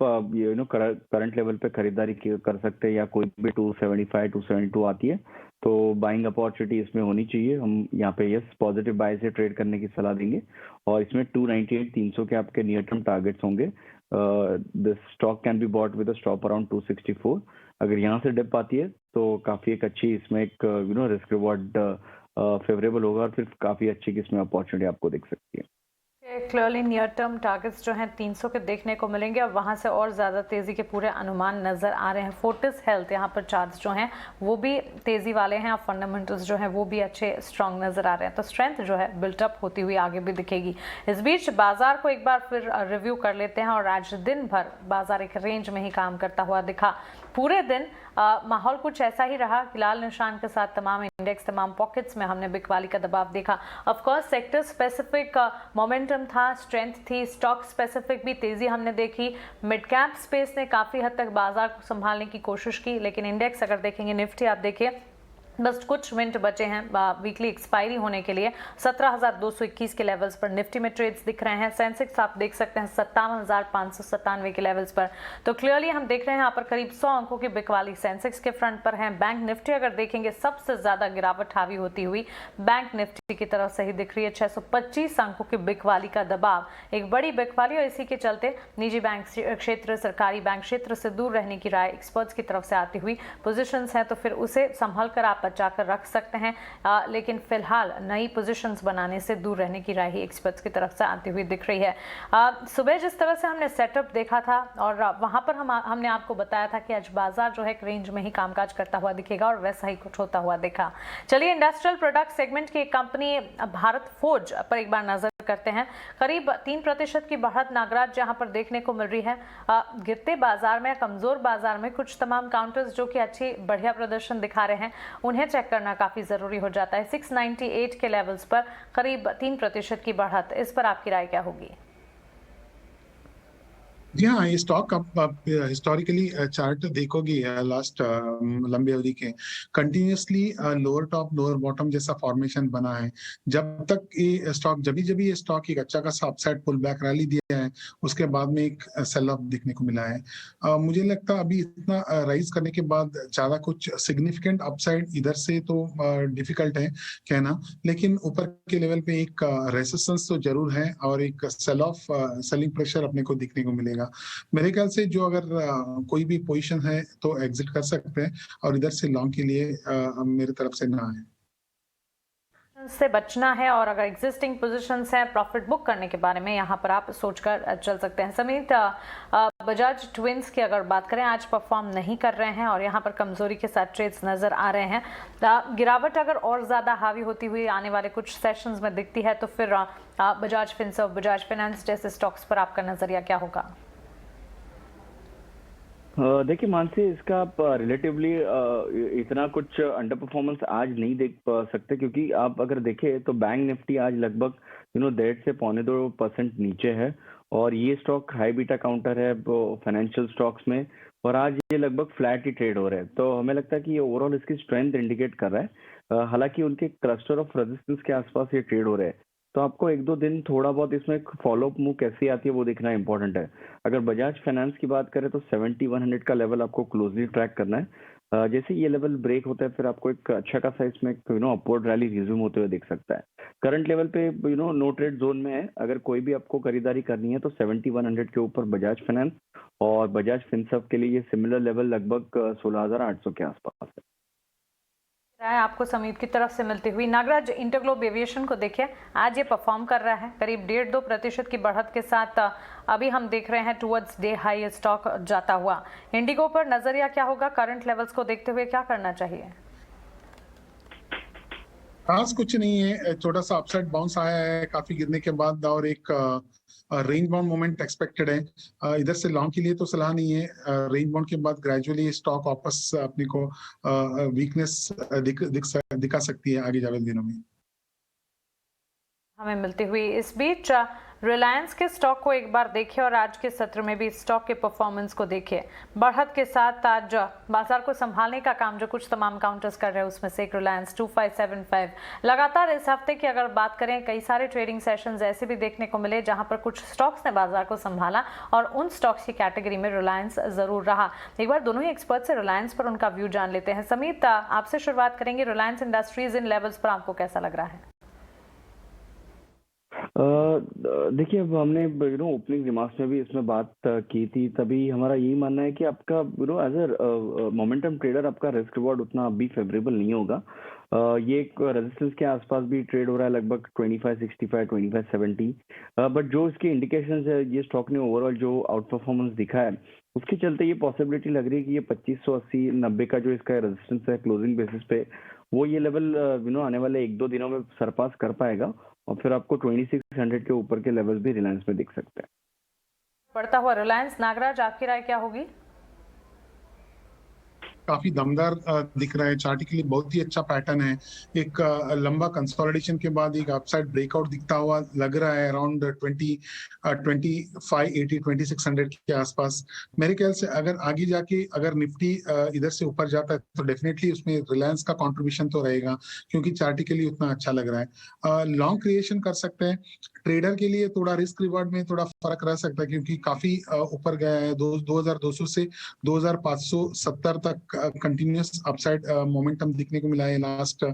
करंट लेवल पे खरीदारी कर सकते हैं, या कोई भी 275-272 आती है तो बाइंग अपॉर्चुनिटी इसमें होनी चाहिए। हम यहाँ पे यस पॉजिटिव बाय से ट्रेड करने की सलाह देंगे, और इसमें 298-300 के आपके नियर टर्म टारगेट्स होंगे। This stock can be bought with a stop around 264। अगर यहाँ से डिप आती है तो काफी एक अच्छी इसमें एक रिस्क रिवॉर्ड फेवरेबल होगा, और फिर काफी अच्छी इसमें अपॉर्चुनिटी आपको दिख सकती है। क्लियरली नियर टर्म टारगेट्स जो हैं 300 के देखने को मिलेंगे, और वहां से और ज़्यादा तेज़ी के पूरे अनुमान नज़र आ रहे हैं। फोर्टिस हेल्थ यहाँ पर चार्ट्स जो हैं वो भी तेज़ी वाले हैं, और फंडामेंटल्स जो हैं वो भी अच्छे स्ट्रॉन्ग नज़र आ रहे हैं। तो स्ट्रेंथ जो है बिल्टअप होती हुई आगे भी दिखेगी। इस बीच बाजार को एक बार फिर रिव्यू कर लेते हैं, और आज दिन भर बाजार एक रेंज में ही काम करता हुआ दिखा। पूरे दिन माहौल कुछ ऐसा ही रहा कि लाल निशान के साथ तमाम इंडेक्स, तमाम पॉकेट्स में हमने बिकवाली का दबाव देखा। Of course sector specific momentum था, स्ट्रेंथ थी, स्टॉक स्पेसिफिक भी तेजी हमने देखी। मिड कैप स्पेस ने काफ़ी हद तक बाजार को संभालने की कोशिश की, लेकिन इंडेक्स अगर देखेंगे, निफ्टी आप देखिए बस कुछ मिनट बचे हैं वीकली एक्सपायरी होने के लिए। 17,221 के लेवल्स पर निफ्टी में ट्रेड्स दिख रहे हैं। सेंसेक्स आप देख सकते हैं 57,597 के लेवल्स पर। तो क्लियरली हम देख रहे हैं यहाँ पर करीब 100 अंकों की बिकवाली सेंसेक्स के फ्रंट पर है। बैंक निफ्टी अगर देखेंगे सबसे ज्यादा गिरावट हावी होती हुई बैंक निफ्टी की तरफ से ही दिख रही है। 625 अंकों की बिकवाली का दबाव, एक बड़ी बिकवाली, और इसी के चलते निजी बैंक क्षेत्र, सरकारी बैंक क्षेत्र से दूर रहने की राय एक्सपर्ट्स की तरफ से आती हुई पोजिशंस हैं, तो फिर उसे संभल कर आप बचाकर रख सकते हैं। लेकिन फिलहाल नई पोजीशंस बनाने से दूर रहने की राय ही एक्सपर्ट्स की तरफ से आती हुई दिख रही है। सुबह जिस तरह से हमने सेटअप देखा था, और वहां पर हमने आपको बताया था कि आज बाजार जो है एक रेंज में ही कामकाज करता हुआ दिखेगा, और वैसा ही कुछ होता हुआ दिखा। चलिए इंडस्ट्रियल प्रोडक्ट सेगमेंट की एक कंपनी भारत फोर्ज पर एक बार नजर करते हैं। करीब 3% की बढ़त नागराज जहां पर देखने को मिल रही है। गिरते बाजार में, कमजोर बाजार में कुछ तमाम काउंटर्स जो कि अच्छी बढ़िया प्रदर्शन दिखा रहे हैं, उन्हें चेक करना काफी जरूरी हो जाता है। 698 के लेवल्स पर करीब 3% की बढ़त, इस पर आपकी राय क्या होगी? जी हाँ, ये स्टॉक आप हिस्टोरिकली चार्ट देखोगे लास्ट लंबी अवधि के, continuously lower top lower bottom जैसा फॉर्मेशन बना है। जब तक ये स्टॉक जब ये स्टॉक एक अच्छा खासा अपसाइड पुल बैक रैली दिया है, उसके बाद में एक सेल ऑफ देखने को मिला है। मुझे लगता है अभी इतना राइज करने के बाद ज्यादा कुछ सिग्निफिकेंट अपसाइड इधर से तो डिफिकल्ट है कहना, लेकिन ऊपर के लेवल पे एक रेजिस्टेंस तो जरूर है, और एक सेल ऑफ सेलिंग प्रेशर अपने को देखने को मिलेगा। रहेगा। मेरे ख्याल से जो अगर कोई भी पोजीशन है तो एग्जिट कर सकते हैं और इधर से लॉन्ग के लिए मेरी तरफ से ना है। से बचना है और अगर एग्जिस्टिंग पोजीशंस हैं प्रॉफिट बुक करने के बारे में यहाँ पर आप सोचकर चल सकते हैं। समीत, बजाज ट्विंस की अगर बात करें आज परफॉर्म नहीं कर रहे हैं और यहाँ पर कमजोरी के साथ ट्रेड्स नजर आ रहे हैं। गिरावट अगर और ज्यादा हावी होती हुई आने वाले कुछ सेशंस में दिखती है तो फिर बजाज फिनसर्व, बजाज फाइनेंस जैसे स्टॉक्स पर आपका नजरिया क्या होगा? देखिए मानसी, इसका आप रिलेटिवली इतना कुछ अंडर परफॉर्मेंस आज नहीं देख सकते, क्योंकि आप अगर देखें तो बैंक निफ्टी आज लगभग 1.5 से 1.25% नीचे है और ये स्टॉक हाई बीटा काउंटर है फाइनेंशियल स्टॉक्स में और आज ये लगभग फ्लैट ही ट्रेड हो रहे हैं। तो हमें लगता है कि ये ओवरऑल इसकी स्ट्रेंथ इंडिकेट कर रहा है। हालांकि उनके क्लस्टर ऑफ रेजिस्टेंस के आसपास ये ट्रेड हो रहे हैं, तो आपको 1-2 दिन थोड़ा बहुत इसमें फॉलोअप मूव कैसी आती है वो देखना इंपॉर्टेंट है। अगर बजाज फाइनेंस की बात करें तो 7100 का लेवल आपको क्लोजली ट्रैक करना है। जैसे ये लेवल ब्रेक होता है फिर आपको एक अच्छा खासा इसमें अपवर्ड रैली रिज्यूम होते हुए दिख सकता है। करंट लेवल पे नो ट्रेड जोन में है। अगर कोई भी आपको खरीदारी करनी है तो 7100 के ऊपर बजाज फाइनेंस और बजाज फिनसर्व के लिए ये सिमिलर लेवल लगभग 16800 के आसपास है। आपको समीत की तरफ से मिलती हुई। नागराज, इंटरग्लोब एविएशन को देखिए, आज ये परफॉर्म कर रहा है करीब 1.5-2% की बढ़त के साथ। अभी हम देख रहे हैं टुवर्ड्स डे हाई स्टॉक जाता हुआ। इंडिगो पर नजरिया क्या होगा? करंट लेवल्स को देखते हुए क्या करना चाहिए? खास कुछ नहीं है, थोड़ा सा अपसाइड बाउंस आया है काफी गिरने के बाद और एक रेंज बाउंड मोमेंट एक्सपेक्टेड है। इधर से लॉन्ग के लिए तो सलाह नहीं है। रेंज बाउंड के बाद ग्रेजुअली स्टॉक वापस अपने को वीकनेस दिखा सकती है आगे जाने दिनों में। हमें मिलती हुई इस बीच रिलायंस के स्टॉक को एक बार देखिए और आज के सत्र में भी स्टॉक के परफॉर्मेंस को देखिए। बढ़त के साथ आज बाजार को संभालने का काम जो कुछ तमाम काउंटर्स कर रहे हैं उसमें से एक रिलायंस 2575। लगातार इस हफ्ते की अगर बात करें कई सारे ट्रेडिंग सेशंस ऐसे भी देखने को मिले जहां पर कुछ स्टॉक्स ने बाजार को संभाला और उन स्टॉक्स की कैटेगरी में रिलायंस जरूर रहा। एक बार दोनों ही एक्सपर्ट से रिलायंस पर उनका व्यू जान लेते हैं। समीत, आपसे शुरुआत करेंगे। रिलायंस इंडस्ट्रीज इन लेवल्स पर आपको कैसा लग रहा है? देखिए, अब हमने ओपनिंग रिमार्क्स में भी इसमें बात की थी, तभी हमारा यही मानना है कि आपका एज अ मोमेंटम ट्रेडर आपका रिस्क रिवॉर्ड उतना अभी फेवरेबल नहीं होगा। ये एक रेजिस्टेंस के आसपास भी ट्रेड हो रहा है लगभग 2565, 2570। बट जो इसके इंडिकेशंस है, ये स्टॉक ने ओवरऑल जो आउट परफॉर्मेंस दिखा है उसके चलते ये पॉसिबिलिटी लग रही है कि ये 2580-90 का जो इसका रेजिस्टेंस है क्लोजिंग बेसिस पे, वो ये लेवल आने वाले 1-2 दिनों में सरपास कर पाएगा और फिर आपको 2600 के ऊपर के लेवल भी रिलायंस में दिख सकते हैं। बढ़ता हुआ रिलायंस, नागराज आपकी राय क्या होगी? काफी दमदार दिख रहा है। चार्टिकली बहुत ही अच्छा पैटर्न है। एक लंबा कंसोलिडेशन के बाद एक अपसाइड ब्रेकआउट दिखता हुआ लग रहा है अराउंड 2580, 2600 के आसपास। मेरे ख्याल से अगर आगे जाके अगर निफ्टी इधर से ऊपर जाता है तो डेफिनेटली उसमें रिलायंस का कंट्रीब्यूशन तो रहेगा, क्योंकि चार्टिकली उतना अच्छा लग रहा है। लॉन्ग क्रिएशन कर सकते हैं। ट्रेडर के लिए थोड़ा रिस्क रिवार्ड में थोड़ा फर्क रह सकता है, क्योंकि काफी ऊपर गया है। 2200 से 2570 तक कंटिन्यूअस अपसाइड मोमेंटम दिखने को मिला है लास्ट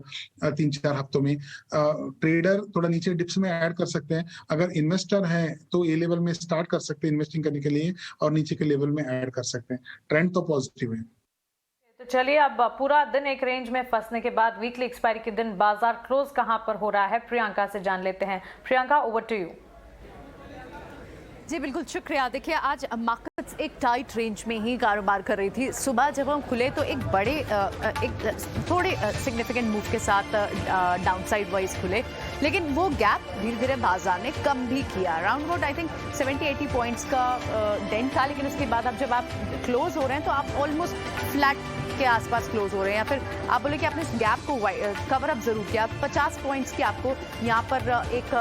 3-4 हफ्तों में। ट्रेडर थोड़ा नीचे डिप्स में ऐड कर सकते हैं। अगर इन्वेस्टर है तो ये लेवल में स्टार्ट कर सकते हैं इन्वेस्टिंग करने के लिए और नीचे के लेवल में ऐड कर सकते हैं। ट्रेंड तो पॉजिटिव है। तो चलिए, अब पूरा दिन एक रेंज में फंसने के बाद वीकली एक्सपायरी के दिन बाजार क्लोज कहां पर हो रहा है, प्रियंका से जान लेते हैं। Priyanka, over to you. जी बिल्कुल, शुक्रिया। देखिए, आज मार्केट्स एक टाइट रेंज में ही कारोबार कर रही थी। सुबह जब हम खुले तो एक थोड़े सिग्निफिकेंट मूव के साथ डाउनसाइड वाइज खुले, लेकिन वो गैप धीरे धीरे बाजार ने कम भी किया। Around about I think 70-80 points का डेंट था, लेकिन उसके बाद अब जब आप क्लोज हो रहे हैं तो आप ऑलमोस्ट फ्लैट के आसपास क्लोज हो रहे हैं, या फिर आप बोले कि आपने इस गैप को कवर अप जरूर किया। 50 पॉइंट्स की आपको यहाँ पर एक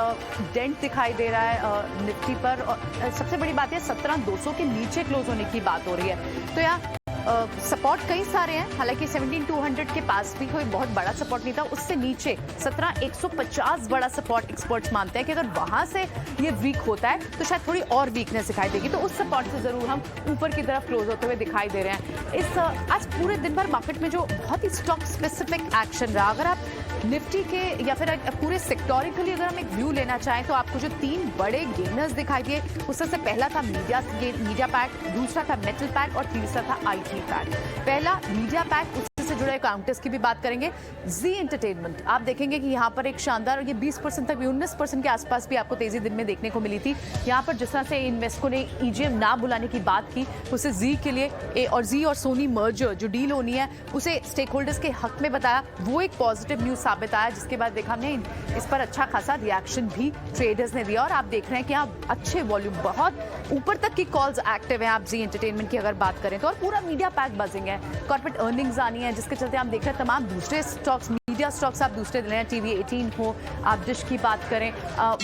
डेंट दिखाई दे रहा है निफ्टी पर, और सबसे बड़ी बात है 17,200 के नीचे क्लोज होने की बात हो रही है। तो यहाँ सपोर्ट कई सारे हैं, हालांकि 17,200 के पास भी कोई बहुत बड़ा सपोर्ट नहीं था। उससे नीचे 17,150 बड़ा सपोर्ट एक्सपर्ट्स मानते हैं कि अगर वहां से ये वीक होता है तो शायद थोड़ी और वीकनेस दिखाई देगी। तो उस सपोर्ट से जरूर हम ऊपर की तरफ क्लोज होते हुए दिखाई दे रहे हैं। आज पूरे दिन भर मार्केट में जो बहुत ही स्टॉक स्पेसिफिक एक्शन रहा, अगर आप निफ्टी के या फिर पूरे सेक्टोरिकली अगर हम एक व्यू लेना चाहें तो आपको जो 3 बड़े गेनर्स दिखाई दिए उसमें से पहला था मीडिया पैक, दूसरा था मेटल पैक और तीसरा था आईटी पैक। पहला मीडिया पैक, से जुड़े काउंटर्स की भी बात करेंगे। जी एंटरटेनमेंट आप देखेंगे कि यहाँ पर एक शानदार, ये 20% तक 19% के आसपास भी आपको तेजी दिन में देखने को मिली थी। यहाँ पर जिस तरह से इन्वेस्टको ने ईजीएम ना बुलाने की बात की, उसे जी के लिए और जी और सोनी मर्जर जो डील होनी है उसे स्टेक होल्डर्स के हक में बताया, वो एक पॉजिटिव न्यूज साबित आया, जिसके बाद देखा हमने इस पर अच्छा खासा रिएक्शन भी ट्रेडर्स ने दिया। और आप देख रहे हैं कि आप अच्छे वॉल्यूम, बहुत ऊपर तक की कॉल्स एक्टिव हैं आप जी एंटरटेनमेंट की अगर बात करें तो, और पूरा मीडिया पैक बजिंग है। कॉर्पोरेट अर्निंग्स आनी है जिसके चलते हम देख रहे हैं तमाम दूसरे स्टॉक्स, मीडिया स्टॉक्स आप दूसरे ले हैं, टीवी 18 हो, आप डिश की बात करें,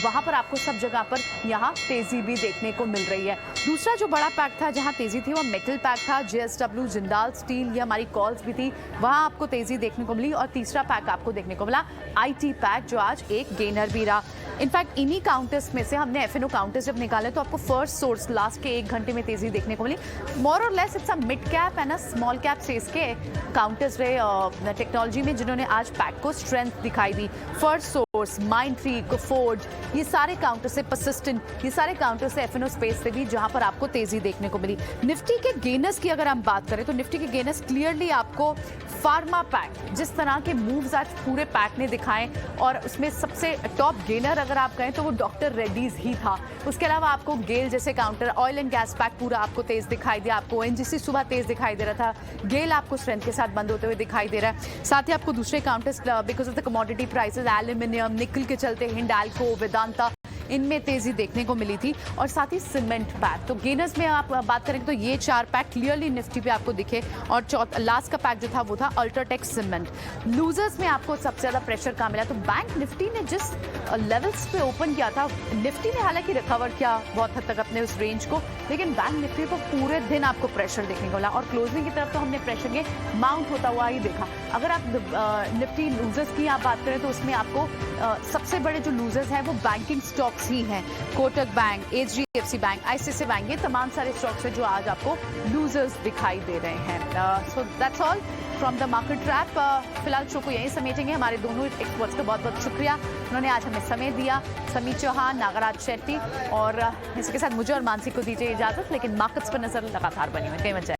वहां पर आपको सब जगह पर यहाँ तेजी भी देखने को मिल रही है। दूसरा जो बड़ा पैक था जहां तेजी थी वो मेटल पैक था, जेएसडब्ल्यू, जिंदाल स्टील, ये हमारी कॉल्स भी थी, वहां आपको तेजी देखने को मिली। और तीसरा पैक आपको देखने को मिला आईटी पैक, जो आज एक गेनर भी रहा। इनफैक्ट इन्हीं काउंटर्स में से हमने एफएनओ काउंटर्स जब निकाले तो आपको फर्स्ट सोर्स लास्ट के 1 घंटे में तेजी देखने को मिली। मोर और less it's a mid cap and a small cap सेस के काउंटर्स रहे टेक्नोलॉजी में जिन्होंने आज पैक को स्ट्रेंथ दिखाई दी। फर्स्ट सोर्स, माइंडट्री, कोफोर्ज, ये सारे काउंटर से, परसिस्टेंट, ये सारे काउंटर से एफएनओ स्पेस से भी जहां पर आपको तेजी देखने को मिली। निफ्टी के गेनर्स की अगर हम बात करें तो निफ्टी के गेनर्स क्लियरली आपको फार्मा पैक, जिस तरह के मूव्स आज पूरे पैक ने दिखाए, और उसमें सबसे टॉप गेनर अगर आप कहें तो वो डॉक्टर रेड्डीज ही था। उसके अलावा आपको गेल जैसे counter, oil and gas pack पूरा आपको तेज दिखाई दिया, आपको एनजीसी सुबह तेज दिखाई दे रहा था, गेल आपको स्ट्रेंथ के साथ बंद होते हुए दिखाई दे रहा है। साथ ही आपको दूसरे counters because of the commodity prices, aluminium, निकल के चलते हिंडाल्को, वेदांता, इनमें तेजी देखने को मिली थी। और साथ ही सीमेंट पैक, तो गेनर्स में आप बात करेंगे तो ये 4 पैक क्लियरली निफ्टी पे आपको दिखे। और लास्ट का पैक जो था वो था अल्ट्राटेक सीमेंट। लूजर्स में आपको सबसे ज्यादा प्रेशर कहाँ मिला, तो बैंक निफ्टी ने जिस लेवल्स पे ओपन किया था, निफ्टी ने हालांकि रिकवर किया बहुत हद तक अपने उस रेंज को, लेकिन बैंक निफ्टी को पूरे दिन आपको प्रेशर देखने को मिला। और क्लोजिंग की तरफ तो हमने प्रेशर के माउंट होता हुआ ही देखा। अगर आप निफ्टी लूजर्स की आप बात करें तो उसमें आपको सबसे बड़े जो लूजर्स हैं वो बैंकिंग स्टॉक्स ही हैं। Kotak bank, HDFC bank, ICICI bank, ये तमाम सारे स्टॉक्स हैं जो आज आपको लूजर्स दिखाई दे रहे हैं। So that's all from the market trap. फिलहाल शो को यहीं समेटेंगे। हमारे दोनों एक्सपर्ट्स का बहुत बहुत शुक्रिया, उन्होंने आज हमें समय दिया। समीर चौहान, नागराज शेट्टी, और इसके साथ मुझे और मानसी को दीजिए इजाजत, लेकिन मार्केट्स पर नजर लगातार बनी हुई, कहीं मत जाए।